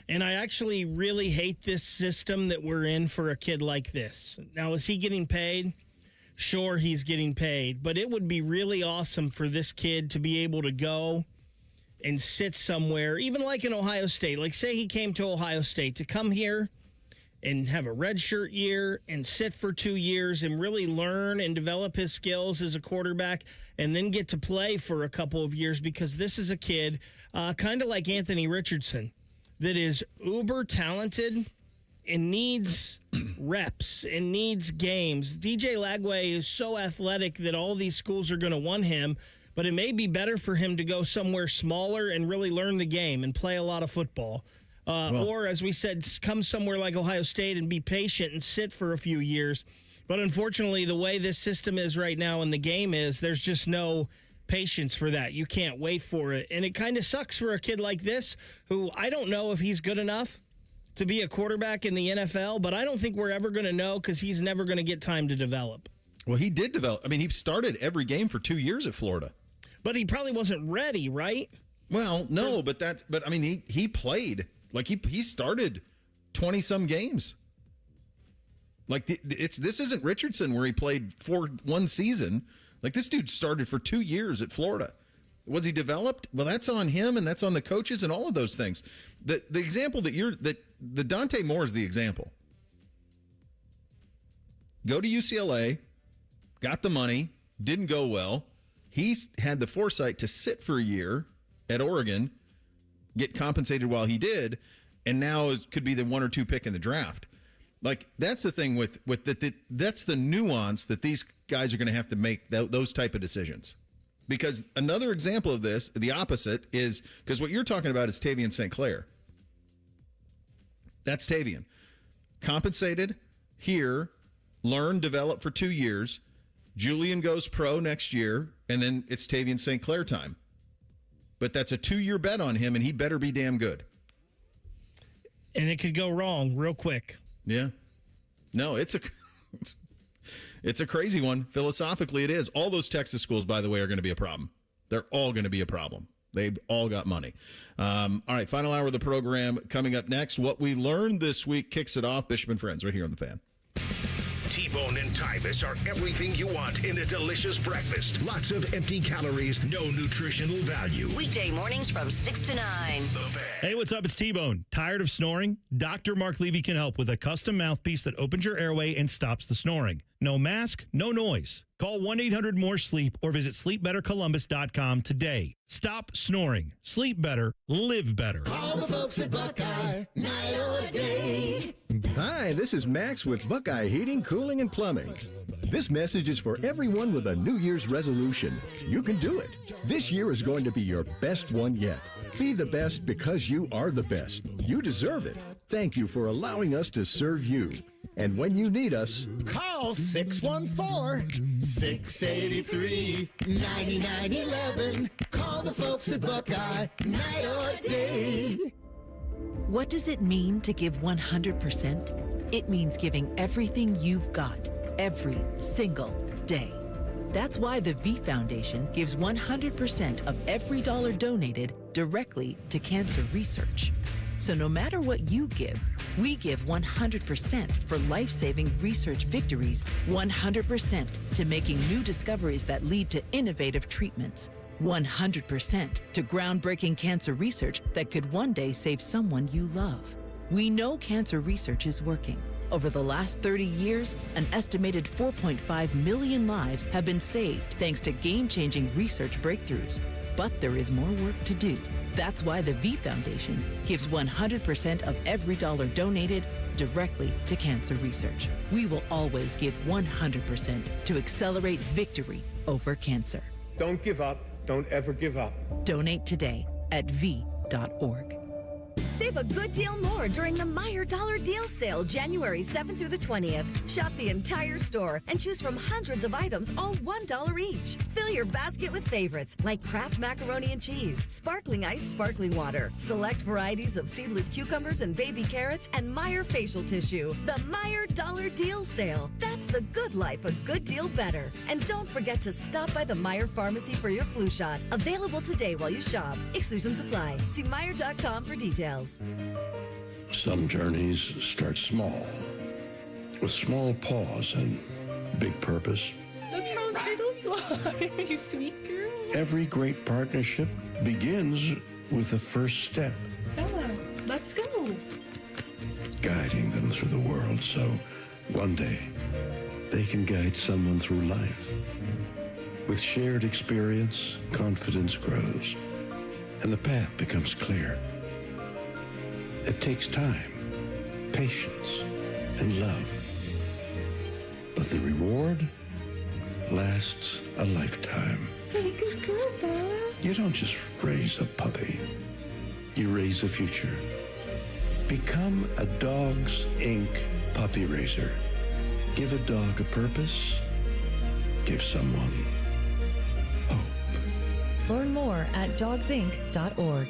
And I actually really hate this system that we're in for a kid like this. Now, is he getting paid? Sure, he's getting paid. But it would be really awesome for this kid to be able to go and sit somewhere, even like in Ohio State. Like, say he came to Ohio State, to come here and have a redshirt year and sit for 2 years and really learn and develop his skills as a quarterback and then get to play for a couple of years, because this is a kid kind of like Anthony Richardson that is uber talented and needs reps and needs games. DJ Lagway is so athletic that all these schools are going to want him, but it may be better for him to go somewhere smaller and really learn the game and play a lot of football. Or, as we said, come somewhere like Ohio State and be patient and sit for a few years. But unfortunately, the way this system is right now and the game is, there's just no patience for that. You can't wait for it. And it kind of sucks for a kid like this, who I don't know if he's good enough to be a quarterback in the NFL, but I don't think we're ever going to know because he's never going to get time to develop. Well, he did develop. I mean, he started every game for 2 years at Florida. But he probably wasn't ready, right? Well, no, but I mean, he played. Like, he started 20-some games. Like, this isn't Richardson where he played for 1 season. Like, this dude started for 2 years at Florida. Was he developed? Well, that's on him, and that's on the coaches and all of those things. The example the Dante Moore is the example. Go to UCLA, got the money, didn't go well. He had the foresight to sit for a year at Oregon, get compensated while he did, and now could be the 1 or 2 pick in the draft. Like, that's the thing with that's the nuance that these guys are going to have to make those type of decisions. Because another example of this, the opposite, is because what you're talking about is Tavian St. Clair. That's Tavian. Compensated here, learn, develop for 2 years. Julian goes pro next year, and then it's Tavian St. Clair time. but that's a 2-year bet on him, and he better be damn good. And it could go wrong real quick. Yeah. No, it's a crazy one. Philosophically, it is. All those Texas schools, by the way, are going to be a problem. They're all going to be a problem. They've all got money. All right, final hour of the program coming up next. What we learned this week kicks it off. Bishop and Friends right here on The Fan. T-Bone and Tyvus are everything you want in a delicious breakfast. Lots of empty calories, no nutritional value. Weekday mornings from 6 to 9. Hey, what's up? It's T-Bone. Tired of snoring? Dr. Mark Levy can help with a custom mouthpiece that opens your airway and stops the snoring. No mask, no noise. Call 1-800-MORE-SLEEP or visit sleepbettercolumbus.com today. Stop snoring. Sleep better. Live better. Call the folks at Buckeye, night or day. Hi, this is Max with Buckeye Heating, Cooling, and Plumbing. This message is for everyone with a New Year's resolution. You can do it. This year is going to be your best one yet. Be the best because you are the best. You deserve it. Thank you for allowing us to serve you. And when you need us, call 614-683-9911. Call the folks at Buckeye, night or day. What does it mean to give 100%? It means giving everything you've got, every single day. That's why the V Foundation gives 100% of every dollar donated directly to cancer research. So no matter what you give, we give 100% for life-saving research victories, 100% to making new discoveries that lead to innovative treatments, 100% to groundbreaking cancer research that could one day save someone you love. We know cancer research is working. Over the last 30 years, an estimated 4.5 million lives have been saved thanks to game-changing research breakthroughs. But there is more work to do. That's why the V Foundation gives 100% of every dollar donated directly to cancer research. We will always give 100% to accelerate victory over cancer. Don't give up. Don't ever give up. Donate today at v.org. Save a good deal more during the Meijer Dollar Deal Sale, January 7th through the 20th. Shop the entire store and choose from hundreds of items, all $1 each. Fill your basket with favorites like Kraft macaroni and cheese, sparkling ice sparkling water, select varieties of seedless cucumbers and baby carrots, and Meijer facial tissue. The Meijer Dollar Deal Sale. That's the good life, a good deal better. And don't forget to stop by the Meijer Pharmacy for your flu shot. Available today while you shop. Exclusions apply. See Meijer.com for details. Some journeys start small, with small pause and big purpose. Look how little you are, you sweet girl. Every great partnership begins with the first step. Bella, let's go. Guiding them through the world so one day they can guide someone through life. With shared experience, confidence grows, and the path becomes clear. It takes time, patience, and love. But the reward lasts a lifetime. Good girl, Bella. You don't just raise a puppy. You raise a future. Become a Dogs Inc. puppy raiser. Give a dog a purpose. Give someone hope. Learn more at dogsinc.org.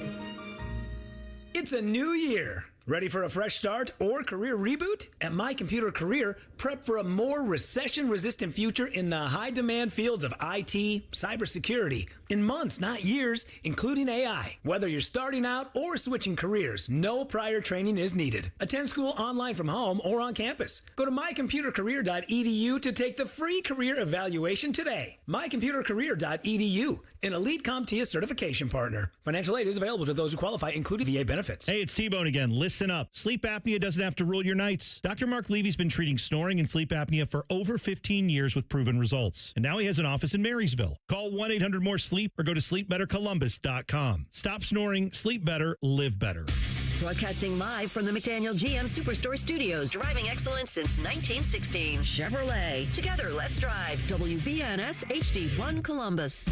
It's a new year. Ready for a fresh start or career reboot? At My Computer Career, prep for a more recession-resistant future in the high-demand fields of IT, cybersecurity, in months, not years, including AI. Whether you're starting out or switching careers, no prior training is needed. Attend school online from home or on campus. Go to mycomputercareer.edu to take the free career evaluation today. mycomputercareer.edu, an elite CompTIA certification partner. Financial aid is available to those who qualify, including VA benefits. Hey, it's T-Bone again. Listen up. Sleep apnea doesn't have to rule your nights. Dr. Mark Levy's been treating snoring and sleep apnea for over 15 years with proven results. And now he has an office in Marysville. Call 1-800-MORE-SLEEP or go to sleepbettercolumbus.com. Stop snoring, sleep better, live better. Broadcasting live from the McDaniel GM Superstore Studios, driving excellence since 1916. Chevrolet. Together, let's drive. WBNS HD1 Columbus.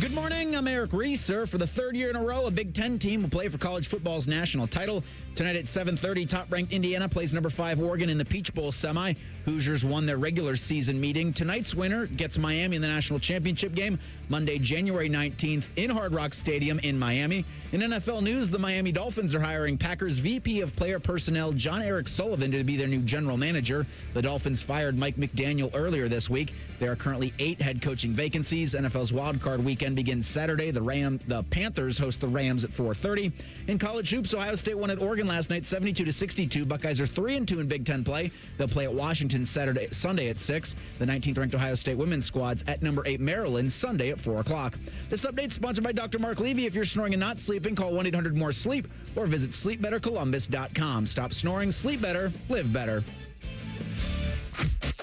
Good morning. I'm Eric Reeser. For the third year in a row, a Big Ten team will play for college football's national title. Tonight at 7:30, top-ranked Indiana plays number 5 Oregon in the Peach Bowl semi. Hoosiers won their regular season meeting. Tonight's winner gets Miami in the national championship game Monday, January 19th in Hard Rock Stadium in Miami. In NFL news, the Miami Dolphins are hiring Packers VP of Player Personnel John Eric Sullivan to be their new general manager. The Dolphins fired Mike McDaniel earlier this week. There are currently 8 head coaching vacancies. NFL's wildcard weekend begins Saturday. The Panthers host the Rams at 4:30. In college hoops, Ohio State won at Oregon last night, 72-62. Buckeyes are 3-2 in Big Ten play. They'll play at Washington Sunday at 6. The 19th-ranked Ohio State women's squad's at number 8 Maryland Sunday at 4 o'clock. This update is sponsored by Dr. Mark Levy. If you're snoring and not sleeping, call 1-800-MORE-SLEEP or visit sleepbettercolumbus.com. Stop snoring, sleep better, live better.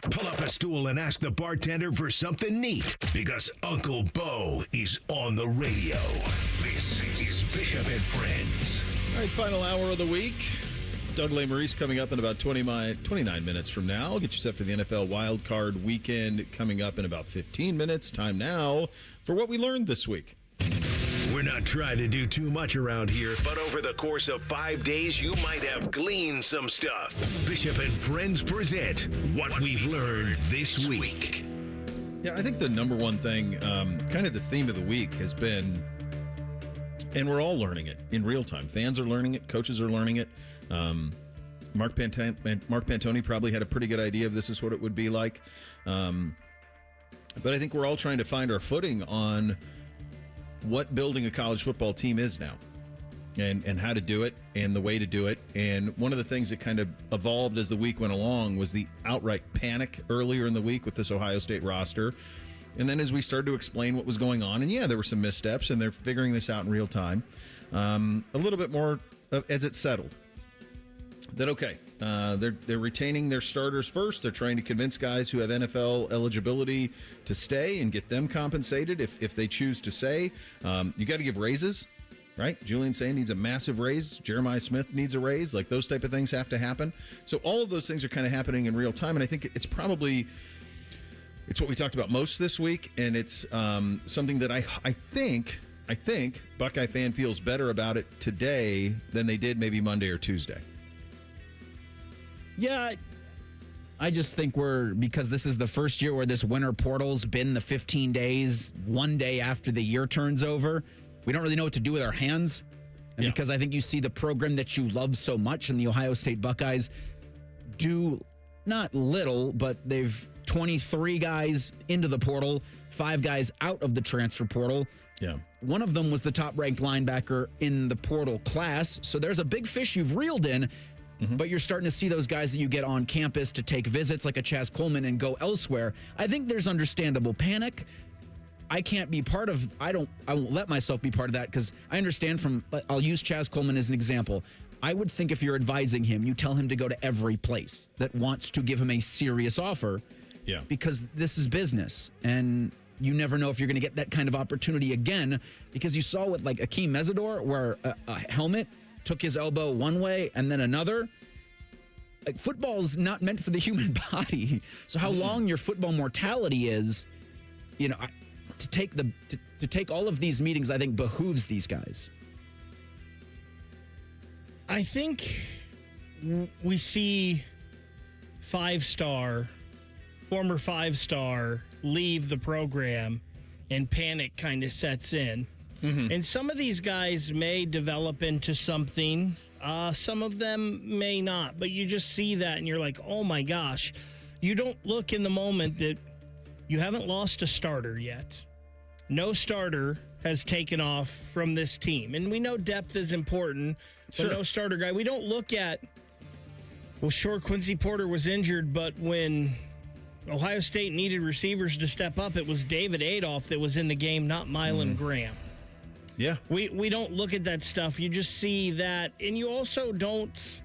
Pull up a stool and ask the bartender for something neat, because Uncle Bo is on the radio. This is Bishop and Friends. All right, final hour of the week. Doug Lesmerises coming up in about 29 minutes from now. I'll get you set for the NFL Wild Card Weekend coming up in about 15 minutes. Time now for what we learned this week. We're not trying to do too much around here, but over the course of 5 days, you might have gleaned some stuff. Bishop and Friends present What We've Learned This Week. Yeah, I think the number one thing, kind of the theme of the week has been, and we're all learning it in real time. Fans are learning it. Coaches are learning it. Mark Pantoni probably had a pretty good idea of this is what it would be like. But I think we're all trying to find our footing on what building a college football team is now and how to do it and the way to do it. And one of the things that kind of evolved as the week went along was the outright panic earlier in the week with this Ohio State roster. And then as we started to explain what was going on, and yeah, there were some missteps and they're figuring this out in real time, a little bit more as it settled. That, okay, they're retaining their starters first. They're trying to convince guys who have NFL eligibility to stay and get them compensated if they choose to stay. You got to give raises, right? Julian Sain needs a massive raise. Jeremiah Smith needs a raise. Like, those type of things have to happen. So all of those things are kind of happening in real time, and I think it's probably what we talked about most this week, and it's something that I think Buckeye fan feels better about it today than they did maybe Monday or Tuesday. Yeah, I just think because this is the first year where this winter portal's been the 15 days, one day after the year turns over, we don't really know what to do with our hands. And because I think you see the program that you love so much, and the Ohio State Buckeyes do not little, but they've 23 guys into the portal, 5 guys out of the transfer portal. Yeah. One of them was the top-ranked linebacker in the portal class. So there's a big fish you've reeled in. But you're starting to see those guys that you get on campus to take visits like a Chaz Coleman and go elsewhere. I think there's understandable panic. I won't let myself be part of that, because I understand I'll use Chaz Coleman as an example. I would think if you're advising him, you tell him to go to every place that wants to give him a serious offer. Yeah. Because this is business, and you never know if you're going to get that kind of opportunity again, because you saw with like Akeem Mesidor where a helmet took his elbow one way and then another. Like, football's not meant for the human body. So how long your football mortality is, to take all of these meetings, I think behooves these guys. I think we see former five-star leave the program and panic kind of sets in. And some of these guys may develop into something. Some of them may not. But you just see that and you're like, oh, my gosh. You don't look in the moment that you haven't lost a starter yet. No starter has taken off from this team. And we know depth is important, but no starter guy. We don't look at, well, sure, Quincy Porter was injured, but when Ohio State needed receivers to step up, it was David Adolph that was in the game, not Mylan Graham. Yeah. We don't look at that stuff. You just see that, and you also don't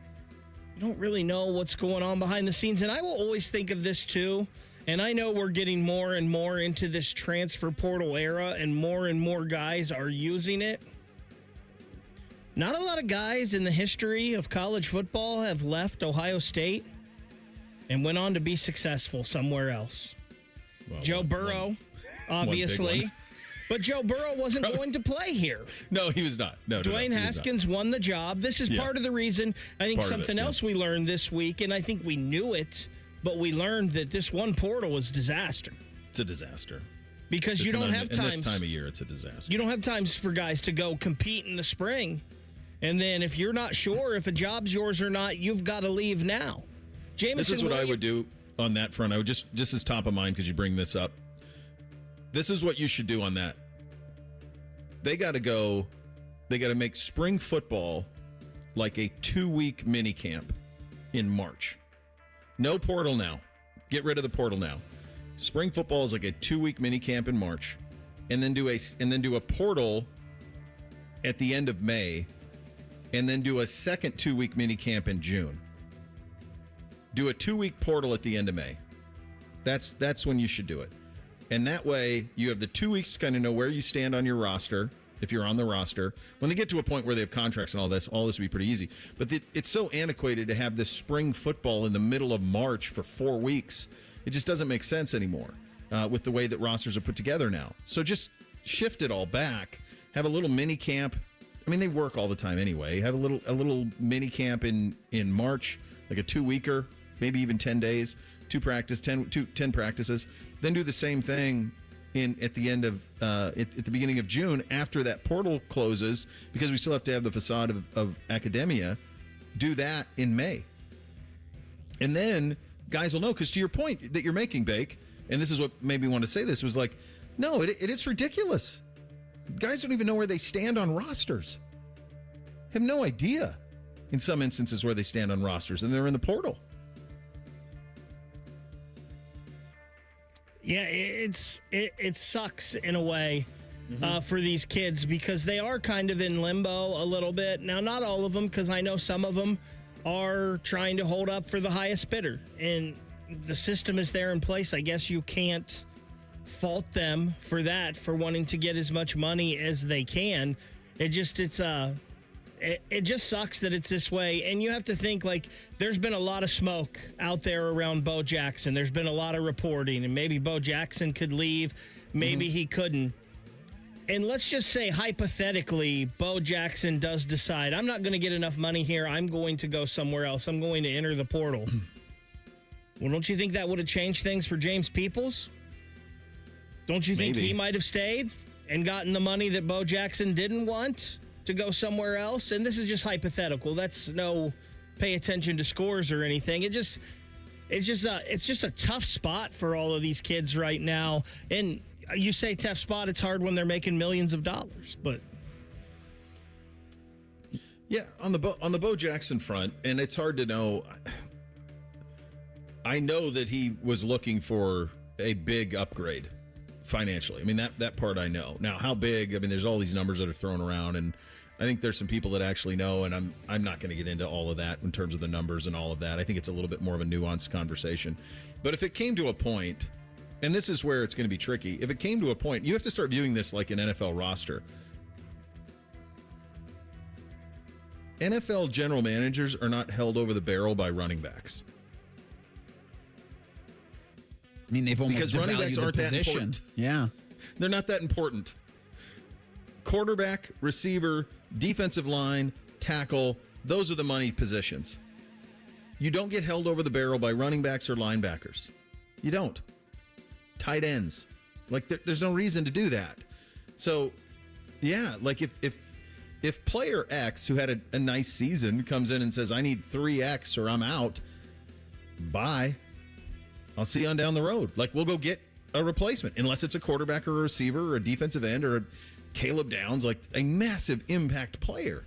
really know what's going on behind the scenes. And I will always think of this too, and I know we're getting more and more into this transfer portal era, and more guys are using it. Not a lot of guys in the history of college football have left Ohio State and went on to be successful somewhere else. Well, Joe Burrow, obviously. But Joe Burrow wasn't going to play here. No, he was not. No, Dwayne Haskins won the job. This is part of the reason. I think something else we learned this week, and I think we knew it, but we learned that this one portal was disaster. It's a disaster. Because you don't have times. In this time of year, it's a disaster. You don't have times for guys to go compete in the spring. And then if you're not sure if a job's yours or not, you've got to leave now. Jameson, this is what I would do on that front. I would just as top of mind because you bring this up. This is what you should do on that. They got to make spring football like a 2-week mini camp in March. No portal now. Get rid of the portal now. Spring football is like a 2-week mini camp in March, and then do a portal at the end of May, and then do a second 2-week mini camp in June. Do a 2-week portal at the end of May. That's when you should do it. And that way, you have the 2 weeks to kind of know where you stand on your roster, if you're on the roster. When they get to a point where they have contracts and all this will be pretty easy. But it's so antiquated to have this spring football in the middle of March for 4 weeks. It just doesn't make sense anymore with the way that rosters are put together now. So just shift it all back. Have a little mini camp. I mean, they work all the time anyway. Have a little mini camp in March, like a 2-weeker, maybe even 10 days, 10 practices. Then do the same thing at the end of at the beginning of June after that portal closes, because we still have to have the facade of academia. Do that in May, and then guys will know. Because to your point that you're making, Bake, and this is what made me want to say this, was like, no, it's ridiculous. Guys don't even know where they stand on rosters. Have no idea in some instances where they stand on rosters, and they're in the portal. Yeah, it sucks in a way for these kids, because they are kind of in limbo a little bit. Now, not all of them, because I know some of them are trying to hold up for the highest bidder, and the system is there in place. I guess you can't fault them for that, for wanting to get as much money as they can. It just sucks that it's this way. And you have to think, like, there's been a lot of smoke out there around Bo Jackson. There's been a lot of reporting, and maybe Bo Jackson could leave. Maybe he couldn't. And let's just say, hypothetically, Bo Jackson does decide, I'm not going to get enough money here. I'm going to go somewhere else. I'm going to enter the portal. Well, don't you think that would have changed things for James Peoples? Don't you think he might have stayed and gotten the money that Bo Jackson didn't want to go somewhere else? And this is just hypothetical. That's no pay attention to scores or anything. It's just a tough spot for all of these kids right now. And you say tough spot, it's hard when they're making millions of dollars, but yeah, on the Bo Jackson front, and it's hard to know. I know that he was looking for a big upgrade financially. I mean, that part I know. Now, how big? I mean, there's all these numbers that are thrown around, and I think there's some people that actually know, and I'm not going to get into all of that in terms of the numbers and all of that. I think it's a little bit more of a nuanced conversation. But if it came to a point, and this is where it's going to be tricky, if it came to a point, you have to start viewing this like an NFL roster. NFL general managers are not held over the barrel by running backs. I mean, they've almost because running backs aren't that important. Yeah. They're not that important. Quarterback, receiver, defensive line, tackle, those are the money positions. You don't get held over the barrel by running backs or linebackers. You don't. Tight ends. Like, there's no reason to do that. So, yeah, like if player X, who had a nice season, comes in and says, I need 3X or I'm out, bye. I'll see you on down the road. Like, we'll go get a replacement, unless it's a quarterback or a receiver or a defensive end or a Caleb Downs, like a massive impact player.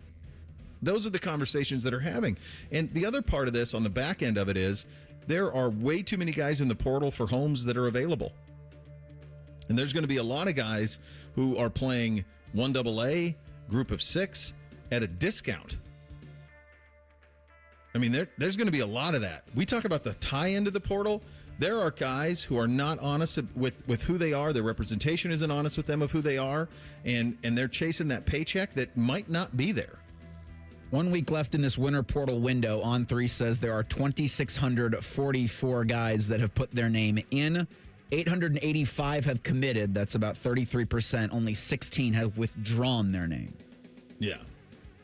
Those are the conversations that are having. And the other part of this on the back end of it is there are way too many guys in the portal for homes that are available. And there's going to be a lot of guys who are playing 1AA, group of 6 at a discount. I mean, there's going to be a lot of that. We talk about the tie end of the portal. There are guys who are not honest with who they are. Their representation isn't honest with them of who they are, and they're chasing that paycheck that might not be there. 1 week left in this winter portal window. On3 says there are 2,644 guys that have put their name in. 885 have committed. That's about 33%. Only 16 have withdrawn their name. Yeah.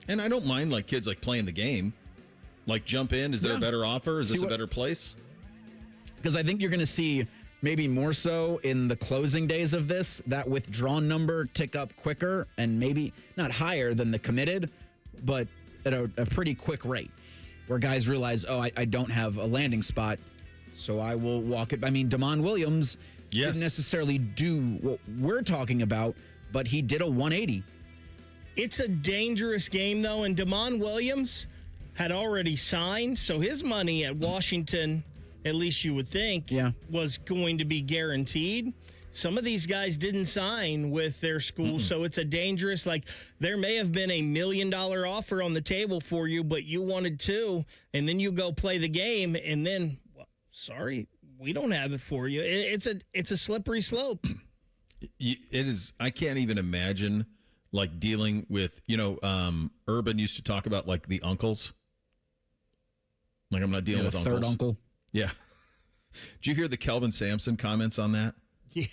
And I don't mind like kids like playing the game. Like jump in. Is there a better offer? Is this a better place? Because I think you're going to see maybe more so in the closing days of this, that withdrawn number tick up quicker and maybe not higher than the committed, but at a pretty quick rate where guys realize, oh, I don't have a landing spot, so I will walk it. I mean, Damon Williams didn't necessarily do what we're talking about, but he did a 180. It's a dangerous game, though, and Damon Williams had already signed, so his money at Washington, at least you would think, was going to be guaranteed. Some of these guys didn't sign with their school, so it's a dangerous, like, there may have been $1 million offer on the table for you, but you wanted $2, and then you go play the game, and then, well, sorry, we don't have it for you. It's a slippery slope. It is. I can't even imagine, like, dealing with, Urban used to talk about, like, the uncles. Like, I'm not dealing with uncles. Third uncle. Yeah. Did you hear the Kelvin Sampson comments on that? Yeah.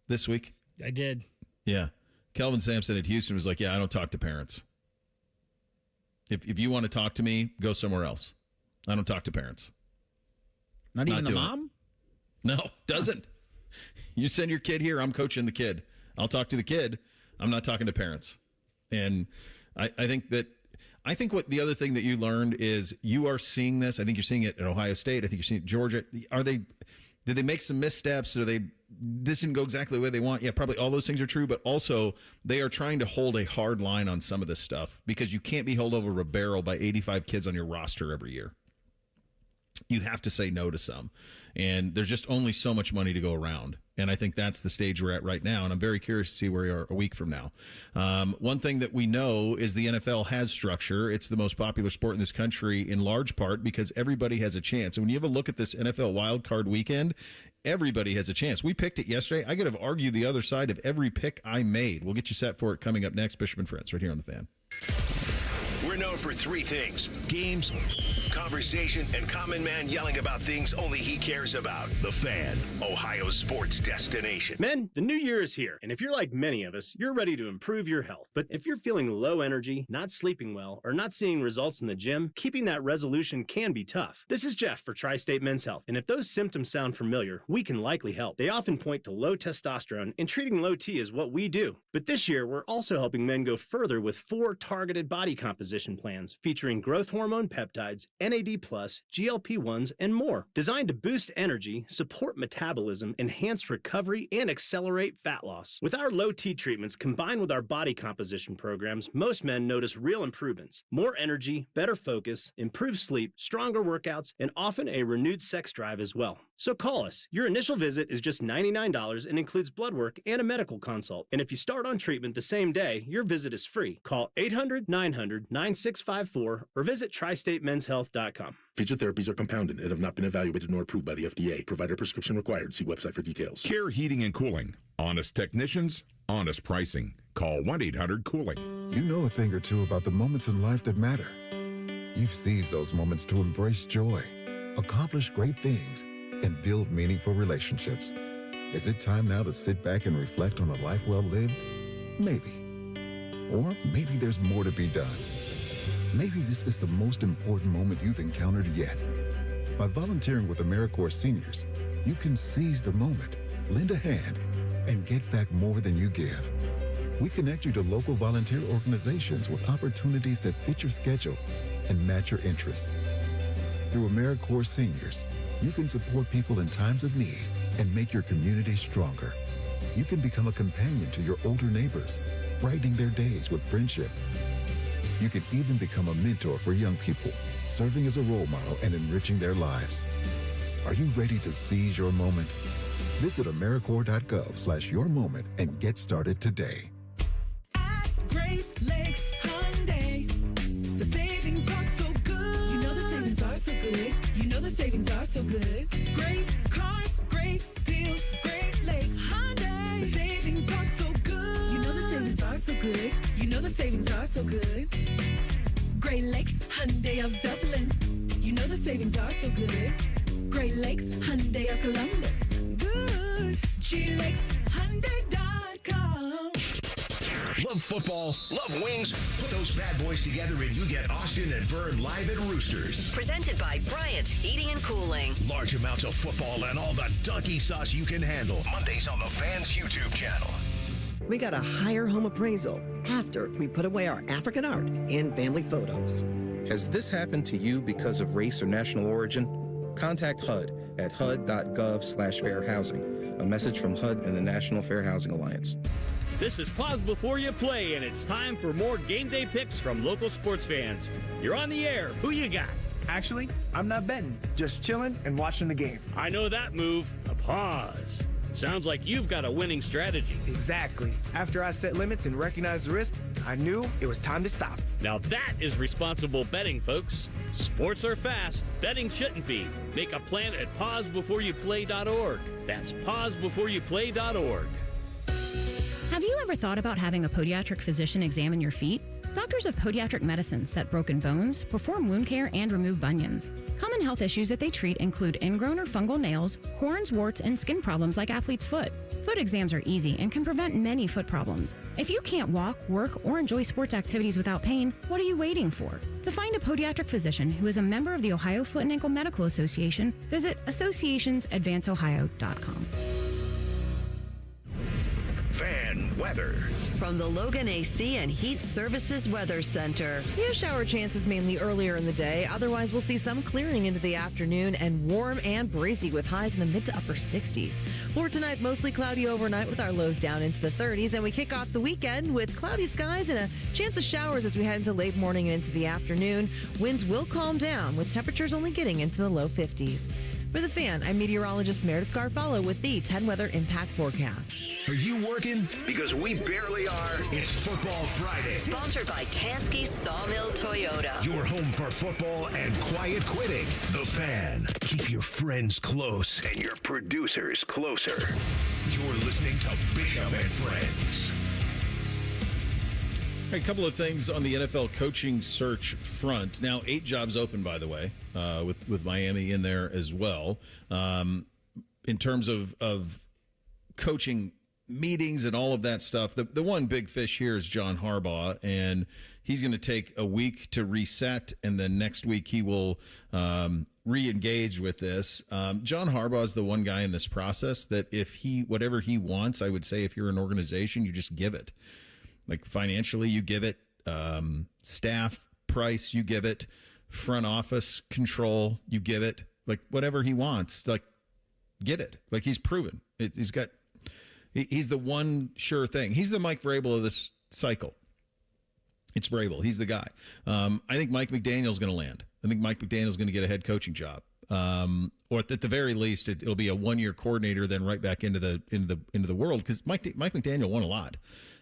This week? I did. Yeah. Kelvin Sampson at Houston was like, yeah, I don't talk to parents. If you want to talk to me, go somewhere else. I don't talk to parents. Not even the mom? No, doesn't. You send your kid here, I'm coaching the kid. I'll talk to the kid. I'm not talking to parents. And I think what the other thing that you learned is you are seeing this. I think you're seeing it at Ohio State. I think you're seeing it at Georgia. Did they make some missteps? This didn't go exactly the way they want? Yeah, probably all those things are true, but also they are trying to hold a hard line on some of this stuff because you can't be held over a barrel by 85 kids on your roster every year. You have to say no to some. And there's just only so much money to go around. And I think that's the stage we're at right now. And I'm very curious to see where we are a week from now. One thing that we know is the NFL has structure. It's the most popular sport in this country in large part because everybody has a chance. And when you have a look at this NFL wild card weekend, everybody has a chance. We picked it yesterday. I could have argued the other side of every pick I made. We'll get you set for it coming up next. Bishop and Friends right here on The Fan. We're known for three things: games, conversation, and Common Man yelling about things only he cares about. The Fan, Ohio's sports destination. Men, the new year is here, and if you're like many of us, you're ready to improve your health. But if you're feeling low energy, not sleeping well, or not seeing results in the gym, keeping that resolution can be tough. This is Jeff for Tri-State Men's Health, and if those symptoms sound familiar, we can likely help. They often point to low testosterone, and treating low T is what we do. But this year, we're also helping men go further with 4 targeted body composition plans featuring growth hormone peptides, NAD+, GLP-1s, and more. Designed to boost energy, support metabolism, enhance recovery, and accelerate fat loss. With our low T treatments combined with our body composition programs, most men notice real improvements. More energy, better focus, improved sleep, stronger workouts, and often a renewed sex drive as well. So call us. Your initial visit is just $99 and includes blood work and a medical consult. And if you start on treatment the same day, your visit is free. Call 800-900-9654 or visit tristatemenshealth.com. Featured therapies are compounded and have not been evaluated nor approved by the FDA. Provider prescription required. See website for details. Care Heating and Cooling. Honest technicians, honest pricing. Call 1-800-COOLING. You know a thing or two about the moments in life that matter. You've seized those moments to embrace joy, accomplish great things, and build meaningful relationships. Is it time now to sit back and reflect on a life well lived? Maybe. Or maybe there's more to be done. Maybe this is the most important moment you've encountered yet. By volunteering with AmeriCorps Seniors, you can seize the moment, lend a hand, and get back more than you give. We connect you to local volunteer organizations with opportunities that fit your schedule and match your interests. Through AmeriCorps Seniors, you can support people in times of need and make your community stronger. You can become a companion to your older neighbors, brightening their days with friendship. You can even become a mentor for young people, serving as a role model and enriching their lives. Are you ready to seize your moment? Visit AmeriCorps.gov/yourmoment and get started today. Great Lakes Hyundai. The savings are so good. You know the savings are so good. You know the savings are so good. Great cars, great deals, Great Lakes Hyundai. The savings are so good. You know the savings are so good. You know the savings are so good. Great Lakes Hyundai of Dublin. You know the savings are so good. Great Lakes Hyundai of Columbus. Good. SheLikesHyundai.com. Love football, love wings. Put those bad boys together and you get Austin and Vern live at Roosters. Presented by Bryant Heating and Cooling. Large amounts of football and all the donkey sauce you can handle. Mondays on the Fans YouTube channel. We got a higher home appraisal after we put away our African art and family photos. Has this happened to you because of race or national origin? Contact HUD at hud.gov/fair housing. A message from HUD and the National Fair Housing Alliance. This is Pause Before You Play, and it's time for more game day picks from local sports fans. You're on the air. Who you got? Actually, I'm not betting, just chilling and watching the game. I know that move. A pause. Sounds like you've got a winning strategy. Exactly. After I set limits and recognized the risk, I knew it was time to stop. Now that is responsible betting, folks. Sports are fast. Betting shouldn't be. Make a plan at pausebeforeyouplay.org. That's pausebeforeyouplay.org. Have you ever thought about having a podiatric physician examine your feet? Doctors of Podiatric Medicine set broken bones, perform wound care, and remove bunions. Common health issues that they treat include ingrown or fungal nails, corns, warts, and skin problems like athlete's foot. Foot exams are easy and can prevent many foot problems. If you can't walk, work, or enjoy sports activities without pain, what are you waiting for? To find a podiatric physician who is a member of the Ohio Foot and Ankle Medical Association, visit associationsadvanceohio.com. Fan weather. From the Logan AC and Heat Services Weather Center. Few shower chances mainly earlier in the day. Otherwise, we'll see some clearing into the afternoon and warm and breezy with highs in the mid to upper 60s. For tonight, mostly cloudy overnight with our lows down into the 30s. And we kick off the weekend with cloudy skies and a chance of showers as we head into late morning and into the afternoon. Winds will calm down with temperatures only getting into the low 50s. For the Fan, I'm meteorologist Meredith Garfalo with the 10 Weather Impact Forecast. Are you working? Because we barely are. It's Football Friday. Sponsored by Tansky Sawmill Toyota. Your home for football and quiet quitting. The Fan. Keep your friends close and your producers closer. You're listening to Bishop and Friends. A couple of things on the NFL coaching search front. Now, 8 jobs open, by the way, with Miami in there as well. In terms of coaching meetings and all of that stuff, the one big fish here is John Harbaugh, and he's going to take a week to reset, and then next week he will re-engage with this. John Harbaugh is the one guy in this process that whatever he wants, I would say if you're an organization, you just give it. Like financially, you give it, staff price, you give it, front office control, you give it, like whatever he wants, like get it. Like he's proven it. He's the one sure thing. He's the Mike Vrabel of this cycle. It's Vrabel. He's the guy. I think Mike McDaniel's going to land. I think Mike McDaniel's going to get a head coaching job. Or at the very least, it'll be a one-year coordinator, then right back into the world, because Mike McDaniel won a lot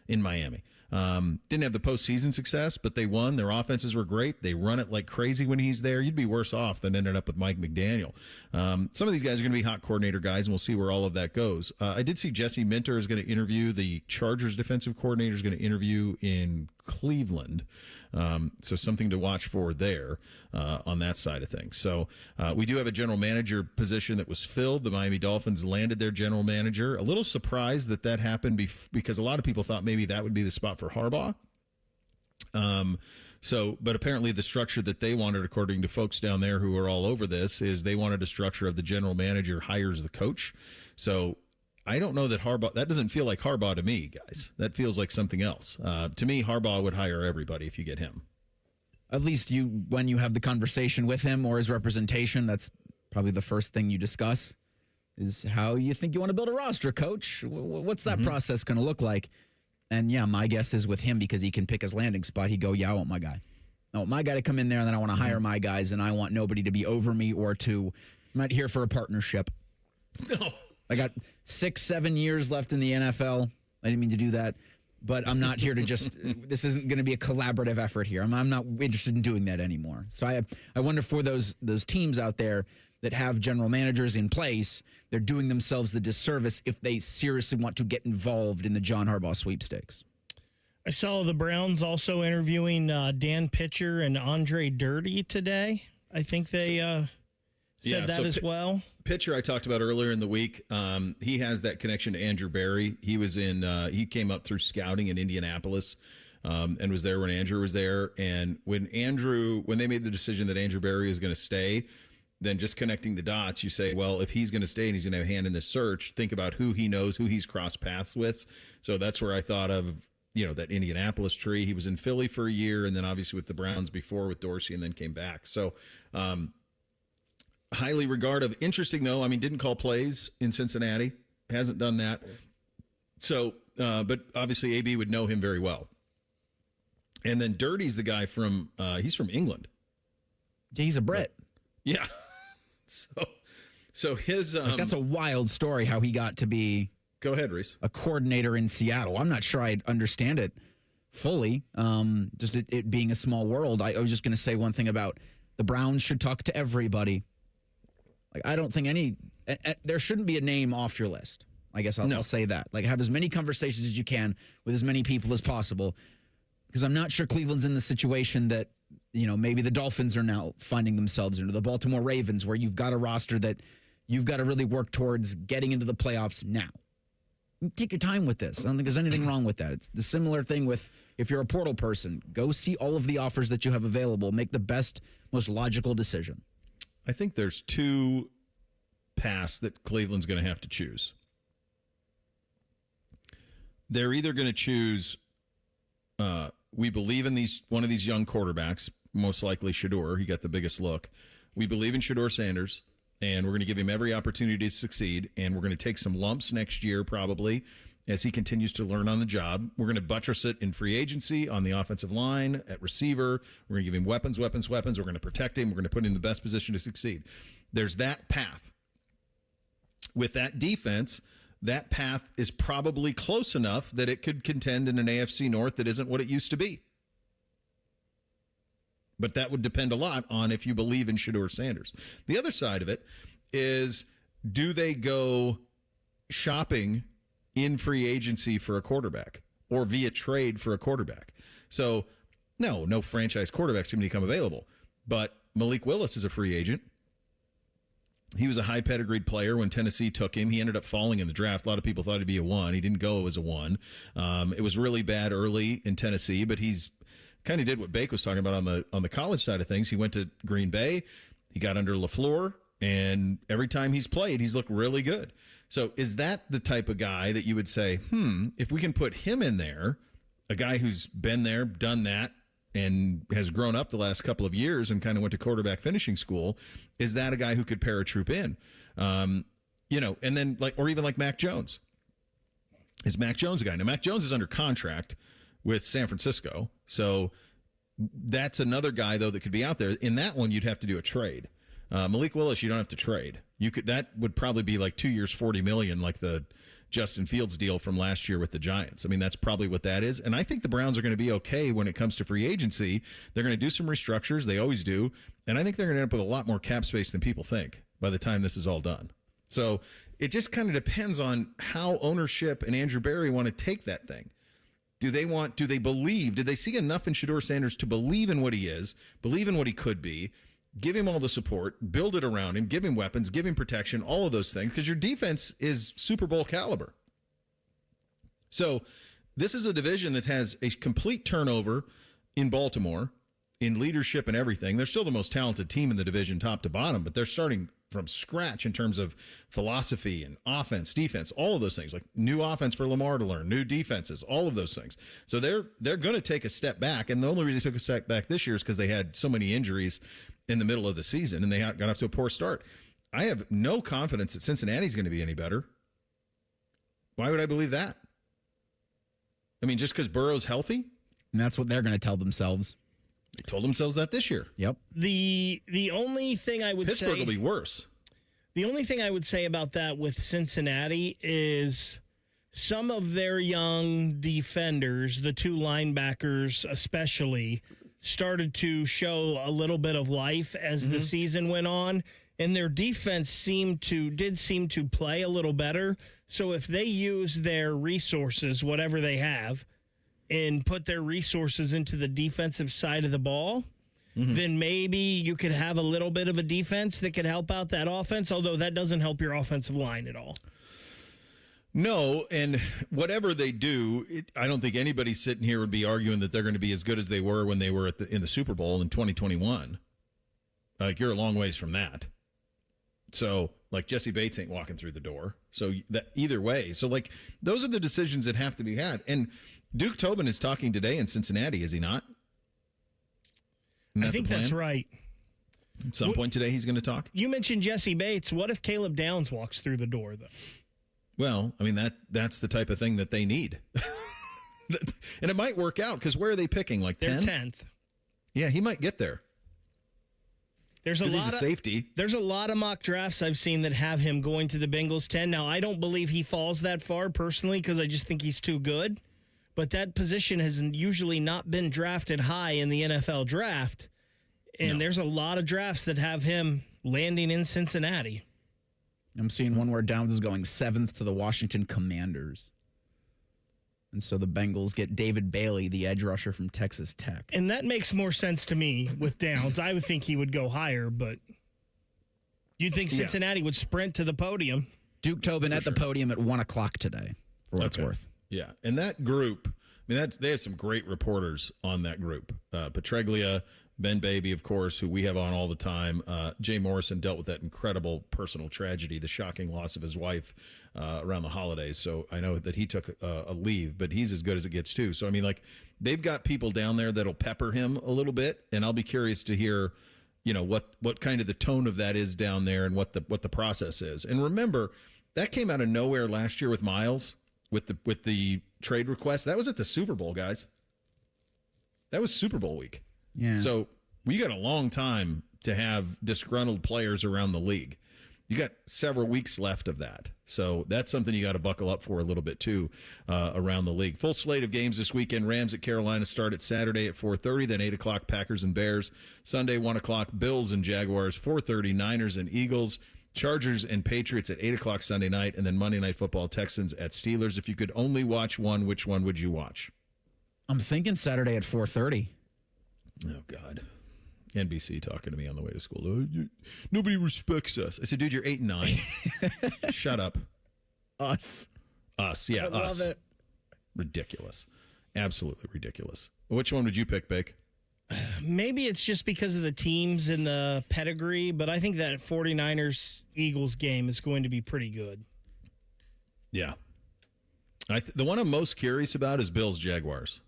in Miami. Didn't have the postseason success, but they won. Their offenses were great. They run it like crazy when he's there. You'd be worse off than ended up with Mike McDaniel. Some of these guys are going to be hot coordinator guys, and we'll see where all of that goes. I did see Jesse Minter is going to interview. The Chargers defensive coordinator is going to interview in Cleveland. So something to watch for there on that side of things. So we do have a general manager position that was filled. The Miami Dolphins landed their general manager. A little surprised that happened because a lot of people thought maybe that would be the spot for Harbaugh. But apparently the structure that they wanted, according to folks down there who are all over this, is they wanted a structure of the general manager hires the coach. So I don't know that Harbaugh, that doesn't feel like Harbaugh to me, guys. That feels like something else. To me, Harbaugh would hire everybody if you get him. At least when you have the conversation with him or his representation, that's probably the first thing you discuss is how you think you want to build a roster, coach. What's that process going to look like? And yeah, my guess is with him, because he can pick his landing spot, he'd go, yeah, I want my guy. I want my guy to come in there, and then I want to hire my guys, and I want nobody to be over me or I'm not here for a partnership. No. I got 6-7 years left in the NFL. I didn't mean to do that, but I'm not here to just, this isn't going to be a collaborative effort here. I'm not interested in doing that anymore. So I wonder for those teams out there that have general managers in place, they're doing themselves the disservice if they seriously want to get involved in the John Harbaugh sweepstakes. I saw the Browns also interviewing Dan Pitcher and Andre Dirty today. I think they said that as well. Pitcher I talked about earlier in the week. He has that connection to Andrew Berry. He was he came up through scouting in Indianapolis and was there when Andrew was there. And when they made the decision that Andrew Berry is going to stay, then just connecting the dots, you say, well, if he's going to stay and he's going to have a hand in this search, think about who he knows, who he's crossed paths with. So that's where I thought of, that Indianapolis tree. He was in Philly for a year, and then obviously with the Browns before with Dorsey, and then came back. So highly regarded. Interesting, though, didn't call plays in Cincinnati. Hasn't done that. So, but obviously AB would know him very well. And then Dirty's the guy he's from England. He's a Brit. Yeah. So his that's a wild story how he got to be go ahead, Reese. A coordinator in Seattle. I'm not sure I understand it fully. Just it being a small world. I was just going to say one thing about the Browns should talk to everybody. Like I don't think there shouldn't be a name off your list. I guess I'll say that. Like have as many conversations as you can with as many people as possible. Because I'm not sure Cleveland's in the situation that maybe the Dolphins are now finding themselves in, or the Baltimore Ravens, where you've got a roster that you've got to really work towards getting into the playoffs now. Take your time with this. I don't think there's anything wrong with that. It's the similar thing with if you're a portal person, go see all of the offers that you have available. Make the best, most logical decision. I think there's two paths that Cleveland's going to have to choose. They're either going to choose we believe in one of these young quarterbacks, most likely Shedeur. He got the biggest look. We believe in Shedeur Sanders, and we're going to give him every opportunity to succeed, and we're going to take some lumps next year probably as he continues to learn on the job. We're going to buttress it in free agency on the offensive line, at receiver. We're going to give him weapons. We're going to protect him. We're going to put him in the best position to succeed. There's that path. With that defense, that path is probably close enough that it could contend in an AFC North that isn't what it used to be. But that would depend a lot on if you believe in Shedeur Sanders. The other side of it is, do they go shopping in free agency for a quarterback or via trade for a quarterback? So, no franchise quarterback's going to become available. But Malik Willis is a free agent. He was a high pedigreed player when Tennessee took him. He ended up falling in the draft. A lot of people thought he'd be a 1. He didn't go as a 1. It was really bad early in Tennessee, but he's kind of did what Bake was talking about on the college side of things. He went to Green Bay. He got under LaFleur, and every time he's played, he's looked really good. So is that the type of guy that you would say, if we can put him in there, a guy who's been there, done that, and has grown up the last couple of years and kind of went to quarterback finishing school, is that a guy who could paratroop in? And then or even like Mac Jones. Is Mac Jones a guy? Now, Mac Jones is under contract with San Francisco, so that's another guy, though, that could be out there. In that one, you'd have to do a trade. Malik Willis, you don't have to trade. That would probably be like 2 years, $40 million, like the Justin Fields deal from last year with the Giants. That's probably what that is. And I think the Browns are going to be okay when it comes to free agency. They're going to do some restructures. They always do. And I think they're going to end up with a lot more cap space than people think by the time this is all done. So it just kind of depends on how ownership and Andrew Berry want to take that thing. Do they believe, did they see enough in Shedeur Sanders to believe in what he is, believe in what he could be, give him all the support, build it around him, give him weapons, give him protection, all of those things, because your defense is Super Bowl caliber. So this is a division that has a complete turnover in Baltimore in leadership and everything. They're still the most talented team in the division top to bottom, but they're starting from scratch in terms of philosophy and offense, defense, all of those things, like new offense for Lamar to learn, new defenses, all of those things. So they're going to take a step back, and the only reason they took a step back this year is because they had so many injuries in the middle of the season, and they got off to a poor start. I have no confidence that Cincinnati's going to be any better. Why would I believe that? Just because Burrow's healthy? And that's what they're going to tell themselves. They told themselves that this year. Yep. The only thing I would Pittsburgh will be worse. The only thing I would say about that with Cincinnati is some of their young defenders, the two linebackers especially, started to show a little bit of life as the season went on, and their defense did seem to play a little better. So if they use their resources, whatever they have, and put their resources into the defensive side of the ball, then maybe you could have a little bit of a defense that could help out that offense, although that doesn't help your offensive line at all. No, and whatever they do, I don't think anybody sitting here would be arguing that they're going to be as good as they were when they were in the Super Bowl in 2021. Like, you're a long ways from that. So, like, Jesse Bates ain't walking through the door. So, that either way. So, like, those are the decisions that have to be had. And Duke Tobin is talking today in Cincinnati, is he not? I think that's right. At some point today, he's going to talk? You mentioned Jesse Bates. What if Caleb Downs walks through the door, though? Well, I mean, that's the type of thing that they need. And it might work out, because where are they picking? Like 10? They're 10th. Yeah, he might get there. There's a lot he's a safety. There's a lot of mock drafts I've seen that have him going to the Bengals 10. Now, I don't believe he falls that far personally, because I just think he's too good. But that position has usually not been drafted high in the NFL draft. And there's a lot of drafts that have him landing in Cincinnati. I'm seeing one where Downs is going 7th to the Washington Commanders. And so the Bengals get David Bailey, the edge rusher from Texas Tech. And that makes more sense to me with Downs. I would think he would go higher, but you'd think Cincinnati would sprint to the podium. Duke Tobin at the podium at 1 o'clock today, for what it's worth. Yeah, and that group, I mean, they have some great reporters on that group. Petreglia, Ben Baby, of course, who we have on all the time. Jay Morrison dealt with that incredible personal tragedy, the shocking loss of his wife around the holidays. So I know that he took a leave, but he's as good as it gets, too. So, I mean, like, they've got people down there that'll pepper him a little bit, and I'll be curious to hear, you know, what kind of the tone of that is down there and what the process is. And remember, that came out of nowhere last year with Miles, with the trade request. That was at the Super Bowl, guys. That was Super Bowl week. Yeah. So we got a long time to have disgruntled players around the league. You got several weeks left of that. So that's something you got to buckle up for a little bit, too, around the league. Full slate of games this weekend. Rams at Carolina start at Saturday at 4:30. Then 8 o'clock, Packers and Bears. Sunday, 1 o'clock, Bills and Jaguars. 4:30, Niners and Eagles. Chargers and Patriots at 8 o'clock Sunday night. And then Monday Night Football, Texans at Steelers. If you could only watch one, which one would you watch? I'm thinking Saturday at 4:30. Oh, God. NBC talking to me on the way to school. Oh, nobody respects us. I said, dude, you're 8 and 9. Shut up. Us. Yeah, I us. love it. Ridiculous. Absolutely ridiculous. Which one would you pick, Bake? Maybe it's just because of the teams and the pedigree, but I think that 49ers-Eagles game is going to be pretty good. Yeah. The one I'm most curious about is Bills-Jaguars.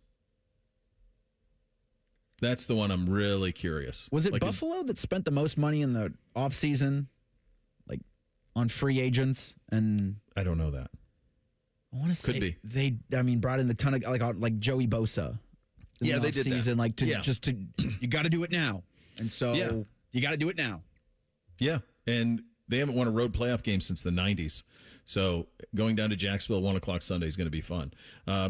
That's the one I'm really curious. Was it Buffalo that spent the most money in the offseason, like on free agents? And I don't know that. I want to say Could be. They brought in a ton of like Joey Bosa. Yeah, they did that. Like you got to do it now, and so you got to do it now. Yeah, and they haven't won a road playoff game since the 90s. So going down to Jacksonville 1 o'clock Sunday is going to be fun.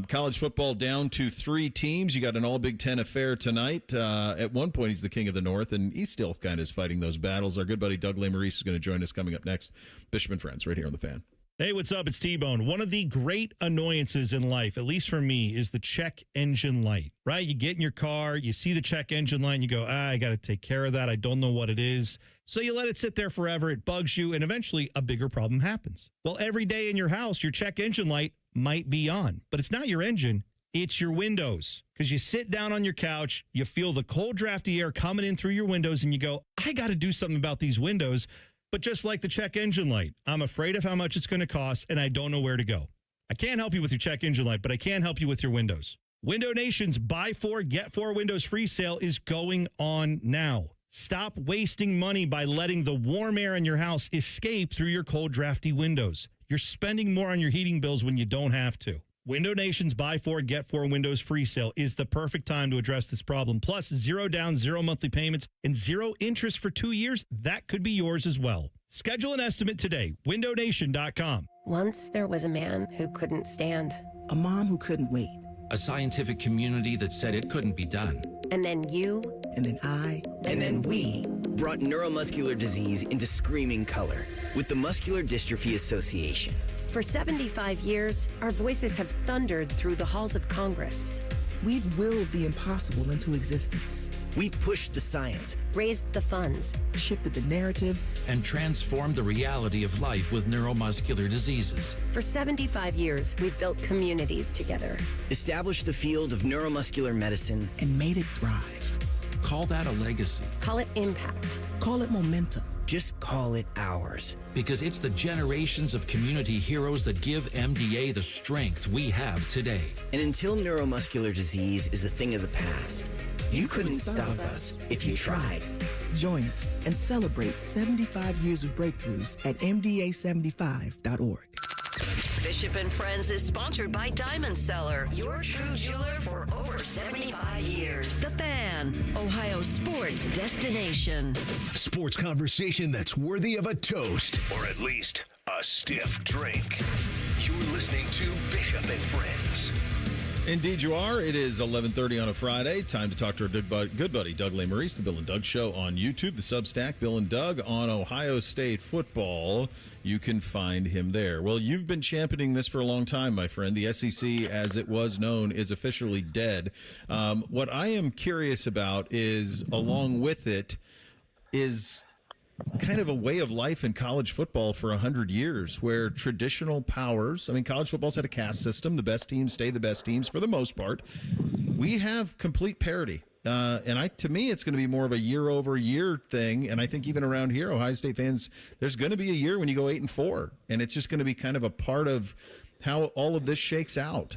College football down to 3 teams. You got an all Big Ten affair tonight. At one point, he's the king of the North, and he still kind of is fighting those battles. Our good buddy Doug Lesmerises is going to join us coming up next. Bishop and Friends right here on The Fan. Hey, what's up? It's T-Bone. One of the great annoyances in life, at least for me, is the check engine light, right? You get in your car, you see the check engine light, and you go, I got to take care of that. I don't know what it is. So you let it sit there forever. It bugs you, and eventually a bigger problem happens. Well, every day in your house, your check engine light might be on, but it's not your engine. It's your windows. Because you sit down on your couch, you feel the cold, drafty air coming in through your windows, and you go, I got to do something about these windows. But just like the check engine light, I'm afraid of how much it's going to cost, and I don't know where to go. I can't help you with your check engine light, but I can help you with your windows. Window Nation's Buy 4, Get 4 Windows free sale is going on now. Stop wasting money by letting the warm air in your house escape through your cold, drafty windows. You're spending more on your heating bills when you don't have to. Window Nation's Buy 4, Get 4 Windows free sale is the perfect time to address this problem. Plus, 0 down, 0 monthly payments, and 0 interest for 2 years. That could be yours as well. Schedule an estimate today. WindowNation.com. Once there was a man who couldn't stand. A mom who couldn't wait. A scientific community that said it couldn't be done. And then you. And then I. And then we brought neuromuscular disease into screaming color with the Muscular Dystrophy Association. For 75 years, our voices have thundered through the halls of Congress. We've willed the impossible into existence. We've pushed the science, raised the funds, shifted the narrative, and transformed the reality of life with neuromuscular diseases. For 75 years, we've built communities together. established the field of neuromuscular medicine, and made it thrive. Call that a legacy. Call it impact. Call it momentum. just call it ours. Because it's the generations of community heroes that give MDA the strength we have today. And until neuromuscular disease is a thing of the past, you couldn't stop us if you tried. Join us and celebrate 75 years of breakthroughs at MDA75.org. Bishop and Friends is sponsored by Diamond Seller, your true jeweler for over 75 years. The Fan, Ohio sports destination. Sports conversation that's worthy of a toast, or at least a stiff drink. You're listening to Bishop and Friends. Indeed you are. It is 11:30 on a Friday. Time to talk to our good buddy, Doug Lesmerises, the Bill and Doug Show on YouTube, the Substack, Bill and Doug on Ohio State football. You can find him there. Well, you've been championing this for a long time, my friend. The SEC, as it was known, is officially dead. What I am curious about is, along with it, is kind of a way of life in college football for 100 years, where traditional powers, I mean, college football's had a caste system. The best teams stay the best teams for the most part. We have complete parity. To me, it's going to be more of a year-over-year thing. And I think even around here, Ohio State fans, there's going to be a year when you go 8-4, and it's just going to be kind of a part of how all of this shakes out.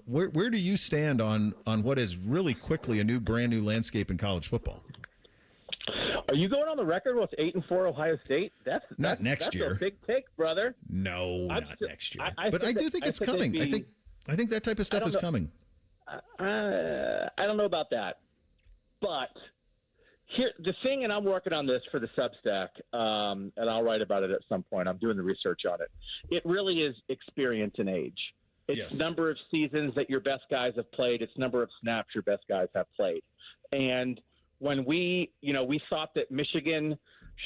Where do you stand on what is really quickly a brand new landscape in college football? Are you going on the record with 8-4 Ohio State? That's next year. That's a big take, brother. No, not next year. I do think it's coming. I think that type of stuff is coming. I don't know about that, but here the thing, and I'm working on this for the Substack, and I'll write about it at some point. I'm doing the research on it. It really is experience and age. It's number of seasons that your best guys have played. It's number of snaps your best guys have played, and when we thought that Michigan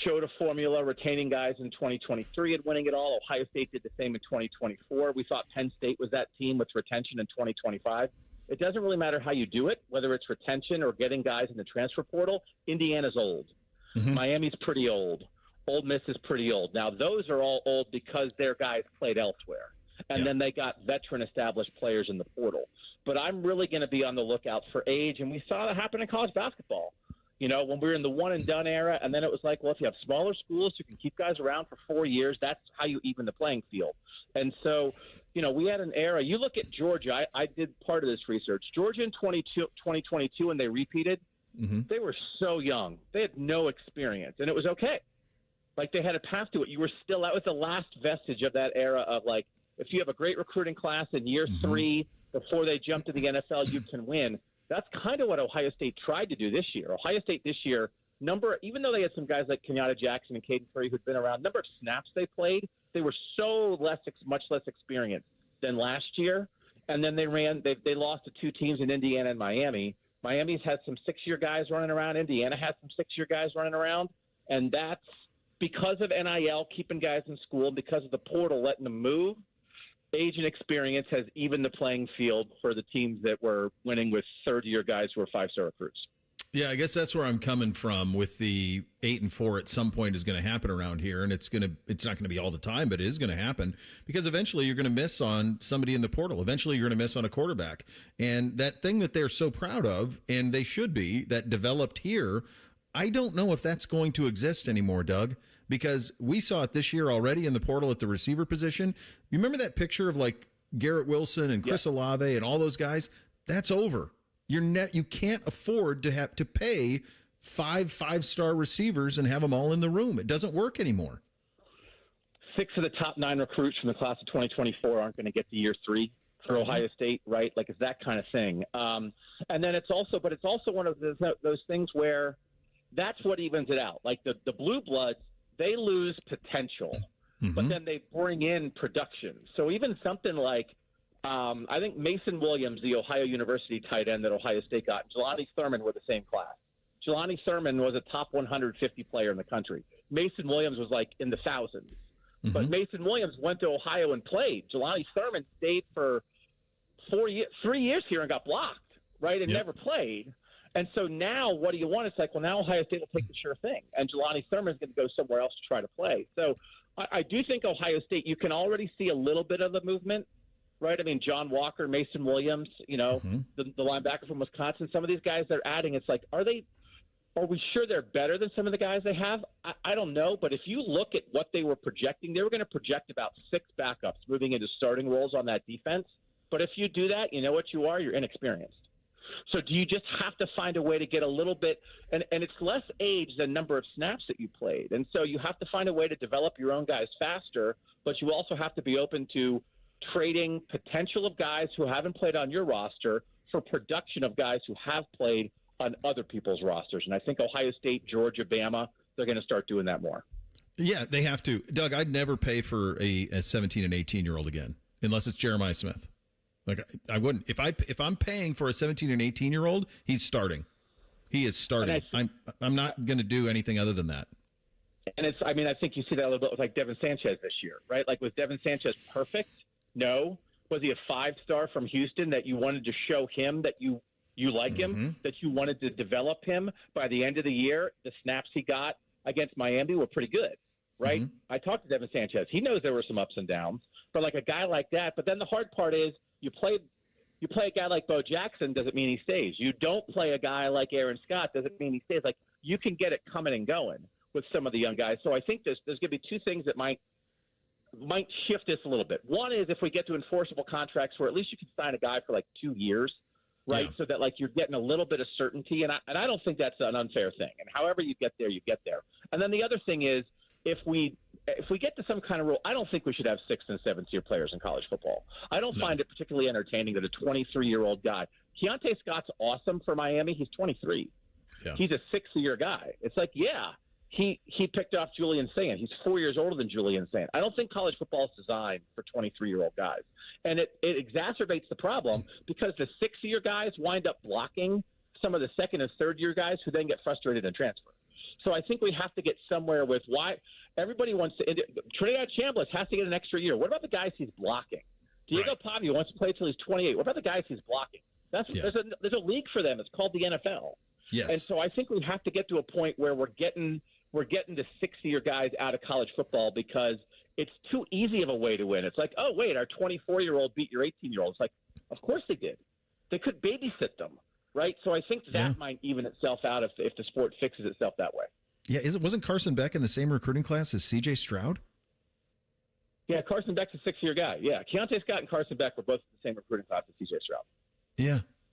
showed a formula retaining guys in 2023 and winning it all. Ohio State did the same in 2024. We thought Penn State was that team with retention in 2025. It doesn't really matter how you do it, whether it's retention or getting guys in the transfer portal. Indiana's old. Mm-hmm. Miami's pretty old. Ole Miss is pretty old. Now, those are all old because their guys played elsewhere. And then they got veteran established players in the portal. But I'm really going to be on the lookout for age. And we saw that happen in college basketball. You know, when we were in the one-and-done era, and then it was like, well, if you have smaller schools who can keep guys around for 4 years, that's how you even the playing field. And so, we had an era. You look at Georgia. I did part of this research. Georgia in 2022, when they repeated, they were so young. They had no experience, and it was okay. Like, they had a path to it. You were still – that was the last vestige of that era of, like, if you have a great recruiting class in year 3 before they jump to the NFL, you can win. That's kind of what Ohio State tried to do this year. Ohio State this year, even though they had some guys like Kenyatta Jackson and Caden Curry who'd been around, number of snaps they played, they were so much less experienced than last year. And then they lost to two teams in Indiana and Miami. Miami's had some 6-year guys running around. Indiana had some 6-year guys running around. And that's because of NIL keeping guys in school, because of the portal letting them move. Age and experience has evened the playing field for the teams that were winning with third-year guys who were 5-star recruits. Yeah, I guess that's where I'm coming from with the 8-4 at some point is going to happen around here. And it's not going to be all the time, but it is going to happen because eventually you're going to miss on somebody in the portal. Eventually you're going to miss on a quarterback. And that thing that they're so proud of, and they should be, that developed here, I don't know if that's going to exist anymore, Doug, because we saw it this year already in the portal at the receiver position. You remember that picture of like Garrett Wilson and Chris Olave and all those guys? That's over. You can't afford to have to pay 5-star receivers and have them all in the room. It doesn't work anymore. 6 of the top 9 recruits from the class of 2024 aren't going to get to year 3 for Ohio State, right? Like it's that kind of thing. And then it's also one of those things where that's what evens it out. Like the Blue Bloods, they lose potential, but then they bring in production. So even something like, I think Mason Williams, the Ohio University tight end that Ohio State got, Jelani Thurman were the same class. Jelani Thurman was a top 150 player in the country. Mason Williams was like in the thousands. But Mason Williams went to Ohio and played. Jelani Thurman stayed for 3 years here and got blocked, right, and never played. And so now what do you want? It's like, well, now Ohio State will take the sure thing, and Jelani Thurman's going to go somewhere else to try to play. So I do think Ohio State, you can already see a little bit of the movement, right? I mean, John Walker, Mason Williams, the linebacker from Wisconsin, some of these guys they're adding, it's like, are we sure they're better than some of the guys they have? I don't know, but if you look at what they were projecting, they were going to project about 6 backups moving into starting roles on that defense. But if you do that, you know what you are? You're inexperienced. So do you just have to find a way to get a little bit – and it's less age than number of snaps that you played. And so you have to find a way to develop your own guys faster, but you also have to be open to trading potential of guys who haven't played on your roster for production of guys who have played on other people's rosters. And I think Ohio State, Georgia, Bama, they're going to start doing that more. Yeah, they have to. Doug, I'd never pay for a 17 and 18-year-old again, unless it's Jeremiah Smith. Like, I wouldn't. If I'm paying for a 17 and 18-year-old, he's starting. He is starting. I'm not going to do anything other than that. And I think you see that a little bit with like Devin Sanchez this year, right? Like, was Devin Sanchez perfect? No. Was he a 5-star from Houston that you wanted to show him that you like him, that you wanted to develop him? By the end of the year, the snaps he got against Miami were pretty good, right? I talked to Devin Sanchez. He knows there were some ups and downs, but like a guy like that. But then the hard part is you play a guy like Bo Jackson, doesn't mean he stays. You don't play a guy like Aaron Scott, doesn't mean he stays. Like, you can get it coming and going with some of the young guys. So I think there's going to be 2 things that might shift this a little bit. One is if we get to enforceable contracts where at least you can sign a guy for like 2 years, right? Yeah. So that like you're getting a little bit of certainty. And I don't think that's an unfair thing. And however you get there, you get there. And then the other thing is if we get to some kind of rule, I don't think we should have 6th and 7th year players in college football. I don't find it particularly entertaining that a 23-year-old guy, Keontae Scott's awesome for Miami. He's 23. Yeah. He's a 6th-year guy. It's like, yeah, he picked off Julian Sand. He's 4 years older than Julian Sand. I don't think college football is designed for 23-year-old guys. And it exacerbates the problem because the 6th-year guys wind up blocking some of the 2nd and 3rd-year guys who then get frustrated and transfer. So I think we have to get somewhere with why everybody wants to – Trinidad Chambliss has to get an extra year. What about the guys he's blocking? Diego Pavia wants to play until he's 28. What about the guys he's blocking? There's a league for them. It's called the NFL. Yes. And so I think we have to get to a point where we're getting the 6th-year guys out of college football because it's too easy of a way to win. It's like, oh, wait, our 24-year-old beat your 18-year-old. It's like, of course they did. They could babysit them, right? So I think that might even itself out if the sport fixes itself that way. Yeah, wasn't Carson Beck in the same recruiting class as C.J. Stroud? Yeah, Carson Beck's a 6th-year guy. Yeah, Keontae Scott and Carson Beck were both in the same recruiting class as C.J. Stroud.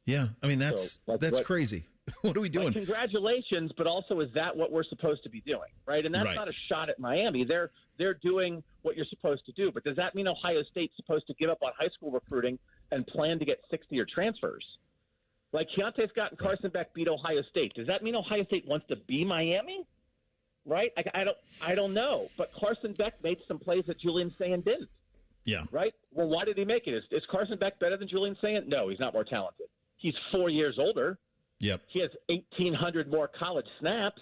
Yeah. I mean, that's crazy. What are we doing? Congratulations, but also is that what we're supposed to be doing, right? And that's not a shot at Miami. They're doing what you're supposed to do. But does that mean Ohio State's supposed to give up on high school recruiting and plan to get 6th-year transfers? Like Keontae Scott and Carson Beck beat Ohio State. Does that mean Ohio State wants to be Miami? Right? I don't know. But Carson Beck made some plays that Julian Sand didn't. Yeah. Right? Well, why did he make it? Is Carson Beck better than Julian Sand? No, he's not more talented. He's 4 years older. Yep. He has 1,800 more college snaps.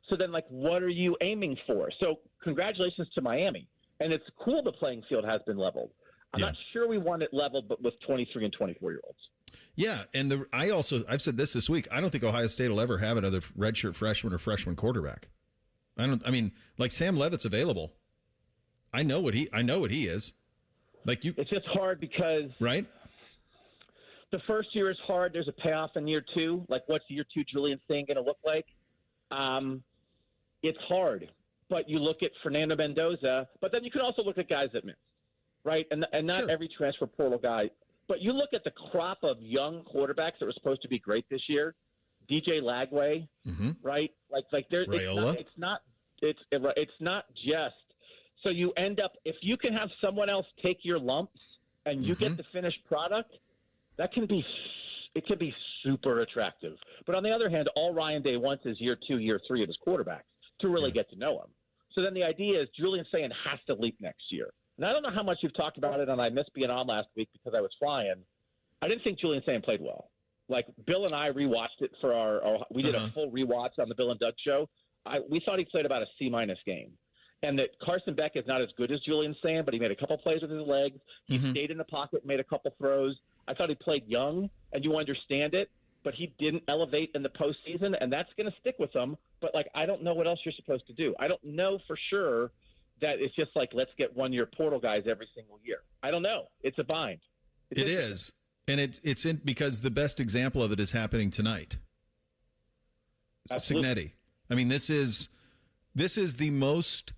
So then, like, what are you aiming for? So congratulations to Miami. And it's cool the playing field has been leveled. I'm not sure we want it leveled, but with 23 and 24-year-olds. Yeah, and I've said this week. I don't think Ohio State will ever have another redshirt freshman or freshman quarterback. Like Sam Levitt's available. I know what he is. Like you, it's just hard because the first year is hard. There's a payoff in year 2. Like, what's year 2 Julian Sand going to look like? It's hard. But you look at Fernando Mendoza, but then you can also look at guys that miss, right? And not every transfer portal guy. But you look at the crop of young quarterbacks that were supposed to be great this year. DJ Lagway, right? Like there's it's not just so you end up if you can have someone else take your lumps and you get the finished product, it can be super attractive. But on the other hand, all Ryan Day wants is year 2, year 3 of his quarterbacks to really get to know him. So then the idea is Julian Sand has to leap next year. And I don't know how much you've talked about it, and I missed being on last week because I was flying. I didn't think Julian Sand played well. Like, Bill and I rewatched it for we did a full rewatch on the Bill and Doug show. We thought he played about a C- game. And that Carson Beck is not as good as Julian Sand, but he made a couple plays with his legs. He stayed in the pocket, made a couple throws. I thought he played young, and you understand it. but he didn't elevate in the postseason, and that's going to stick with him. But, like, I don't know what else you're supposed to do. I don't know for sure that it's just like, let's get one-year portal guys every single year. I don't know. It's a bind. It is. And it's in because the best example of it is happening tonight. Absolutely. Cignetti. I mean, this is the most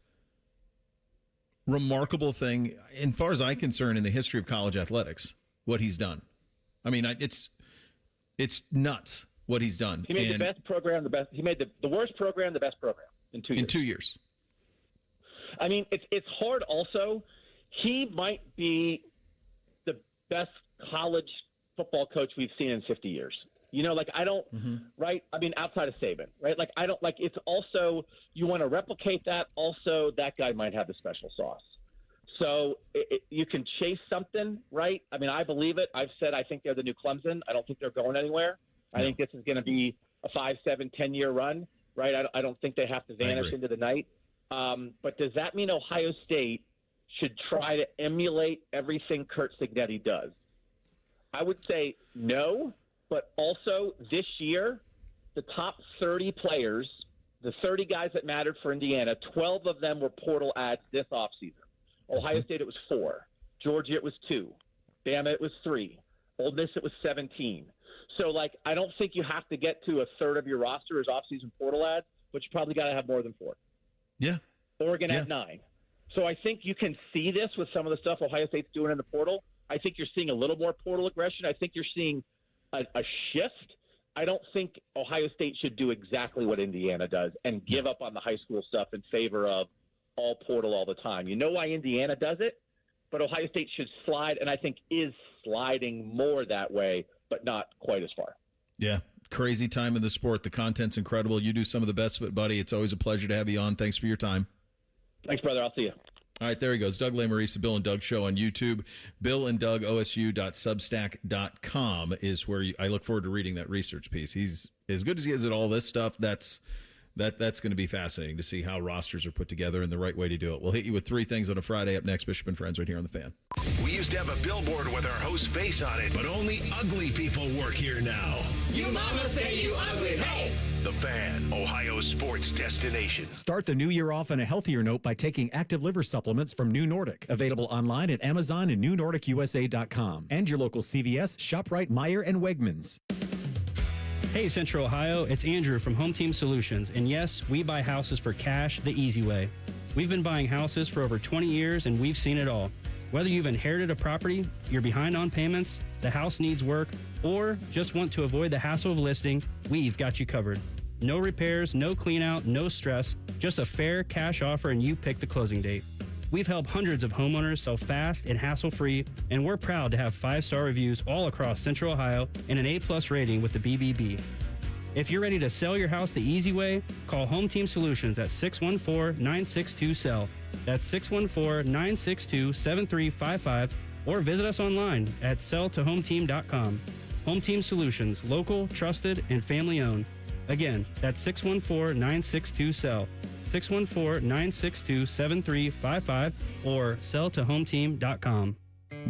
remarkable thing, as far as I'm concerned, in the history of college athletics, what he's done. I mean, it's nuts what he's done. He made the best program, he made the worst program, the best program in 2 years. In 2 years. I mean, it's hard also. He might be the best college football coach we've seen in 50 years. You know, like, I don't, right? I mean, outside of Saban, right? Like, I don't, like, it's also, you want to replicate that. Also, that guy might have the special sauce. So you can chase something, right? I mean, I believe it. I've said I think they're the new Clemson. I don't think they're going anywhere. I think this is going to be a 5, 7, 10-year run, right? I don't think they have to vanish into the night. But does that mean Ohio State should try to emulate everything Curt Cignetti does? I would say no, but also this year, the top 30 players, the 30 guys that mattered for Indiana, 12 of them were portal adds this offseason. Ohio State, it was 4. Georgia, it was 2. Bama, it was 3. Ole Miss, it was 17. So, like, I don't think you have to get to a third of your roster as offseason portal adds, but you probably got to have more than 4. Yeah. Oregon had 9. So I think you can see this with some of the stuff Ohio State's doing in the portal. I think you're seeing a little more portal aggression. I think you're seeing a shift. I don't think Ohio State should do exactly what Indiana does and give up on the high school stuff in favor of all portal all the time. You know why Indiana does it, but Ohio State should slide, and I think is sliding more that way, but not quite as far. Yeah, crazy time in the sport. The content's incredible. You do some of the best of it, buddy. It's always a pleasure to have you on. Thanks for your time. Thanks, brother. I'll see you. All right, there he goes. Doug Lesmerises, the Bill and Doug Show on YouTube. Bill and Doug, OSU.substack.com is where I look forward to reading that research piece. He's as good as he is at all this stuff. That's going to be fascinating to see how rosters are put together and the right way to do it. We'll hit you with 3 things on a Friday. Up next, Bishop and Friends right here on The Fan. We used to have a billboard with our host's face on it, but only ugly people work here now. You mama say you ugly, hey! The Fan, Ohio's sports destination. Start the new year off on a healthier note by taking active liver supplements from New Nordic. Available online at Amazon and NewNordicUSA.com. And your local CVS, ShopRite, Meijer, and Wegmans. Hey Central Ohio, it's Andrew from Home Team Solutions, and yes, we buy houses for cash the easy way. We've been buying houses for over 20 years and we've seen it all. Whether you've inherited a property, you're behind on payments, the house needs work, or just want to avoid the hassle of listing, we've got you covered. No repairs, no clean out, no stress, just a fair cash offer and you pick the closing date. We've helped hundreds of homeowners sell fast and hassle-free, and we're proud to have 5-star reviews all across Central Ohio and an A+ rating with the BBB. If you're ready to sell your house the easy way, call Home Team Solutions at 614-962-SELL. That's 614-962-7355, or visit us online at selltohometeam.com. Home Team Solutions, local, trusted, and family-owned. Again, that's 614-962-SELL. 614-962-7355 or selltohometeam.com.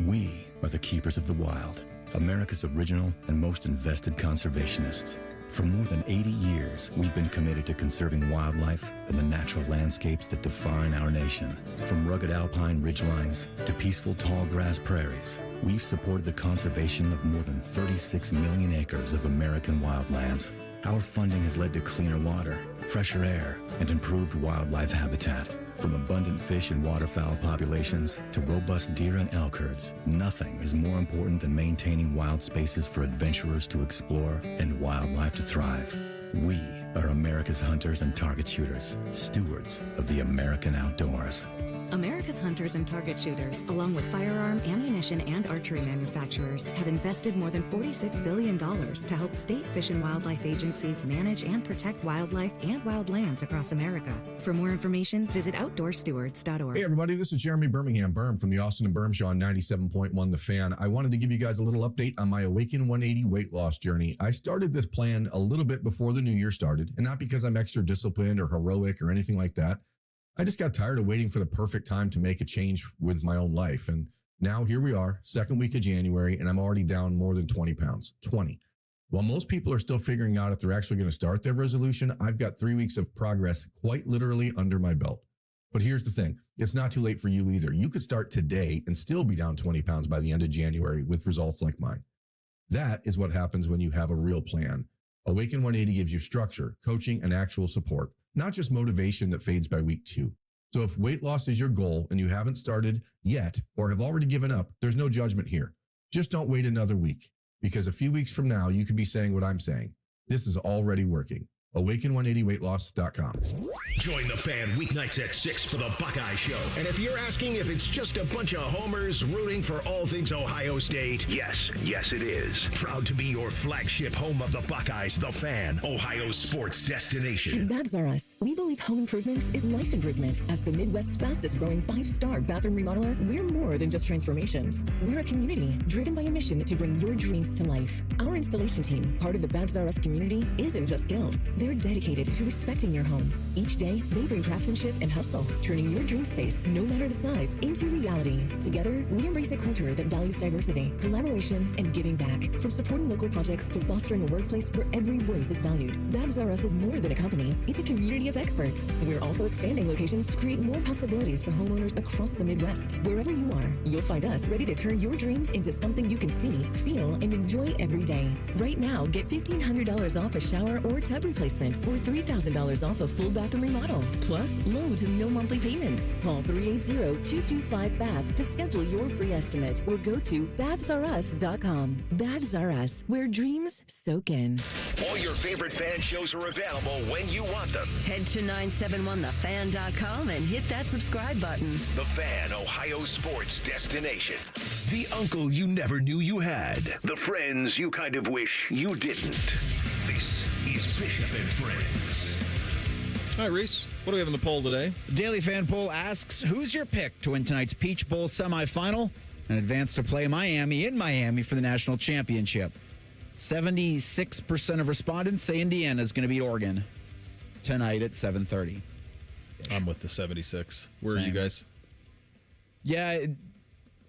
We are the keepers of the wild, America's original and most invested conservationists. For more than 80 years, we've been committed to conserving wildlife and the natural landscapes that define our nation. From rugged alpine ridgelines to peaceful tall grass prairies, we've supported the conservation of more than 36 million acres of American wildlands. Our funding has led to cleaner water, fresher air, and improved wildlife habitat. From abundant fish and waterfowl populations to robust deer and elk herds, nothing is more important than maintaining wild spaces for adventurers to explore and wildlife to thrive. We are America's hunters and target shooters, stewards of the American outdoors. America's hunters and target shooters, along with firearm, ammunition, and archery manufacturers, have invested more than $46 billion to help state fish and wildlife agencies manage and protect wildlife and wildlands across America. For more information, visit outdoorstewards.org. Hey, everybody, this is Jeremy Birmingham Berm from the Austin and Berm Show on 97.1 The Fan. I wanted to give you guys a little update on my Awaken 180 weight loss journey. I started this plan a little bit before the new year started, and not because I'm extra disciplined or heroic or anything like that. I just got tired of waiting for the perfect time to make a change with my own life. And now here we are, second week of January, and I'm already down more than 20 pounds. 20. While most people are still figuring out if they're actually going to start their resolution, I've got 3 weeks of progress quite literally under my belt. But here's the thing. It's not too late for you either. You could start today and still be down 20 pounds by the end of January with results like mine. That is what happens when you have a real plan. Awaken 180 gives you structure, coaching, and actual support, not just motivation that fades by week 2. So if weight loss is your goal and you haven't started yet or have already given up, there's no judgment here. Just don't wait another week, because a few weeks from now, you could be saying what I'm saying. This is already working. Awaken180weightloss.com. Join the fan weeknights at 6 for the Buckeye Show. And if you're asking if it's just a bunch of homers rooting for all things Ohio State, yes it is. Proud to be your flagship home of the Buckeyes, the Fan, Ohio's sports destination. Babs R Us. We believe home improvement is life improvement. As the Midwest's fastest growing 5-star bathroom remodeler, we're more than just transformations. We're a community driven by a mission to bring your dreams to life. Our installation team, part of the Babs R Us community, isn't just skilled. They're dedicated to respecting your home. Each day, they bring craftsmanship and hustle, turning your dream space, no matter the size, into reality. Together, we embrace a culture that values diversity, collaboration, and giving back. From supporting local projects to fostering a workplace where every voice is valued, Babs R Us is more than a company. It's a community of experts. We're also expanding locations to create more possibilities for homeowners across the Midwest. Wherever you are, you'll find us ready to turn your dreams into something you can see, feel, and enjoy every day. Right now, get $1,500 off a shower or tub replacement, or $3,000 off a full bathroom remodel. Plus, low to no monthly payments. Call 380-225-BAB to schedule your free estimate, or go to babsrus.com. Babs R Us, where dreams soak in. All your favorite fan shows are available when you want them. Head to 971thefan.com and hit that subscribe button. The Fan, Ohio sports destination. The uncle you never knew you had. The friends you kind of wish you didn't. This is Bishop and Friends. Hi, Reese. What do we have in the poll today? Daily Fan Poll asks, who's your pick to win tonight's Peach Bowl semifinal and advance to play Miami in Miami for the national championship? 76% of respondents say Indiana is going to beat Oregon tonight at 7:30. I'm with the 76. Where Same. are you guys? Yeah,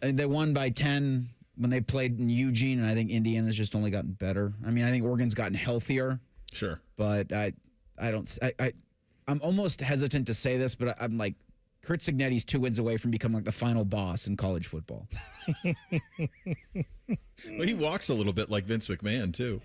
they won by 10 when they played in Eugene, and I think Indiana's just only gotten better. I mean, I think Oregon's gotten healthier. Sure. But I'm almost hesitant to say this, but I'm like, Kurt Signetti's 2 wins away from becoming like the final boss in college football. Well, he walks a little bit like Vince McMahon, too.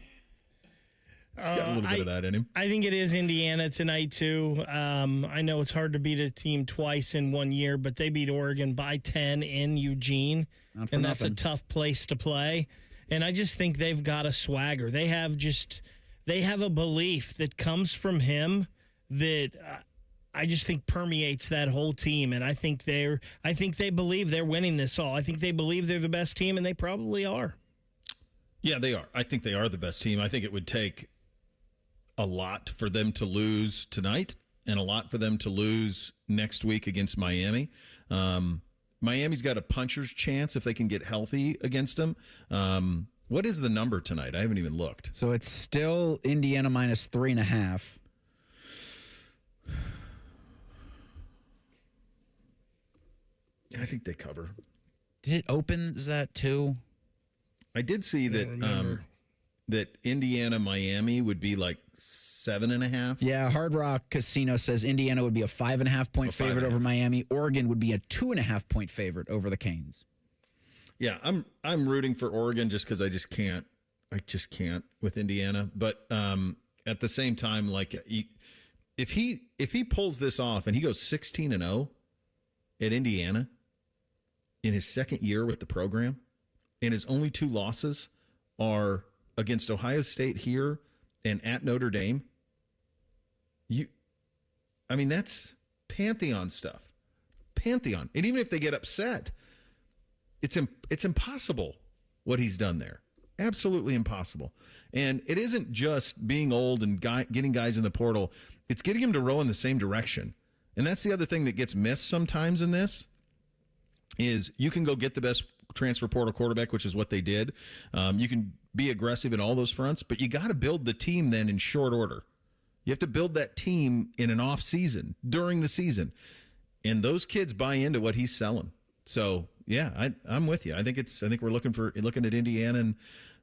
Got a little bit of that in him. I think it is Indiana tonight, too. I know it's hard to beat a team twice in 1 year, but they beat Oregon by 10 in Eugene, and that's a tough place to play. And I just think they've got a swagger. They have a belief that comes from him that I just think permeates that whole team. And I think they believe they're winning this all. I think they believe they're the best team, and they probably are. Yeah, they are. I think they are the best team. I think it would take a lot for them to lose tonight and a lot for them to lose next week against Miami. Miami's got a puncher's chance if they can get healthy against them. What is the number tonight? I haven't even looked. So it's still Indiana minus 3.5. I think they cover. Did it open as that too? I did see that that Indiana Miami would be like 7.5. Yeah, Hard Rock Casino says Indiana would be a 5.5 point favorite over Miami. Oregon would be a 2.5 point favorite over the Canes. Yeah, I'm rooting for Oregon just because I just can't with Indiana. But at the same time, like if he pulls this off and he goes 16-0 at Indiana in his second year with the program, and his only 2 losses are against Ohio State here and at Notre Dame, that's Pantheon stuff. Pantheon. And even if they get upset, it's impossible what he's done there. Absolutely impossible. And it isn't just being old and getting guys in the portal. It's getting them to row in the same direction. And that's the other thing that gets missed sometimes in this is you can go get the best transfer portal quarterback, which is what they did. You can be aggressive in all those fronts, but you got to build the team then in short order. You have to build that team in an off season, during the season. And those kids buy into what he's selling. So, yeah, I'm with you. I think we're looking at Indiana and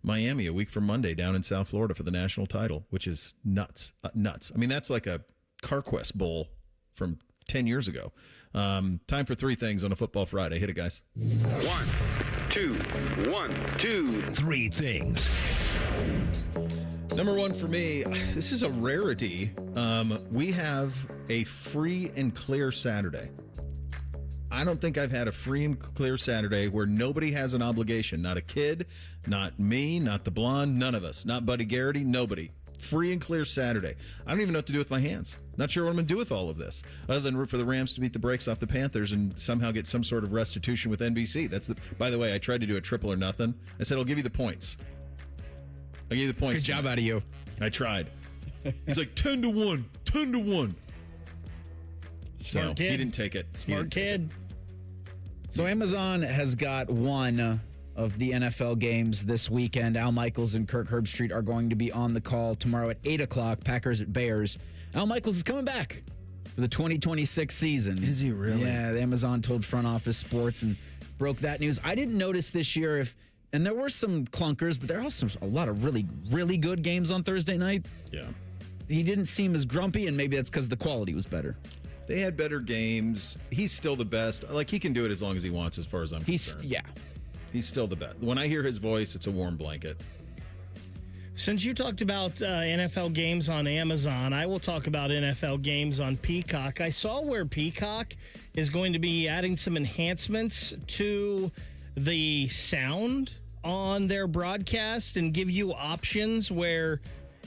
Miami a week from Monday down in South Florida for the national title, which is nuts. Nuts. I mean, that's like a CarQuest Bowl from 10 years ago. Time for three things on a Football Friday. Hit it, guys. 1, 2, 3 things. Number one for me, this is a rarity. We have a free and clear Saturday. I don't think I've had a free and clear Saturday where nobody has an obligation. Not a kid, not me, not the blonde, none of us. Not Buddy Garrity, nobody. Free and clear Saturday. I don't even know what to do with my hands. Not sure what I'm going to do with all of this, other than root for the Rams to beat the brakes off the Panthers and somehow get some sort of restitution with NBC. By the way, I tried to do a triple or nothing. I said, I'll give you the points. I'll give you the points. Good job out of you. I tried. He's like, 10-1, 10-1. So kid. he didn't take it. Smart kid. So Amazon has got one of the NFL games this weekend. Al Michaels and Kirk Herbstreit are going to be on the call tomorrow at 8 o'clock, Packers at Bears. Al Michaels is coming back for the 2026 season. Is he really? Yeah, the Amazon told Front Office Sports and broke that news. I didn't notice this year and there were some clunkers, but there are also a lot of really, really good games on Thursday night. Yeah. He didn't seem as grumpy, and maybe that's because the quality was better. They had better games. He's still the best. Like, he can do it as long as he wants, as far as I'm concerned. Yeah. He's still the best. When I hear his voice, it's a warm blanket. Since you talked about NFL games on Amazon, I will talk about NFL games on Peacock. I saw where Peacock is going to be adding some enhancements to the sound on their broadcast and give you options where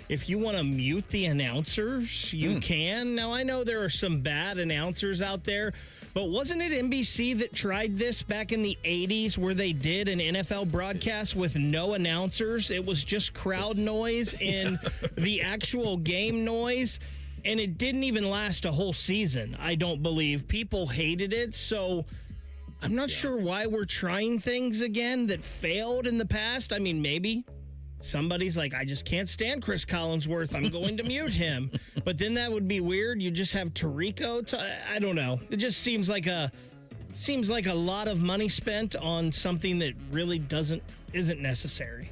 if you want to mute the announcers, you can. Now, I know there are some bad announcers out there, but wasn't it NBC that tried this back in the 80s where they did an NFL broadcast with no announcers? It was just crowd noise and the actual game noise, and it didn't even last a whole season, I don't believe. People hated it, so I'm not sure why we're trying things again that failed in the past. I mean, maybe somebody's like, I just can't stand Chris Collinsworth, I'm going to mute him. But then that would be weird. You just have Tirico. I don't know. It just seems like a lot of money spent on something that really isn't necessary.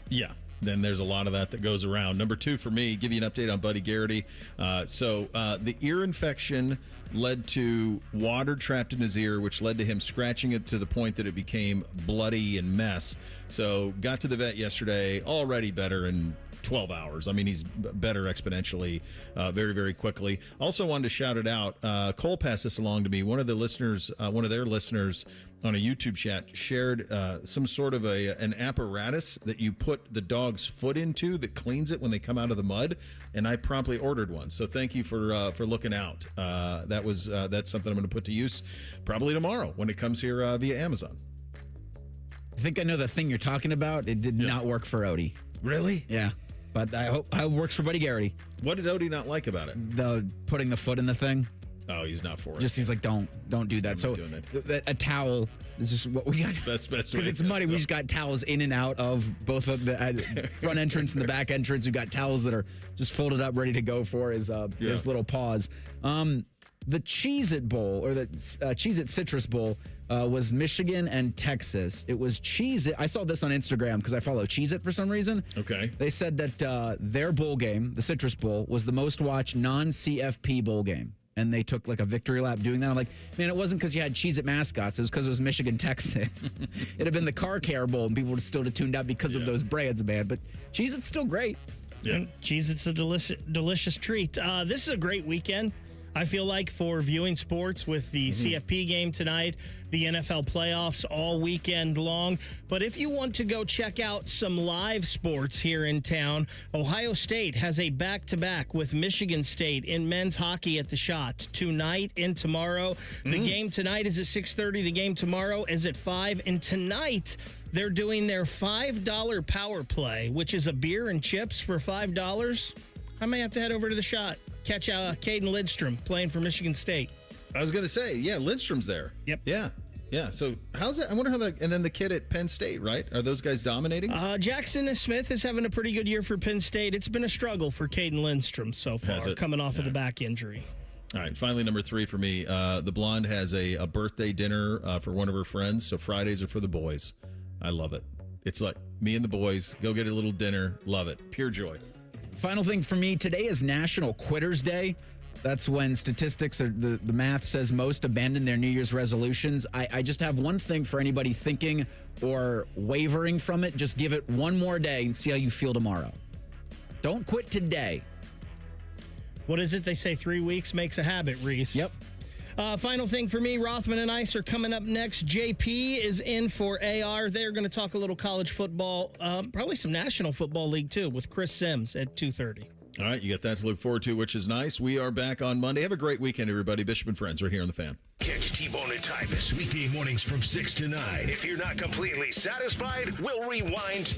Yeah. Then there's a lot of that goes around. Number two for me, give you an update on Buddy Garrity. The ear infection led to water trapped in his ear, which led to him scratching it to the point that it became bloody and mess. So got to the vet yesterday, already better in 12 hours. I mean, he's better exponentially very, very quickly. Also wanted to shout it out. Cole passed this along to me. One of their listeners on a YouTube chat shared some sort of an apparatus that you put the dog's foot into that cleans it when they come out of the mud, and I promptly ordered one. So thank you for looking out. That's something I'm going to put to use probably tomorrow when it comes here via Amazon. I think I know the thing you're talking about. It did not work for Odie. Really? Yeah. But I hope it works for Buddy Garrity. What did Odie not like about it? The putting the foot in the thing. Oh, he's not for it. Just he's like, don't do that. So a towel is just what we got. Best because it's muddy. We just got towels in and out of both of the front entrance and the back entrance. We've got towels that are just folded up, ready to go for his little paws. The Cheez-It Bowl, or the Cheez-It Citrus Bowl, was Michigan and Texas. It was Cheez-It. I saw this on Instagram because I follow Cheez-It for some reason. Okay. They said that their bowl game, the Citrus Bowl, was the most watched non-CFP bowl game. And they took like a victory lap doing that. I'm like, man, it wasn't because you had Cheez-It mascots. It was because it was Michigan, Texas. It'd have been the Car Care Bowl, and people would still have tuned out because of those brands, man. But Cheez-It's still great. Yeah. Cheez-It's a delicious treat. This is a great weekend, I feel like, for viewing sports with the CFP game tonight, the NFL playoffs all weekend long. But if you want to go check out some live sports here in town, Ohio State has a back-to-back with Michigan State in men's hockey at the Shot tonight and tomorrow. The game tonight is at 6:30. The game tomorrow is at 5. And tonight, they're doing their $5 power play, which is a beer and chips for $5. I may have to head over to the Shot. Catch Caden Lidstrom playing for Michigan State. I was going to say, Lidstrom's there. Yep. Yeah. So how's that? I wonder how that. And then the kid at Penn State, right? Are those guys dominating? Jackson Smith is having a pretty good year for Penn State. It's been a struggle for Caden Lidstrom so far, coming off of the back injury. All right. Finally, number 3 for me. The blonde has a birthday dinner for one of her friends. So Fridays are for the boys. I love it. It's like Me and the boys go get a little dinner. Love it. Pure joy. Final thing for me, today is National Quitters Day. That's when statistics or the math says most abandon their New Year's resolutions. I just have one thing for anybody thinking or wavering from it. Just give it one more day and see how you feel tomorrow. Don't quit today. What is it? They say 3 weeks makes a habit, Reese. Yep. Final thing for me, Rothman and Ice are coming up next. JP is in for AR. They're going to talk a little college football, probably some National Football League, too, with Chris Sims at 2:30. All right, you got that to look forward to, which is nice. We are back on Monday. Have a great weekend, everybody. Bishop and Friends right here on The Fan. Catch T-Bone and Tyvis weekday mornings from 6 to 9. If you're not completely satisfied, we'll rewind